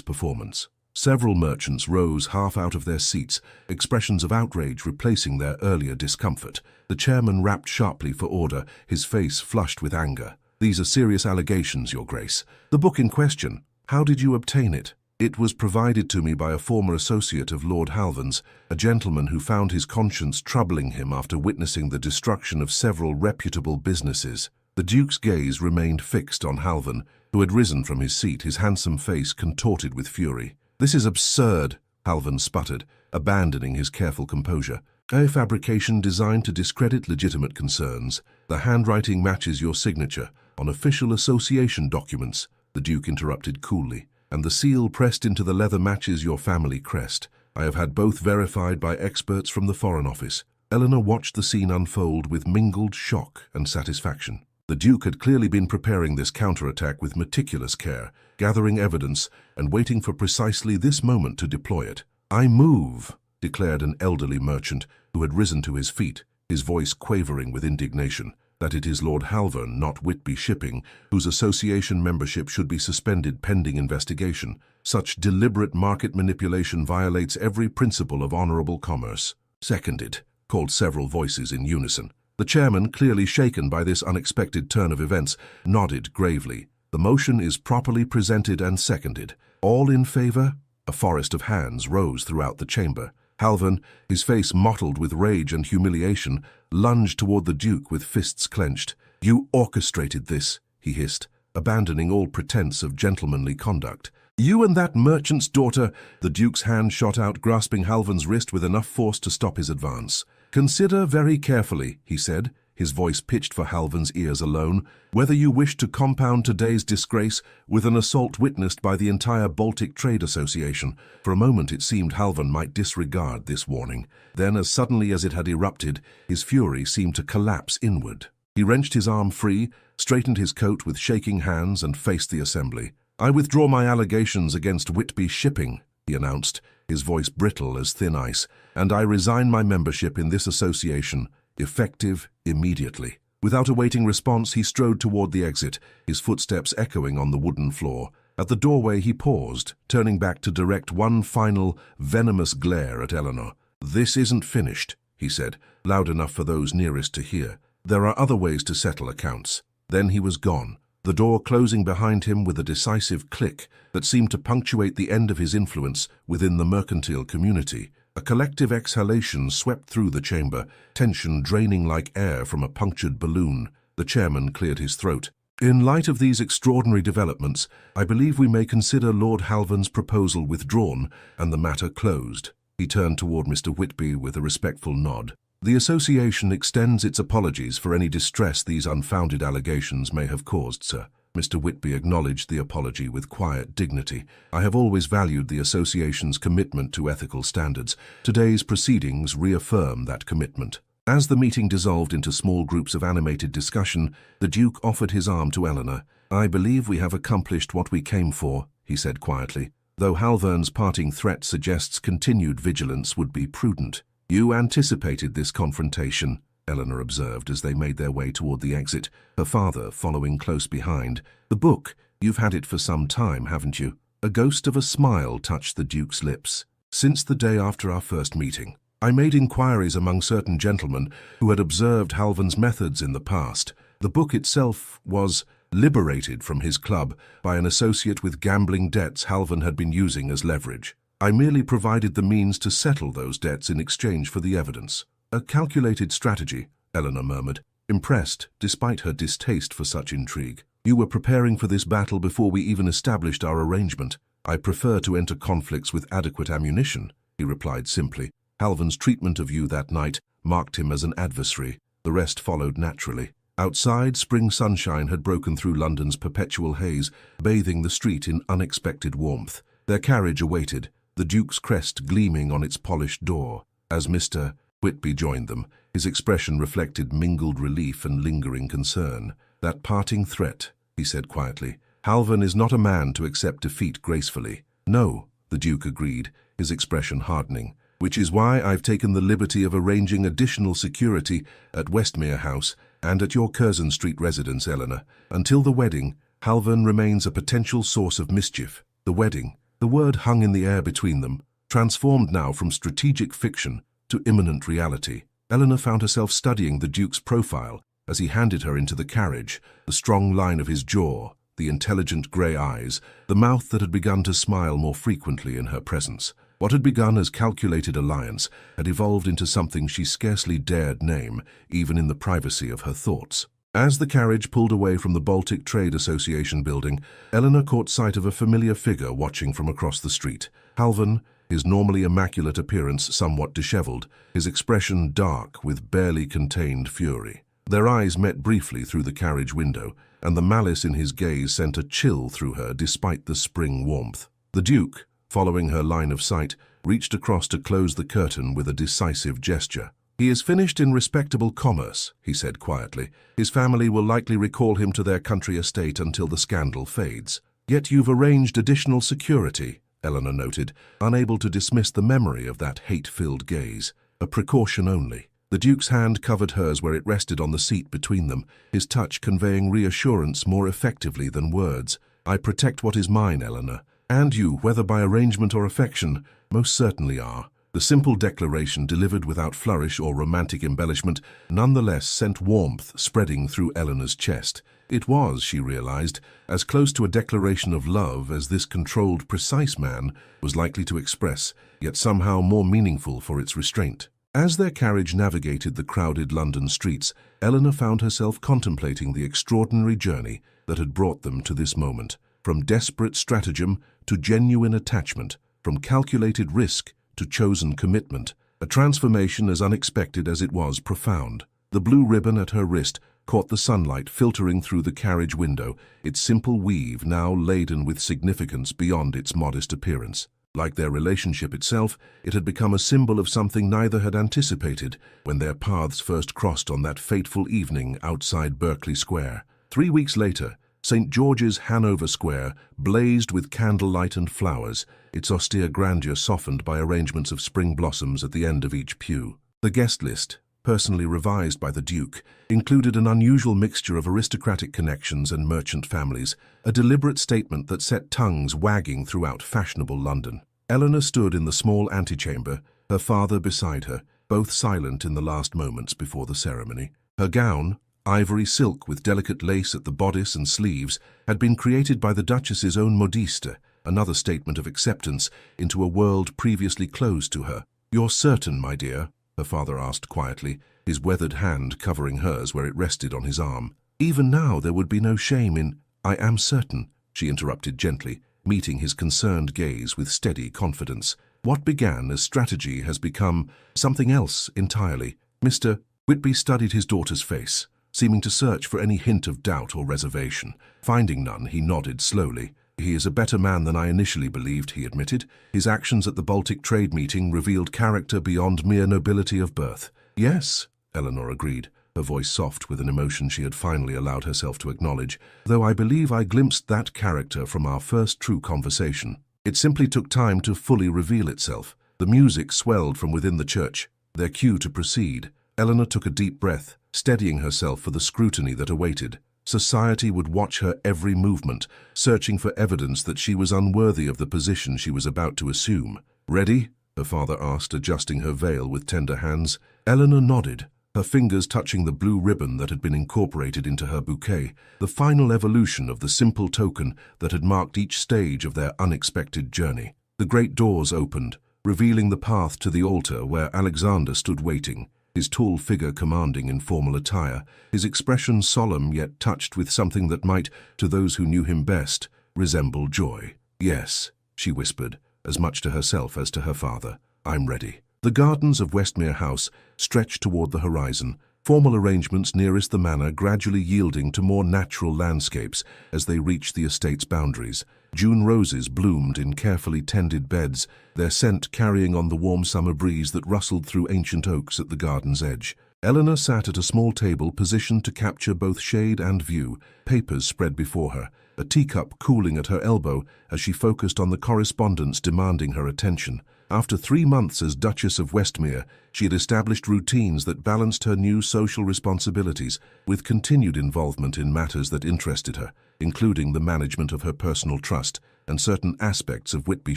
S1: performance. Several merchants rose half out of their seats, expressions of outrage replacing their earlier discomfort. The chairman rapped sharply for order, his face flushed with anger. These are serious allegations, Your Grace. The book in question, how did you obtain it? It was provided to me by a former associate of Lord Halvan's, a gentleman who found his conscience troubling him after witnessing the destruction of several reputable businesses. The Duke's gaze remained fixed on Halvan, who had risen from his seat, his handsome face contorted with fury. This is absurd, Halvan sputtered, abandoning his careful composure. A fabrication designed to discredit legitimate concerns. The handwriting matches your signature on official association documents, the Duke interrupted coolly, and the seal pressed into the leather matches your family crest. I have had both verified by experts from the Foreign Office. Eleanor watched the scene unfold with mingled shock and satisfaction. The Duke had clearly been preparing this counterattack with meticulous care, gathering evidence and waiting for precisely this moment to deploy it. "I move," declared an elderly merchant who had risen to his feet, his voice quavering with indignation, "that it is Lord Halvern, not Whitby Shipping, whose association membership should be suspended pending investigation. Such deliberate market manipulation violates every principle of honourable commerce." "Seconded," called several voices in unison. The chairman, clearly shaken by this unexpected turn of events, nodded gravely. "The motion is properly presented and seconded. All in favour?" A forest of hands rose throughout the chamber. Halvern, his face mottled with rage and humiliation, lunged toward the Duke with fists clenched. "You orchestrated this," he hissed, abandoning all pretense of gentlemanly conduct. "You and that merchant's daughter." The Duke's hand shot out, grasping Halvern's wrist with enough force to stop his advance. "Consider very carefully," he said, his voice pitched for Halvern's ears alone, "whether you wish to compound today's disgrace with an assault witnessed by the entire Baltic Trade Association." For a moment it seemed Halvern might disregard this warning. Then, as suddenly as it had erupted, his fury seemed to collapse inward. He wrenched his arm free, straightened his coat with shaking hands, and faced the assembly. "I withdraw my allegations against Whitby Shipping," he announced, his voice brittle as thin ice, "and I resign my membership in this association, effective immediately." Without awaiting response, he strode toward the exit, his footsteps echoing on the wooden floor. At the doorway he paused, turning back to direct one final, venomous glare at Eleanor. "This isn't finished," he said, loud enough for those nearest to hear. "There are other ways to settle accounts." Then he was gone, the door closing behind him with a decisive click that seemed to punctuate the end of his influence within the mercantile community. A collective exhalation swept through the chamber, tension draining like air from a punctured balloon. The chairman cleared his throat. "In light of these extraordinary developments, I believe we may consider Lord Halvern's proposal withdrawn and the matter closed." He turned toward Mr. Whitby with a respectful nod. "The association extends its apologies for any distress these unfounded allegations may have caused, sir." Mr. Whitby acknowledged the apology with quiet dignity. "I have always valued the association's commitment to ethical standards. Today's proceedings reaffirm that commitment." As the meeting dissolved into small groups of animated discussion, the Duke offered his arm to Eleanor. "I believe we have accomplished what we came for," he said quietly, "though Halvern's parting threat suggests continued vigilance would be prudent." "You anticipated this confrontation," Eleanor observed as they made their way toward the exit, her father following close behind. "The book, you've had it for some time, haven't you?" A ghost of a smile touched the Duke's lips. "Since the day after our first meeting. I made inquiries among certain gentlemen who had observed Halvern's methods in the past. The book itself was liberated from his club by an associate with gambling debts Halvern had been using as leverage. I merely provided the means to settle those debts in exchange for the evidence." "A calculated strategy," Eleanor murmured, impressed despite her distaste for such intrigue. "You were preparing for this battle before we even established our arrangement." "I prefer to enter conflicts with adequate ammunition," he replied simply. "Halvern's treatment of you that night marked him as an adversary. The rest followed naturally." Outside, spring sunshine had broken through London's perpetual haze, bathing the street in unexpected warmth. Their carriage awaited, the Duke's crest gleaming on its polished door. As Mr. Whitby joined them, his expression reflected mingled relief and lingering concern. "That parting threat," he said quietly. "Halvern is not a man to accept defeat gracefully." "No," the Duke agreed, his expression hardening. "Which is why I've taken the liberty of arranging additional security at Westmere House and at your Curzon Street residence, Eleanor. Until the wedding, Halvern remains a potential source of mischief." The wedding, the word hung in the air between them, transformed now from strategic fiction to imminent reality. Eleanor found herself studying the Duke's profile as he handed her into the carriage, the strong line of his jaw, the intelligent grey eyes, the mouth that had begun to smile more frequently in her presence. What had begun as calculated alliance had evolved into something she scarcely dared name, even in the privacy of her thoughts. As the carriage pulled away from the Baltic Trade Association building, Eleanor caught sight of a familiar figure watching from across the street. Halvern, his normally immaculate appearance somewhat disheveled, his expression dark with barely contained fury. Their eyes met briefly through the carriage window, and the malice in his gaze sent a chill through her despite the spring warmth. The Duke, following her line of sight, reached across to close the curtain with a decisive gesture. "He is finished in respectable commerce," he said quietly. "His family will likely recall him to their country estate until the scandal fades." "Yet you've arranged additional security," Eleanor noted, unable to dismiss the memory of that hate-filled gaze. A precaution only. The Duke's hand covered hers where it rested on the seat between them, his touch conveying reassurance more effectively than words. "I protect what is mine, Eleanor. And you, whether by arrangement or affection, most certainly are." The simple declaration, delivered without flourish or romantic embellishment, nonetheless sent warmth spreading through Eleanor's chest. It was, she realized, as close to a declaration of love as this controlled, precise man was likely to express, yet somehow more meaningful for its restraint. As their carriage navigated the crowded London streets, Eleanor found herself contemplating the extraordinary journey that had brought them to this moment. From desperate stratagem to genuine attachment, from calculated risk to chosen commitment, a transformation as unexpected as it was profound. The blue ribbon at her wrist caught the sunlight filtering through the carriage window, its simple weave now laden with significance beyond its modest appearance. Like their relationship itself, it had become a symbol of something neither had anticipated when their paths first crossed on that fateful evening outside Berkeley Square. 3 weeks later, St. George's, Hanover Square, blazed with candlelight and flowers, its austere grandeur softened by arrangements of spring blossoms at the end of each pew. The guest list, personally revised by the Duke, included an unusual mixture of aristocratic connections and merchant families, a deliberate statement that set tongues wagging throughout fashionable London. Eleanor stood in the small antechamber, her father beside her, both silent in the last moments before the ceremony. Her gown, ivory silk with delicate lace at the bodice and sleeves, had been created by the Duchess's own modiste, another statement of acceptance into a world previously closed to her. "You're certain, my dear?" her father asked quietly, his weathered hand covering hers where it rested on his arm. "Even now there would be no shame in—" "I am certain," she interrupted gently, meeting his concerned gaze with steady confidence. "What began as strategy has become something else entirely." Mr. Whitby studied his daughter's face, seeming to search for any hint of doubt or reservation. Finding none, he nodded slowly. "He is a better man than I initially believed," he admitted. "His actions at the Baltic trade meeting revealed character beyond mere nobility of birth." "Yes," Eleanor agreed, her voice soft with an emotion she had finally allowed herself to acknowledge, "though I believe I glimpsed that character from our first true conversation. It simply took time to fully reveal itself." The music swelled from within the church, their cue to proceed. Eleanor took a deep breath, steadying herself for the scrutiny that awaited. Society would watch her every movement, searching for evidence that she was unworthy of the position she was about to assume. "Ready?" her father asked, adjusting her veil with tender hands. Eleanor nodded, her fingers touching the blue ribbon that had been incorporated into her bouquet, the final evolution of the simple token that had marked each stage of their unexpected journey. The great doors opened, revealing the path to the altar where Alexander stood waiting, his tall figure commanding in formal attire, his expression solemn yet touched with something that might, to those who knew him best, resemble joy. "Yes," she whispered, as much to herself as to her father. "I'm ready." The gardens of Westmere House stretched toward the horizon, formal arrangements nearest the manor gradually yielding to more natural landscapes as they reached the estate's boundaries. June roses bloomed in carefully tended beds, their scent carrying on the warm summer breeze that rustled through ancient oaks at the garden's edge. Eleanor sat at a small table positioned to capture both shade and view, papers spread before her, a teacup cooling at her elbow as she focused on the correspondence demanding her attention. After 3 months as Duchess of Westmere, she had established routines that balanced her new social responsibilities with continued involvement in matters that interested her, including the management of her personal trust and certain aspects of Whitby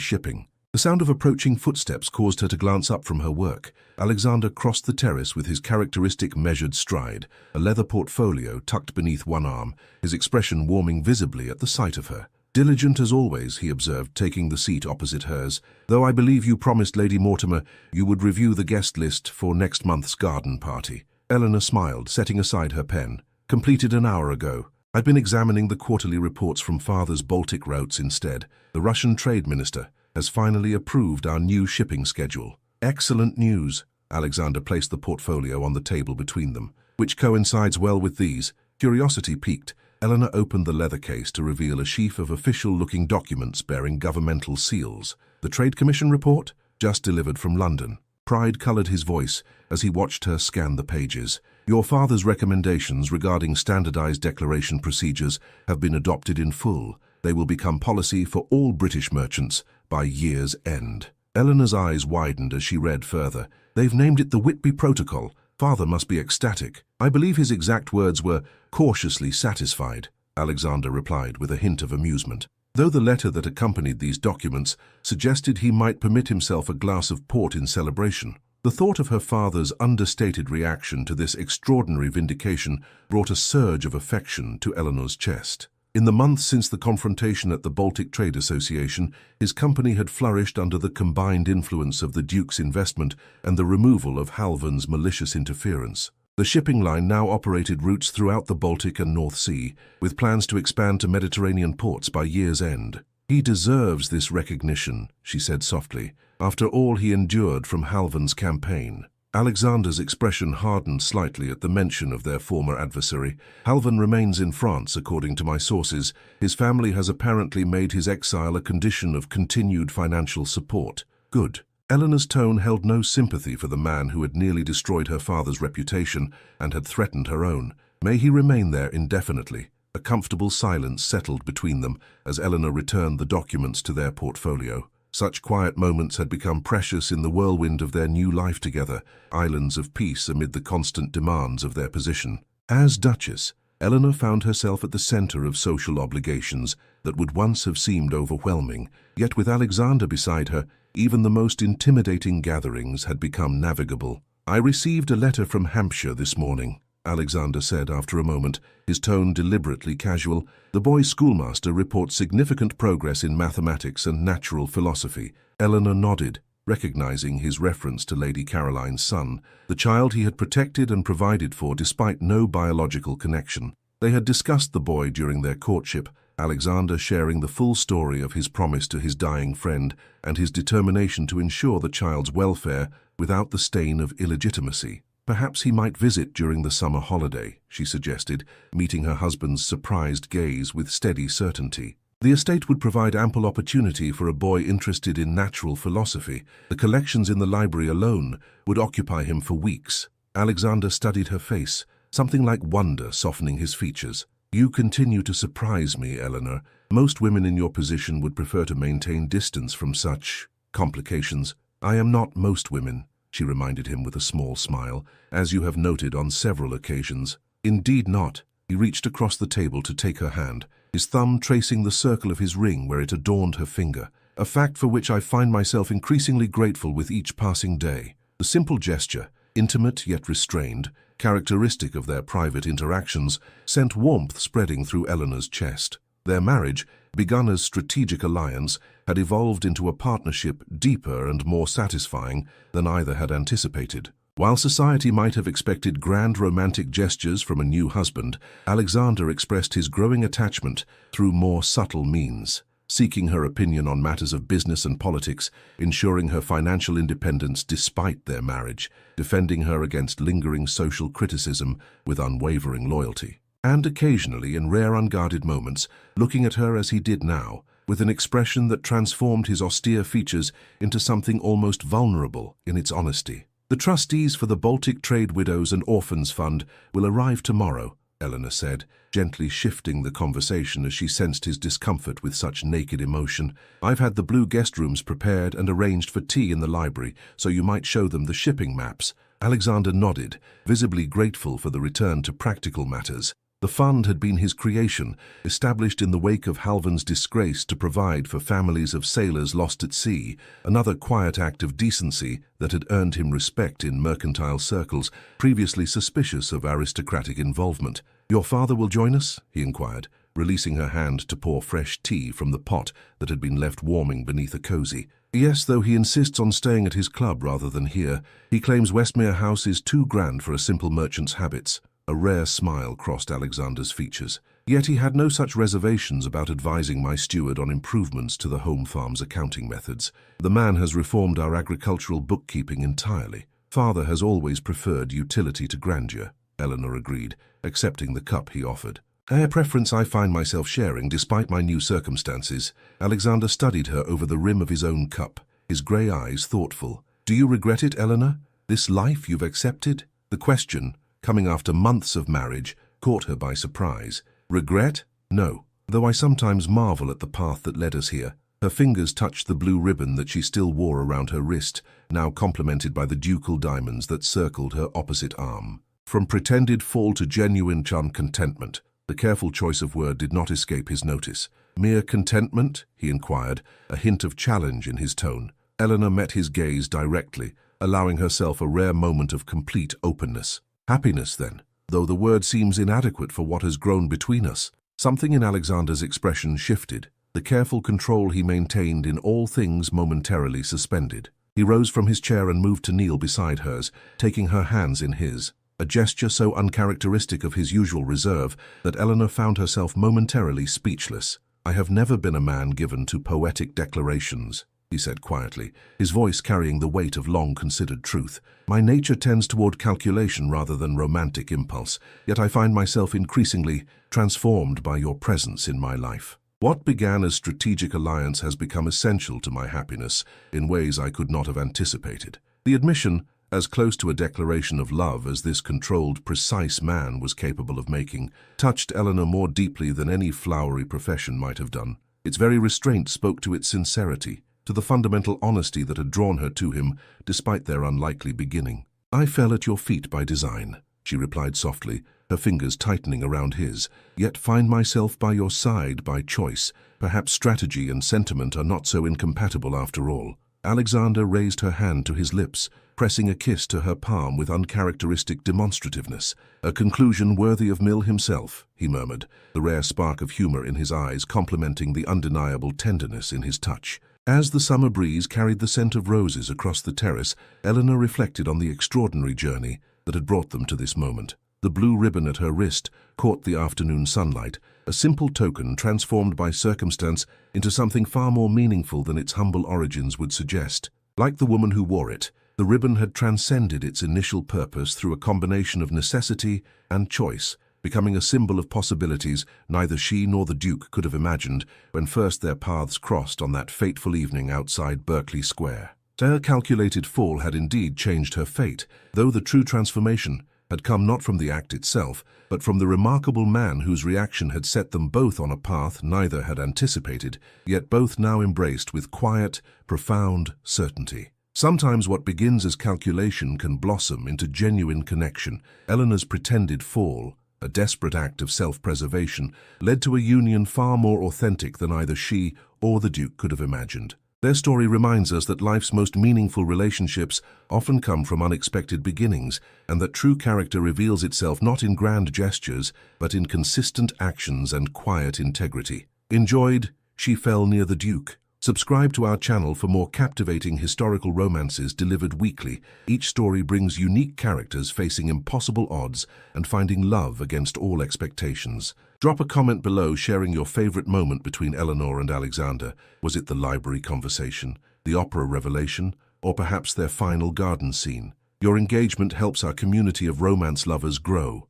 S1: shipping. The sound of approaching footsteps caused her to glance up from her work. Alexander crossed the terrace with his characteristic measured stride, a leather portfolio tucked beneath one arm, his expression warming visibly at the sight of her. "Diligent as always," he observed, taking the seat opposite hers, "though I believe you promised Lady Mortimer you would review the guest list for next month's garden party." Eleanor smiled, setting aside her pen. "Completed an hour ago. I've been examining the quarterly reports from Father's Baltic routes instead. The Russian trade minister has finally approved our new shipping schedule." "Excellent news." Alexander placed the portfolio on the table between them, which coincides well with these. Curiosity piqued. Eleanor opened the leather case to reveal a sheaf of official-looking documents bearing governmental seals. "The Trade Commission report? Just delivered from London." Pride colored his voice as he watched her scan the pages. "Your father's recommendations regarding standardized declaration procedures have been adopted in full. They will become policy for all British merchants by year's end. Eleanor's eyes widened as she read further. They've named it the Whitby Protocol. Father must be ecstatic. I believe his exact words were, cautiously satisfied, Alexander replied with a hint of amusement. Though the letter that accompanied these documents suggested he might permit himself a glass of port in celebration, the thought of her father's understated reaction to this extraordinary vindication brought a surge of affection to Eleanor's chest. In the months since the confrontation at the Baltic Trade Association, his company had flourished under the combined influence of the Duke's investment and the removal of Halvan's malicious interference. The shipping line now operated routes throughout the Baltic and North Sea, with plans to expand to Mediterranean ports by year's end. He deserves this recognition, she said softly, after all he endured from Halvan's campaign. Alexander's expression hardened slightly at the mention of their former adversary. Halvan remains in France, according to my sources. His family has apparently made his exile a condition of continued financial support. Good. Eleanor's tone held no sympathy for the man who had nearly destroyed her father's reputation and had threatened her own. May he remain there indefinitely. A comfortable silence settled between them as Eleanor returned the documents to their portfolio. Such quiet moments had become precious in the whirlwind of their new life together, islands of peace amid the constant demands of their position. As Duchess, Eleanor found herself at the center of social obligations that would once have seemed overwhelming, yet with Alexander beside her, even the most intimidating gatherings had become navigable. I received a letter from Hampshire this morning, Alexander said after a moment, his tone deliberately casual. The boy's schoolmaster reports significant progress in mathematics and natural philosophy. Eleanor nodded, recognizing his reference to Lady Caroline's son, the child he had protected and provided for despite no biological connection. They had discussed the boy during their courtship, Alexander sharing the full story of his promise to his dying friend and his determination to ensure the child's welfare without the stain of illegitimacy. Perhaps he might visit during the summer holiday, she suggested, meeting her husband's surprised gaze with steady certainty. The estate would provide ample opportunity for a boy interested in natural philosophy. The collections in the library alone would occupy him for weeks. Alexander studied her face, something like wonder softening his features. You continue to surprise me, Eleanor. Most women in your position would prefer to maintain distance from such complications. I am not most women, she reminded him with a small smile, as you have noted on several occasions. Indeed not. He reached across the table to take her hand, his thumb tracing the circle of his ring where it adorned her finger, a fact for which I find myself increasingly grateful with each passing day. The simple gesture, intimate yet restrained, characteristic of their private interactions, sent warmth spreading through Eleanor's chest. Their marriage, begun as strategic alliance, had evolved into a partnership deeper and more satisfying than either had anticipated. While society might have expected grand romantic gestures from a new husband, Alexander expressed his growing attachment through more subtle means, seeking her opinion on matters of business and politics, ensuring her financial independence despite their marriage, defending her against lingering social criticism with unwavering loyalty, and occasionally, in rare unguarded moments, looking at her as he did now, with an expression that transformed his austere features into something almost vulnerable in its honesty. The trustees for the Baltic Trade Widows and Orphans Fund will arrive tomorrow, Eleanor said, gently shifting the conversation as she sensed his discomfort with such naked emotion. I've had the blue guest rooms prepared and arranged for tea in the library, so you might show them the shipping maps. Alexander nodded, visibly grateful for the return to practical matters. The fund had been his creation, established in the wake of Halvan's disgrace to provide for families of sailors lost at sea, another quiet act of decency that had earned him respect in mercantile circles, previously suspicious of aristocratic involvement. Your father will join us? He inquired, releasing her hand to pour fresh tea from the pot that had been left warming beneath a cozy. Yes, though he insists on staying at his club rather than here. He claims Westmere House is too grand for a simple merchant's habits. A rare smile crossed Alexander's features. Yet he had no such reservations about advising my steward on improvements to the home farm's accounting methods. The man has reformed our agricultural bookkeeping entirely. Father has always preferred utility to grandeur, Eleanor agreed, accepting the cup he offered. A preference I find myself sharing despite my new circumstances. Alexander studied her over the rim of his own cup, his grey eyes thoughtful. Do you regret it, Eleanor? This life you've accepted? The question, coming after months of marriage, caught her by surprise. Regret? No. though I sometimes marvel at the path that led us here." Her fingers touched the blue ribbon that she still wore around her wrist, now complemented by the ducal diamonds that circled her opposite arm. From pretended fall to genuine charm contentment, the careful choice of word did not escape his notice. "Mere contentment?" he inquired, a hint of challenge in his tone. Eleanor met his gaze directly, allowing herself a rare moment of complete openness. "Happiness, then, though the word seems inadequate for what has grown between us." Something in Alexander's expression shifted. The careful control he maintained in all things momentarily suspended. He rose from his chair and moved to kneel beside hers, taking her hands in his, a gesture so uncharacteristic of his usual reserve that Eleanor found herself momentarily speechless. "I have never been a man given to poetic declarations," he said quietly, his voice carrying the weight of long-considered truth. "My nature tends toward calculation rather than romantic impulse, yet I find myself increasingly transformed by your presence in my life. What began as strategic alliance has become essential to my happiness in ways I could not have anticipated." The admission, as close to a declaration of love as this controlled, precise man was capable of making, touched Eleanor more deeply than any flowery profession might have done. Its very restraint spoke to its sincerity, to the fundamental honesty that had drawn her to him despite their unlikely beginning. "I fell at your feet by design," she replied softly, her fingers tightening around his, "yet find myself by your side by choice. Perhaps strategy and sentiment are not so incompatible after all." Alexander raised her hand to his lips, pressing a kiss to her palm with uncharacteristic demonstrativeness. "A conclusion worthy of Mill himself," he murmured, the rare spark of humor in his eyes complementing the undeniable tenderness in his touch. As the summer breeze carried the scent of roses across the terrace, Eleanor reflected on the extraordinary journey that had brought them to this moment. The blue ribbon at her wrist caught the afternoon sunlight, a simple token transformed by circumstance into something far more meaningful than its humble origins would suggest. Like the woman who wore it, the ribbon had transcended its initial purpose through a combination of necessity and choice, becoming a symbol of possibilities neither she nor the Duke could have imagined when first their paths crossed on that fateful evening outside Berkeley Square. Her calculated fall had indeed changed her fate, though the true transformation had come not from the act itself, but from the remarkable man whose reaction had set them both on a path neither had anticipated, yet both now embraced with quiet, profound certainty. Sometimes what begins as calculation can blossom into genuine connection. Eleanor's pretended fall, a desperate act of self-preservation, led to a union far more authentic than either she or the Duke could have imagined. Their story reminds us that life's most meaningful relationships often come from unexpected beginnings, and that true character reveals itself not in grand gestures, but in consistent actions and quiet integrity. Enjoyed She Fell Near the Duke? Subscribe to our channel for more captivating historical romances delivered weekly. Each story brings unique characters facing impossible odds and finding love against all expectations. Drop a comment below sharing your favorite moment between Eleanor and Alexander. Was it the library conversation, the opera revelation, or perhaps their final garden scene? Your engagement helps our community of romance lovers grow.